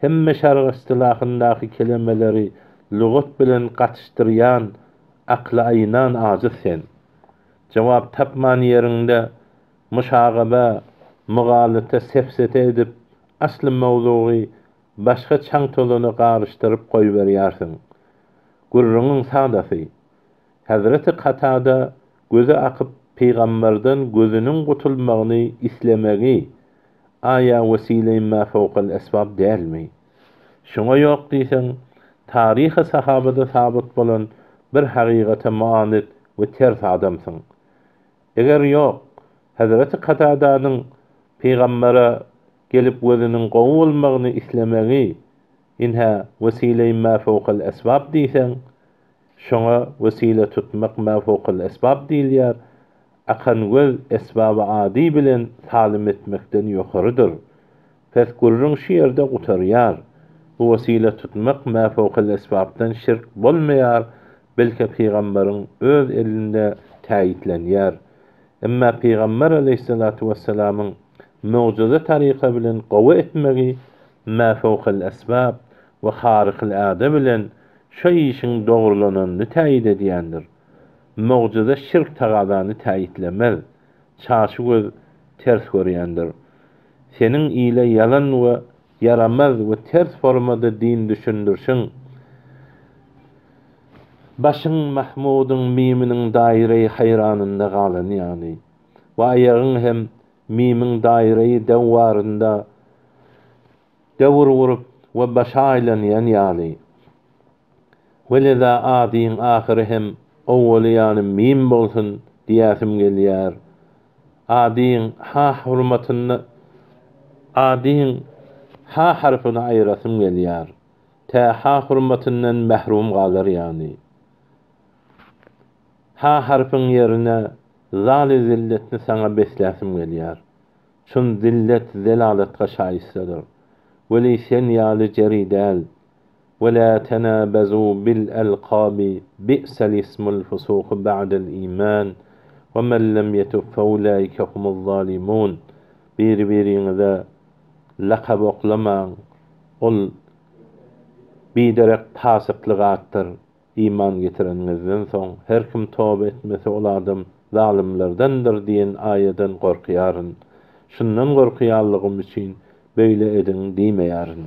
hemme şerh istilahyndaky kelimeleri lugat bilen gatışdyrýan akla aýnan ajiz sen. Jawap tapman ýerinde müşagaba, mugalata sefsete edip asly mawzugy başga çaňtolany garyşdyryp goýberýärsiň. Gurruňyň sadasy Hazreti Katada göze akyp peýgamberden gözünün gutulmagyny islemegi aya vesile ma fawqal esbab dälmi? Şoňa ýok diýsen, taryhy sahabada sabit bolan bir hagygata muanid we ters adamsyň. Eger ýok, Hazreti Katadanyň peýgambere gelip gözünün gowy bolmagyny islemegi inha vesile ma fawqal esbab diýsen, şoňa vesile tutmak ma fawqal esbab diýilýär. Akan göz esbab-ı adi bilen talim etmekden ýokarydyr. Pes gurrun şu ýerde gutarýar. Bu vesile tutmak ma fawqal esbabdan şirk bolmaýar, belki peýgamberiň öz elinde täýitlenýär. Emma Peýgamber aleyhissalatu vesselamyň mucize taryka bilen gowy etmegi ma fawqal esbab we harikal ada bilen şu işin dogrulananyny täýit edýändir. Mucize şirk tagadany täýitlemez. Çaşy göz ters görýändir. Senin ile yalan we yaramaz we ters formada din düşündirşiň. Başyň Mahmudyň miminiň daire-i haýranynda galan ýani. Wa aýagyň hem mimiň daire-i dewwarynda dewr wurup we başa aýlanýan ýani. Weleda adyň ahyry hem owwaly ýani mim bolsun diýäsim gelýär. Adyň ha hurmatyny adyň ha harfyny aýrasym gelýär. Ta ha hurmatyndan mahrum galar ýani. Ha harfyň ýerine zali zilletni sana besläsim gelýär. Şun zillet zelalatga şaýystyr. Weli sen ýaly jeridäl. ولا تنابزوا بالألقاب بئس الاسم الفسوق بعد الإيمان ومن لم يتب فأولئك هم الظالمون. Bir-biriňize lakab oklamaň, ol biderek pasyklygatdyr. İman getirenizden soň her kim tövbe etmese ol adam zalimlerdendir diýen aýadan gorkýaryn. Şundan gorkýarlygym üçin beýle edin diýmeýärin.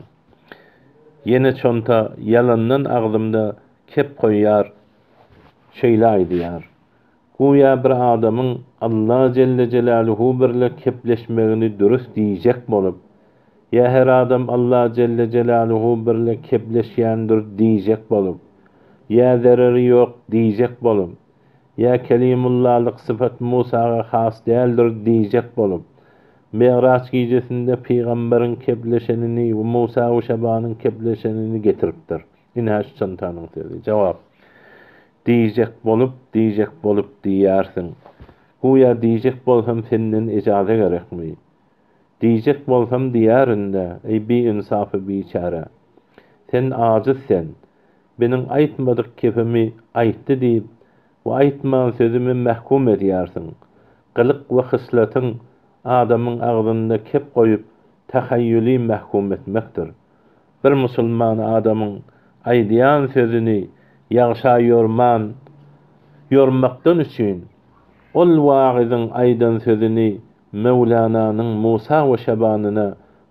Yine çonta yalandan ağzımda kep koyar, şeýle aýdýar. Goýa bir adamyň Allah Celle Celaluhu birle kepleşmegini dürüst diýjek bolup, ya her adam Allah Celle Celaluhu birle kepleşýändir diýjek bolup, ya zereri ýok diýjek bolup, ya kelimullahlyk sıfat Musaga has däldir diýjek bolup, Meğraç gecesinde peýgamberiň kepleşenini we Musa we Şabanyň kepleşenini getiripdir. Inhaş çantanyň sözi. Jawap: diýjek bolup diýärsiň. Goýa diýjek bolsam senden ejaze gerekmi? Diýjek bolsam diýärinde, ey bi insafy biçara. Sen ajizsen. benim aýtmadyk kepimi aýtdy diýip we aýtmagan sözümi mahkum edýärsiň. Gylyk we hyslatyň adamyň agzynda kep goýup tahayyüli mahkum etmekdir. Bir musulman adamyň aýdýan sözüni ýagşa yormakdan üçin ol wagyzyň aýdan sözüni Mevlana'nın Musa we Şebanyna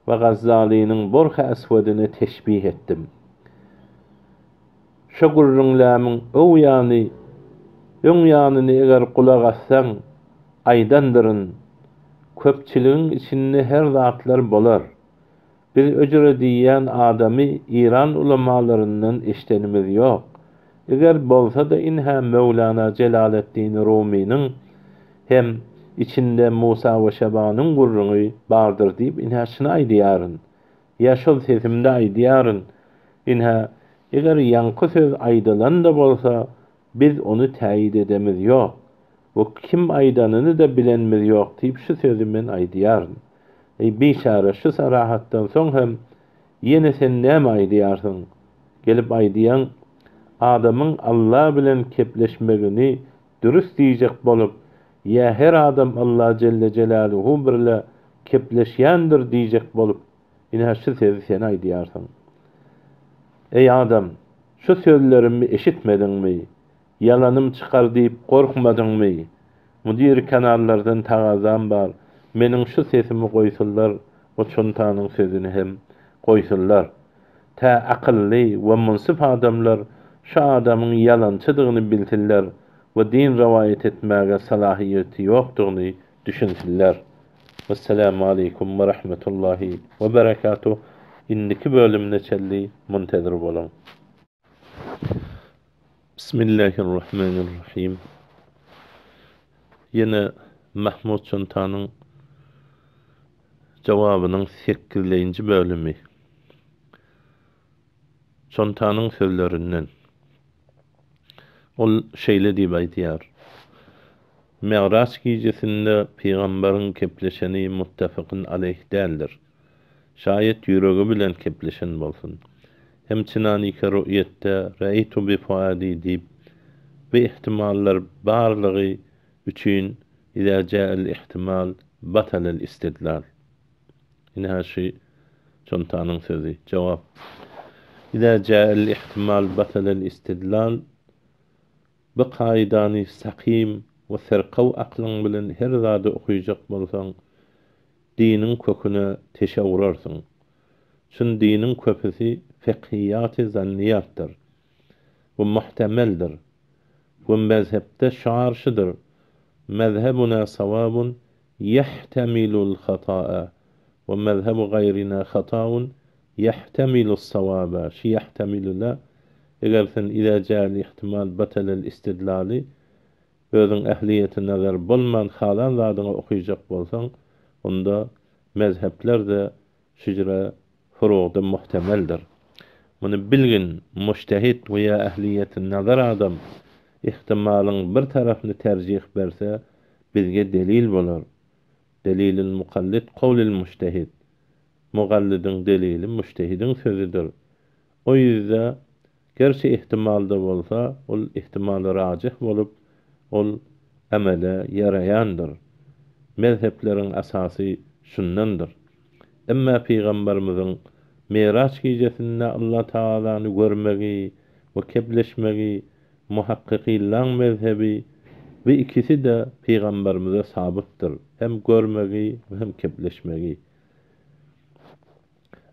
we Gazzali'nin Borha Aswadyna teşbih etdim. Şo gurrunlamyň öň ýanyny eger kulak assaň aýdandyryn. Köpçiligiň içinde her zatlar bolar. Biz öjüre diýen adamy İran ulamalaryndan eşdenimiz ýok. Eger bolsa da inha Mevlana Celaleddin Rumi'nin hem içinde Musa we Şebanyň gurruny bardyr diýip inha şunu aýdýaryn. Ya şol sesimde aýdýaryn. Inha eger ýanky söz aýdylan da bolsa biz onu täýid edemiz ýok. Bu kim aýdanyny da bilenmiz ýok diýip şu sözü men aýdýaryn. Biçara şu sarahatdan soň hem ýene sen näme aýdýarsyň? Gelip aýdýan adamyň Allah bilen kepleşmegini dürüst diýjek bolup, ya her adam Allah Celle Celaluhu birle kepleşýändir diýjek bolup, ine şu sözü sen aýdýarsyň. Ey adam, şu sözlerimi eşitmedinmi? Yalanım çıkar diýip korkmadyňmy? Mudir kanallardan tagazam bar. Meniň şu sesimi goýsullar, o çontanyň sözüni hem goýsullar. Ta akylly we munsif adamlar şu adamyň yalançydygyny bilsinler we din rawaýat etmäge salahiýeti ýokdugyny düşünsinler. Assalamu aleykum we rahmetullahi we berekatuh. Indiki bölümne çelli muntazir bolan. Bismillahirrahmanirrahim. Yine Mahmud Çontanyň jawabynyň 8-nji bölümi. Çontanyň sözlerinden. Ol şeýle diýip aýdýar. Me'raç gecesinde peýgamberiň kepleşeni muttafaqyn aleyh däldir. Şayet ýüregi bilen kepleşen bolsun. Hem çynanyka ruýetde raýtu bi fuadi diýip we ihtimallar barlygy üçün ila ja'al ihtimal batal al istidlal. Ina şi çontanyň sözü. Jawap. Ila ja'al ihtimal batal al istidlal bu kaydany sakim we serqaw aklyň bilen her zady okuyjak bolsaň diniň köküne teşewwurarsyň. Şun diniň köpüsi fiqhiyat-ı zanniyatdır. Bu muhtemeldir. Bu mezhepte şarşıdır. Mezhebuna savabun yahtamilul khata'a ve mezhebu gayrina khata'un yahtamilus savaba. Şi yahtamilu la eger sen ila ja'al ihtimal batal istidlali özüň ehliyeti nazar bolman halan zadyna okuyjak bolsaň onda mezhepler de şüjre furuğda muhtemeldir. Bunu bilgin mujtehid we ya ehliyeti nazar adam ihtimalın bir tarafını tercih berse bizge delil bolar. Delilin muqallid qawlil mujtehid. Muqallidin delili mujtehidin sözüdür. O yüzden gerçi ihtimalda bolsa ol ihtimali racih bolup ol amele yarayandır. Mezheplerin asası şundandır. Emma Peygamberimizin Miraç gecesinde Allah Taala'ny görmegi we kepleşmegi muhakkikilan mezhebi ve ikisi de Peygamberimize sabittir. Hem görmegi hem kepleşmegi.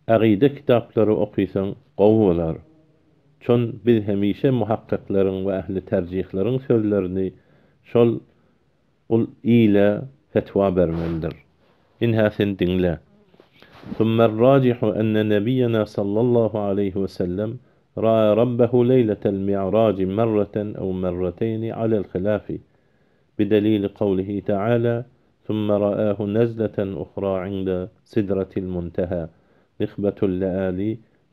Aqide kitapları okuysan gowular. Çon biz hemişe muhakkiklaryň we ahli terjihlaryň sözlerini şol ul ile fetwa bermelidir. İnha sen dinle. ثم الراجح أن نبينا صلى الله عليه وسلم رأى ربه ليلة المعراج مرة أو مرتين على الخلاف بدليل قوله تعالى ثم رآه نزلة أخرى عند سدرة المنتهى نخبة اللآلي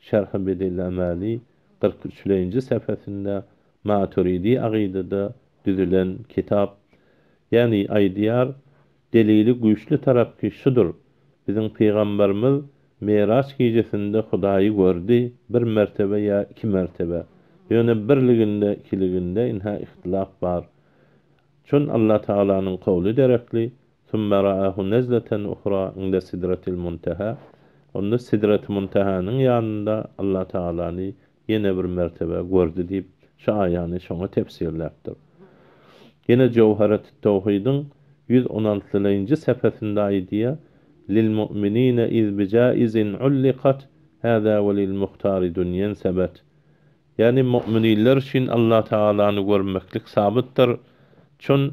شرح بدل الأمالي 43. sefesinde Maturidi aqidede düzülen kitap. Yani aydiyar delili güçlü taraf ki şudur. Bizim Peygamberimiz Miraç gecesinde Hudaýy gördü, bir mertebe ya iki mertebe. Yöne birliginde, ikiliginde inha ihtilaf bar. Çün Allah Taala'nın kowlu derekli, "Summa ra'ahu nezleten uhra inde sidratil muntaha." Onda Sidret-i Muntaha'nın yanında Allah Taala'nı yine bir mertebe gördü diýip şu aýany şoňa tefsirläpdir. Yine Cevheret-i Tevhid'in 116-njy sepetinde aýdýar: "Lil mu'minine iz bicaizin ulliqat hada we lil muhtari dunyen sebet." Yani müminler için Allah Taala'nı görmeklik sabittir. Çün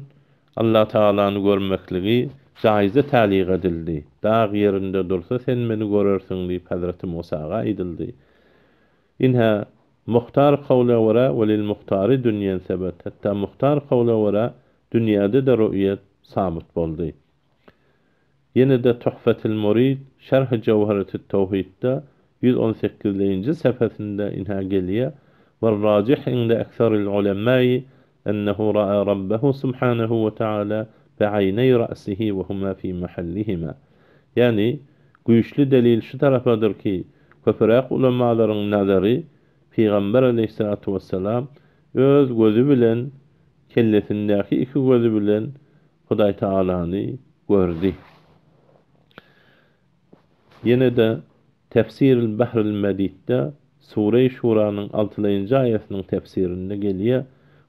Allah Taala'nı görmekligi jaize täliq edildi. Dağ yerinde dursa sen meni görersiň diýip Hazreti Musaga aýdyldy. Inha muhtar kawla wara we lil muhtari dunyen sebet. Hatta muhtar kawla wara dünýäde de ruýet sabit boldy. Yine de Tuhfetul Murid Şerh Cevheretü't Tevhid'de 118-nji sepetinde inha gelýär. والراجح عند أكثر العلماء أنه رأى ربه سبحانه وتعالى بعيني رأسه وهما في محلهما. Yani güýçli delil şu tarafadır ki köpürak ulemalarının nazary Peygamber aleyhissalatu vesselam öz gözü bilen kellesindäki iki gözü bilen Hudaý Taala'ny gördü. Yine de Tefsir-ül Bahrül Medid'de Sure-i Şura'nın 6-njy aýatynyň tefsirinde gelýär: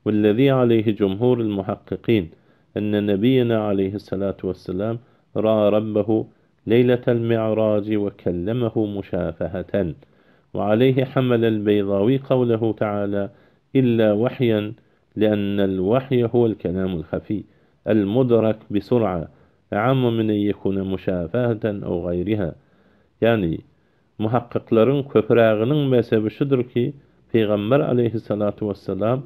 "Vellezî aleyhi cumhurul muhakkikin enne nebiyyena aleyhissalatu vesselam ra'a rabbahu leyletel mi'raci ve kellemehu muşafahatan ve aleyhi hamalel Beydavi kavlehu Teala illa vahyen li'annel vahye huvel kelamul hafi el-mudrak bisur'a a'ammu min en yekuna muşafahatan ew gayriha." Yani muhakkiklerin köpüräginiň mezhebi şudur ki Peygamber aleyhissalatu vesselam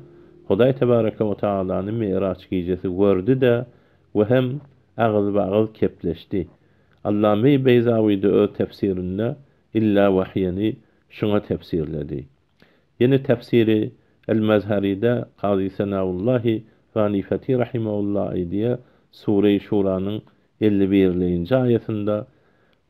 Hudaý tebareke ve Taala'ny Mi'raç gecesi gördü de we hem agyz bagyz kepleşdi. Allame Beyzawi de öz tefsirinde illa wahyeni şuna tefsirledi. Yine tefsiri El-Mezheri'de Qazi Senaullah Fani Fati rahimehullah aýdýar, Sure-i Şura'nın 51-nji aýatynda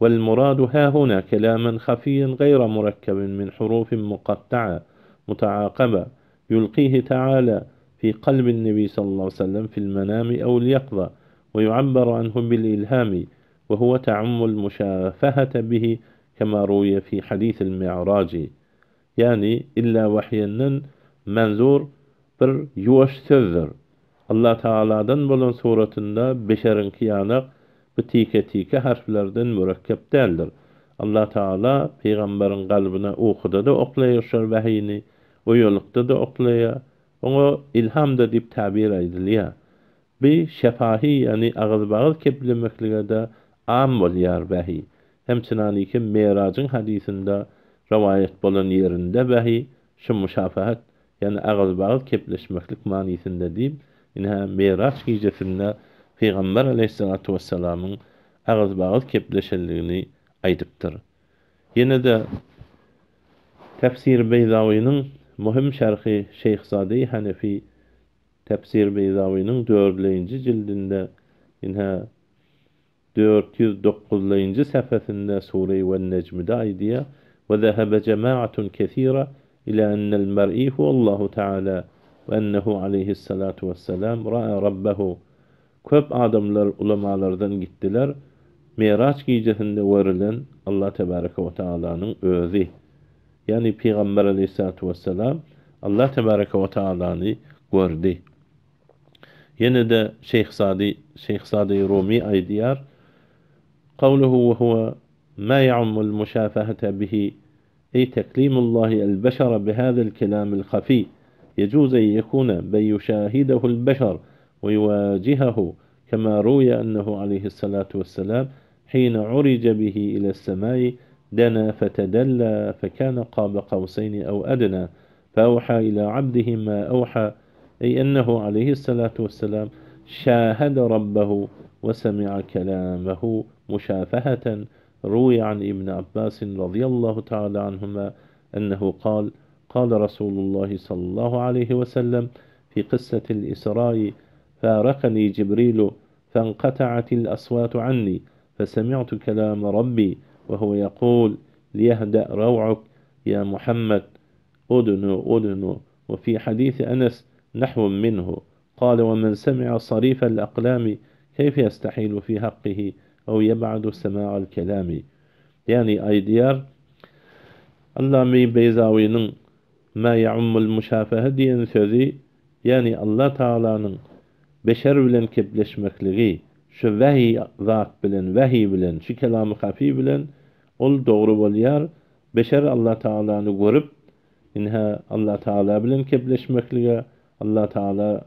والمراد ها هنا كلاما خفيا غير مركب من حروف مقطعة متعاقبة يلقيه تعالى في قلب النبي صلى الله عليه وسلم في المنام أو اليقظة ويعبر عنه بالإلهام وهو تعم المشافهة به كما روي في حديث المعراج. Yani illa vahyenden manzur bir yuwaş sözdür. Allah Taala'dan bolan suratında beşerin kiyanak bu tike harflerden mürekkep däldir. Allah Taala Peygamberin galbyna okuda da oklaýar vahyini, o ýolukda da oklaýar, oňa ilham da diýip tabir edilýär. Bir şefahi yani agyz bagyz keplemeklige de am bolýar vahy. Hemçinani ki Meraçyň hadisinde rivayet bolan ýerinde vahy şu müşafahat yani agyz bagyz kepleşmeklik manysynda diýip inha Meraç gecesinde Peygamber aleyhissalatu vesselam'ın agyz bagyz kepleşenligini aýdypdyr. Yine de Tefsir Beyzawi'nin muhim şerhi Şeyhzadi Hanefi Tefsir Beyzawi'nin 4-nji jildinde inha 409-njy sepetinde Sure-i Wen-Necm'de aýdýar: "Ve zehebe cemaatun kesira ila ennel mer'i huvallahu Teala ve ennehu aleyhissalatu vesselam ra'a rabbahu." Köp adamlar ulemalardan gittiler. Miraç gecesinde görülen Allah Tebareke ve Taala'nın özü. Yani Peygamber Aleyhissalatu vesselam Allah Tebareke ve Taala'nı gördü. Yine de Şeyh Sadi Rumi aýdýar: "Kavluhu ve huve ma ya'mul muşafahata bihi ey teklimullahi el-beşara bihada'l kelamil hafi yecuz en yekuna ben yushahidahu el-beşar ويواجهه كما روي أنه عليه الصلاة والسلام حين عرج به إلى السماء دنا فتدلى فكان قاب قوسين أو أدنى فأوحى إلى عبده ما أوحى أي أنه عليه الصلاة والسلام شاهد ربه وسمع كلامه مشافهة. روي عن ابن عباس رضي الله تعالى عنهما أنه قال رسول الله صلى الله عليه وسلم في قصة الإسراء: فارقني جبريل فانقطعت الأصوات عني فسمعت كلام ربي وهو يقول: ليهدأ روعك يا محمد أدنو وفي حديث أنس نحو منه قال ومن سمع صريف الأقلام كيف يستحيل في حقه أو يبعد سماع الكلام. يعني أي ديار الله مي بيزاوينن ما يعم المشافهة دين سözü yani Allah Taala'nın beşer bilen kepleşmekligi şu vahiy zat bilen vahiy bilen şu kelamı hafi bilen ol doğru bolýar. Beşer Allah Taala'ny görüp inha Allah Taala bilen kepleşmeklige Allah Taala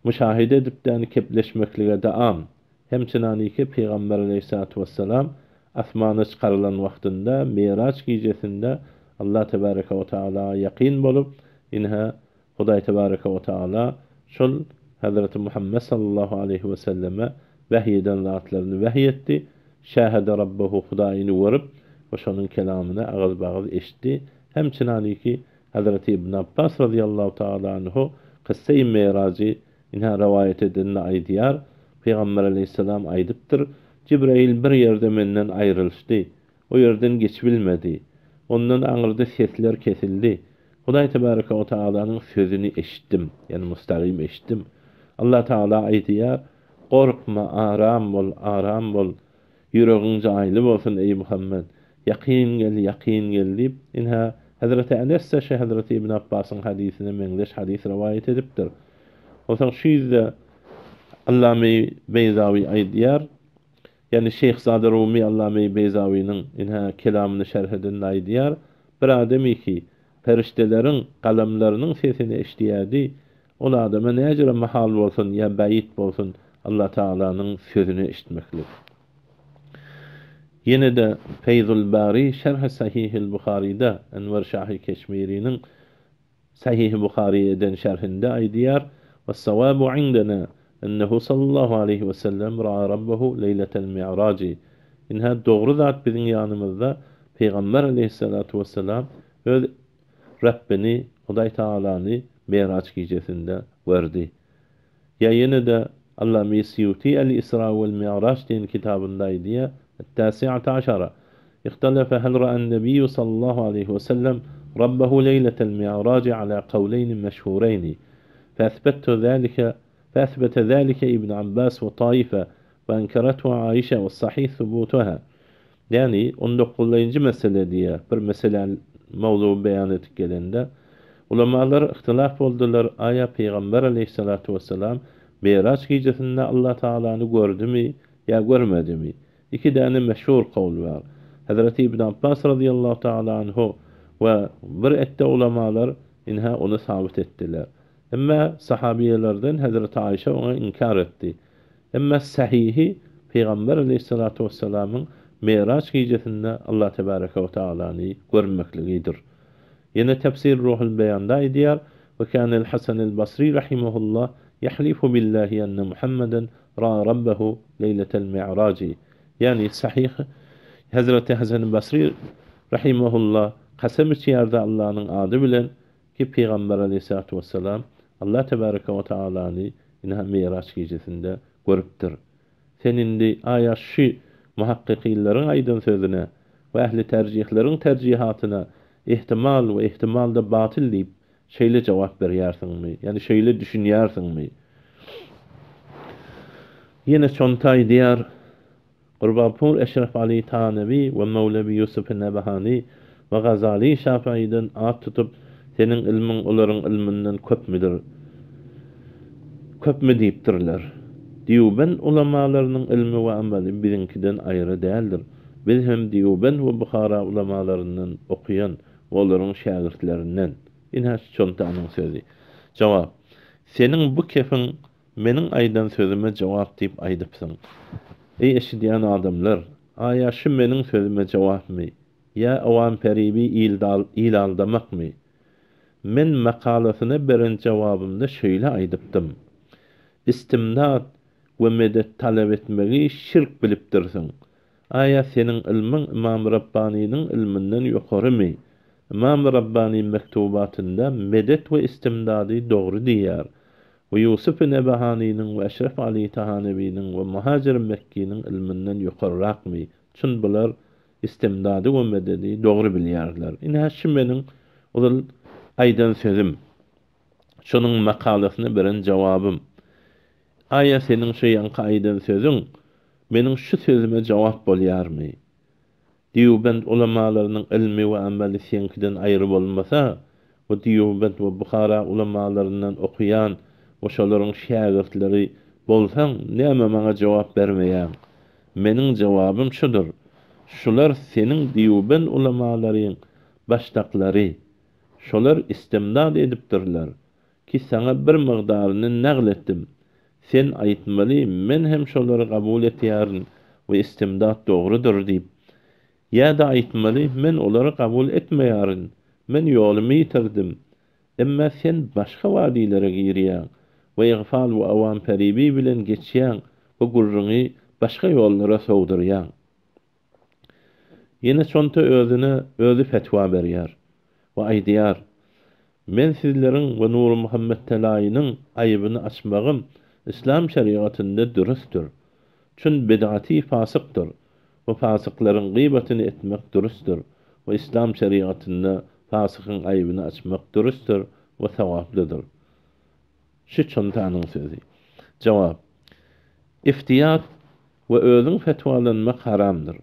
müşahede edip de kepleşmeklige de am. Hemçinaniki Peygamber Aleyhissalatu vesselam asmana çıkarılan wagtynda Miraç gecesinde Allah Tebaraka ve Teala yakin bolup inha Hudaý Tebaraka ve Teala şol Hazreti Muhammed sallallahu aleyhi ve selleme vahyeden zatlaryny vahy etdi. Şahada Rabbuhu Hudaýyny görüp ve şonun kelamyny ağız bağız eşitdi. Hemçinaniki Hazreti İbn Abbas radıyallahu taala anhu kıssa-i Miraç'ı inha rivayet edilen aýdýar. Peygamber aleyhisselam aýdypdyr. Cibril bir ýerde menden aýrylşdy. O ýerden geçibilmedi. Ondan aňyrda sesler kesildi. Hudaý Tebaraka ve Taala'nın sözüni eşitdim. Yani mustaqim eşitdim. Allah Taala aýdýar: "Gorkma, aram bol, aram bol. Yüregiň jaýly bolsun ey Muhammed. Yaqin gel, yaqin gel" diýip inha Hazreti Enes de Hazreti İbn Abbas'ın hadisini meňdeş hadis rivayet edipdir. Olsa şu ýerde Allame Beyzawi aýdýar. Yani Şeyh Zade Rumi Allame Beyzawi'nin inha kelamını şerh eden aýdýar. Bir adamy ki periştelerin kalemlerinin sesini eşdiýärdi. Ol adama näjere mahal bolsun ya baýit bolsun Allah Taala'nın sözünü eşitmeklik. Yine de Feyzul Bari Şerh Sahih-i Buhari'de Enver Şahi Keşmiri'nin Sahih-i Buhari'den şerhinde aýdýar: "Ve-sawabu indena ennehu sallallahu aleyhi ve sellem ra'a rabbahu leyletel mi'raci." İnha doğru zat bizim yanımızda Peygamber aleyhissalatu vesselam öz Rabbini, Hudaý Taala'ny Miraç gecesinde verdi. Ya yine de Allame Suyuti El-İsra ve'l-Mi'raç diýen kitabynda aýdýar: "التاسعة عشرة اختلف هل رأى النبي صلى الله عليه وسلم ربه ليلة المعراج على قولين مشهورين فأثبت ذلك ابن عباس وطائفة وأنكرته عائشة والصحيح ثبوتها." Yani 19. mesele diye bir mesele mawzu beyan etip gelende ulamalar ihtilaf boldular. Aya Peygamber aleyhissalatu vesselam Miraç gecesinde Allah Taala'ny gördümi ya görmedimi? İki tane meşhur kavl var. Hazreti İbn Abbas radıyallahu taala anhu ve bir ette ulamalar inha onu sabit ettiler. Ama sahabiyelerden Hazreti Ayşe onu inkar etti. Ama sahihi Peygamber aleyhissalatu vesselam'ın Miraç gecesinde Allah Tebaraka ve Taala'ny görmekligidir. Yine tefsir Ruhul Beyan'da aýdýar: "Ve kânel Hasan el-Basri rahimehullah yahlifu billahi enne Muhammeden ra'a rabbahu leyletel mi'raci." Yani sahih Hazreti Hasan Basri rahimehullah kasem içýärdi Allah'ın adı bilen ki Peygamber aleyhissalatu vesselam Allah Tebaraka ve Taala'ny inha Miraç gecesinde görüpdir. Senindi aya şu muhakkikillerin aydın sözüne ve ehli tercihlerin tercihatyna ihtimal ve ihtimalda batıl diýip şeýle jogap berýärsiňmi? Yani şeýle düşünýärsiňmi? Yine çontay diýär Qurbapur Eşref Ali Tanevi ve Mevlevi Yusuf Nebahani ve Gazali Şafii'den at tutup senin ilmin olaryň ilminden köpmidir? Köpmi diýipdirler. Diýuben ulamalarynyň ilmi we amali bizinkiden aýry däldir. Biz hem Diýuben we Buhara ulamalarynyň okuyan we olaryň şagirdlerinden. Inha çontanyň sözü. Jawap: Senin bu kefin meniň aýdan sözüme jawap diýip aýdypsyň. Ey eşidýän adamlar, aya şu meniň sözüme jawapmy? Ya awam peribi il aldamakmy? Men makalasyna beren jawabymda şöyle aýdypdym: İstimdad we medet talep etmegi şirk bilipdirsiň. Aya senin ilmin İmam Rabbani'nin ilminden ýokarymy? İmam Rabbani mektubatynda medet we istimdady dogry diýär. Ve Yusuf Nebahani'nin ve Eşref Ali Tahanevi'nin ve Muhacir Mekki'nin ilminden ýokarrakmy? Çün bular istimdady we mededi dogry bilýärler. Ine haşim meniň ol aýdan sözüm. Şonuň makalasyny beren jogabym. Aya seniň şu ýanky aýdan sözüň meniň şu sözüme jogap bolýarmy? Diýubend ulamalarynyň ilmi we amali senkiden aýry bolmasa, bu Diýubend we Buhara ulamalарyndan okuyan we şolaryň şägirdleri bolsaň, näme maňa jogap bermeýär? Meniň jogabym şudur. Şular seniň Diýubend ulamalaryň başdaklary. Şolar istimdad edipdirler ki sana bir migdaryny nagletdim. Sen aýtmaly, men hem şolary kabul etýärin we istimdad dogrudur diýip. Ya da aýtmaly, men olary kabul etmeýärin. Men ýolumy ýitirdim. Emma sen başga wadilere girýän we ýgfal we awam peribi bilen geçýän bu gurruňy başga ýollara sowdurýan. Ýene şonta özü fetwa berýär we aýdýar. Men sizleriň we Nur Muhammed Telaýynyň aýbyny açmagym İslam şeriatynda dürüstdür. Çün bid'ati fasykdyr. Bu fasyklaryň gıýbatyny etmek dürüstdür. Bu İslam şeriatynda fasykyň aýbyny açmak dürüstdür we sawaplydyr. Şu çontanyň sözi. Jogap. İftiyat we özüň fetwalanmak haramdyr.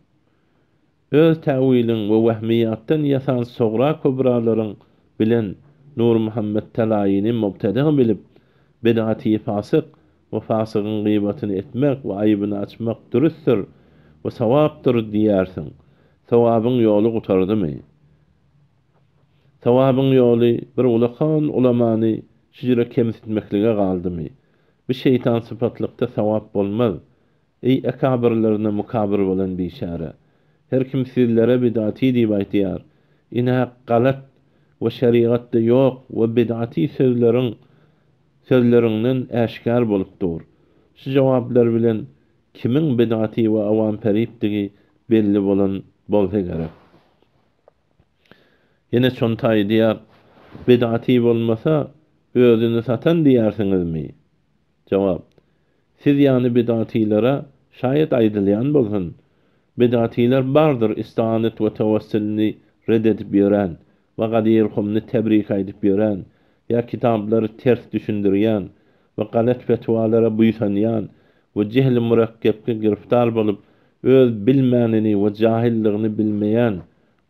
Öz täwiliň we wehmiyatdan ýasan sogra kubralaryň bilen Nur Muhammed Telaýyny mubtada bilip bid'ati fasyk we fasygyň gıýbatyny etmek we aýbyny açmak dürüstdür we sawapdyr diýärsiň. Sawabyň ýoly gutardymy? Sawabyň ýoly bir ulakan ulamany şeýle kemsitmeklige galdymy? Bir şeytan sypatlykda sawap bolmaz. Ey akabirlerine mukabir bolan bişara. Her kim sizlere bid'ati diýip aýtýar. Ine galat we şeriatda ýok we bid'ati sözlerinden äşkar bolup dur. Şu jogaplar bilen kimiň bid'ati we awam peripdigi belli bolan bolsa gerek. Ýene şonta aýdýar, bid'ati bolmasa özüni satan diýärsiňizmi? Jogap. Siz ýani bid'atilere şaýat aýdylýan bolsun. Bid'atiler bardyr istianet we tawassulni reddedip ýören we gadirhumny tebrik aýdyp ýören, ýa kitablary ters düşündirýän we galat fetwalara buýsanýan we jehli murakkepke giriftar bolup öz bilmänini we jahilligini bilmeýän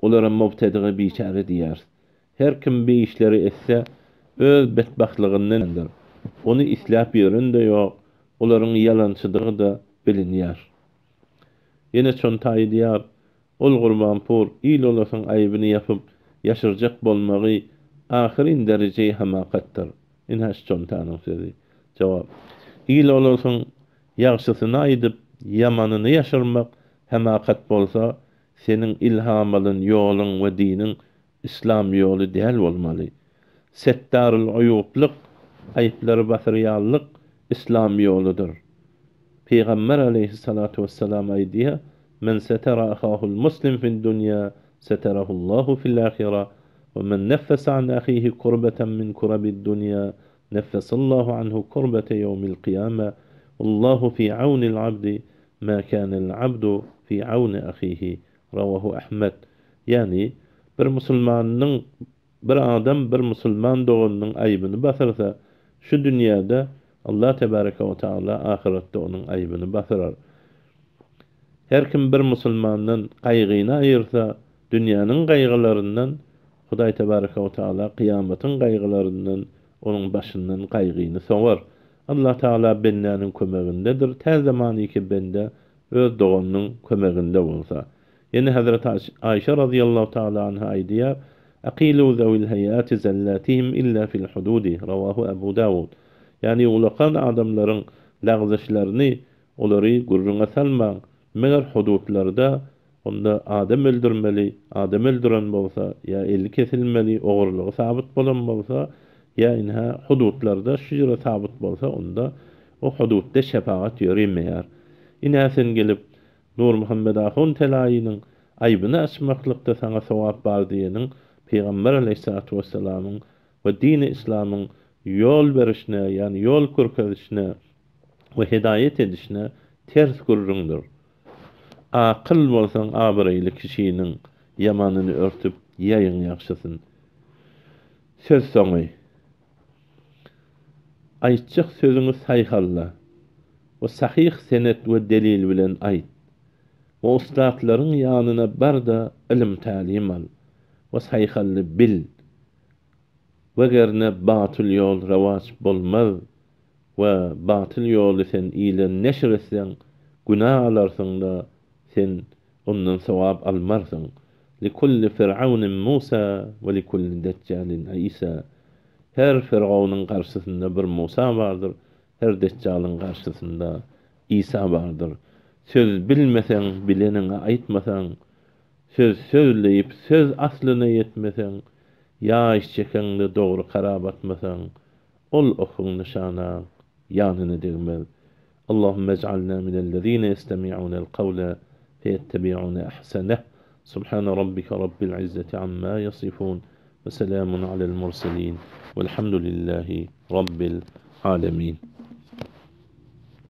olara mubtadiga biçare diýär. Her kim bir işleri etse öz betbaxtlygyndandır. Onu islap ýören de ýok, olaryň ýalançydygy da bilinýär. Ýene çonta aýdýar, ol Gurbanpur il olasyň aýbyny ýapyp ýaşyrjak bolmagy ahyrin derejeli hamakatdyr. Inhaş çontanyň sözi. Jogap. Il olasyň ýagşysyny aýdyp ýamanyny ýaşyrmak hamakat bolsa, seniň ilhamalyň ýoluň we diniň İslam ýoly däl bolmaly. Settarul uyuplyk, aýplary basyrýanlyk İslam ýoludyr. Peygamber aleyhissalatu vesselam aýdýar: "Men setara ahahul muslim fid dunya, setarahullahu fil ahireh, ve men neffesa an ahihi kurbatan min kurabid dunya, neffasallahu anhu kurbata yawmil kıyame. Allahu fi aunil abdi ma kana'l abdu fi auni ahihi." Rawahu Ahmed. Yani bir adam bir musulman doğannyň aýbyny basarsa, şu dünýäde Allah tebaraka we taala ahiretde onun aýbyny basarar. Her kim bir musulmandan gaýgyny aýyrsa, dünýäniň gaýgylaryndan Hudaý tebaraka we taala kıyamatyň gaýgylaryndan onun başyndan gaýgyny sowar. Allah taala bendäniň kömegindedir. Tez zamanyky bende öz doğanyň kömeginde bolsa. Yine Hazreti Ayşe radıyallahu taala anha aýdýar: "Aqilu zawil hayati zallatihim illa fil hududi." Rawahu Abu Dawud. Yani ulakan adamlaryň lagzyşlaryny olary gurrunga salmaň, meger hududlarda onda adam öldürmeli, adam öldüren bolsa, ya eli kesilmeli, ogurlygy sabit bolan bolsa, ya inha hududlarda şeýle sabit bolsa, onda o hududda şefaat ýöremeýär. Inäsen gelip Nur Muhammed Ahun Telaýynyň aýbyny açmaklykda sana sowap bar diýeniň Peygamber aleyhissalatu vesselamyň we dini İslamyň ýol berişine, ýani ýol körkezişine we hidaýet edişine ters gurrundur. Akyl bolsaň abyryly kişiniň ýamanyny örtüp ýaýyň ýakşysyn. Söz soňy. Aýtjak sözüňi saýhalla we sahih senet we delil bilen aýt. We ustadlaryň ýanyna barda ilim talim al we saýhally bil. Wegerne batyl ýol rewaç bolmaz we batyl ýoly sen ile neşr etseň günah alarsyň da sen ondan sowap almarsyň. Likulli fir'aunin Musa we likulli decjalin Isa. Her Firavun'un karşısında bir Musa vardır. Her Deccal'ın karşısında İsa vardır. Söz bilmesen, bilenine aytmasan, söz sözleyip söz aslına yetmesen, ya işçekende doğru karar batmasan, ol okun nişana yanını dirmez. Allahümme ec'alna minellezine yestemi'unel kavle feyettebi'une ahseneh. Subhane rabbike rabbil izzeti amma yasifun. Ve selamun alel murselin. Velhamdülillahi rabbil alemin.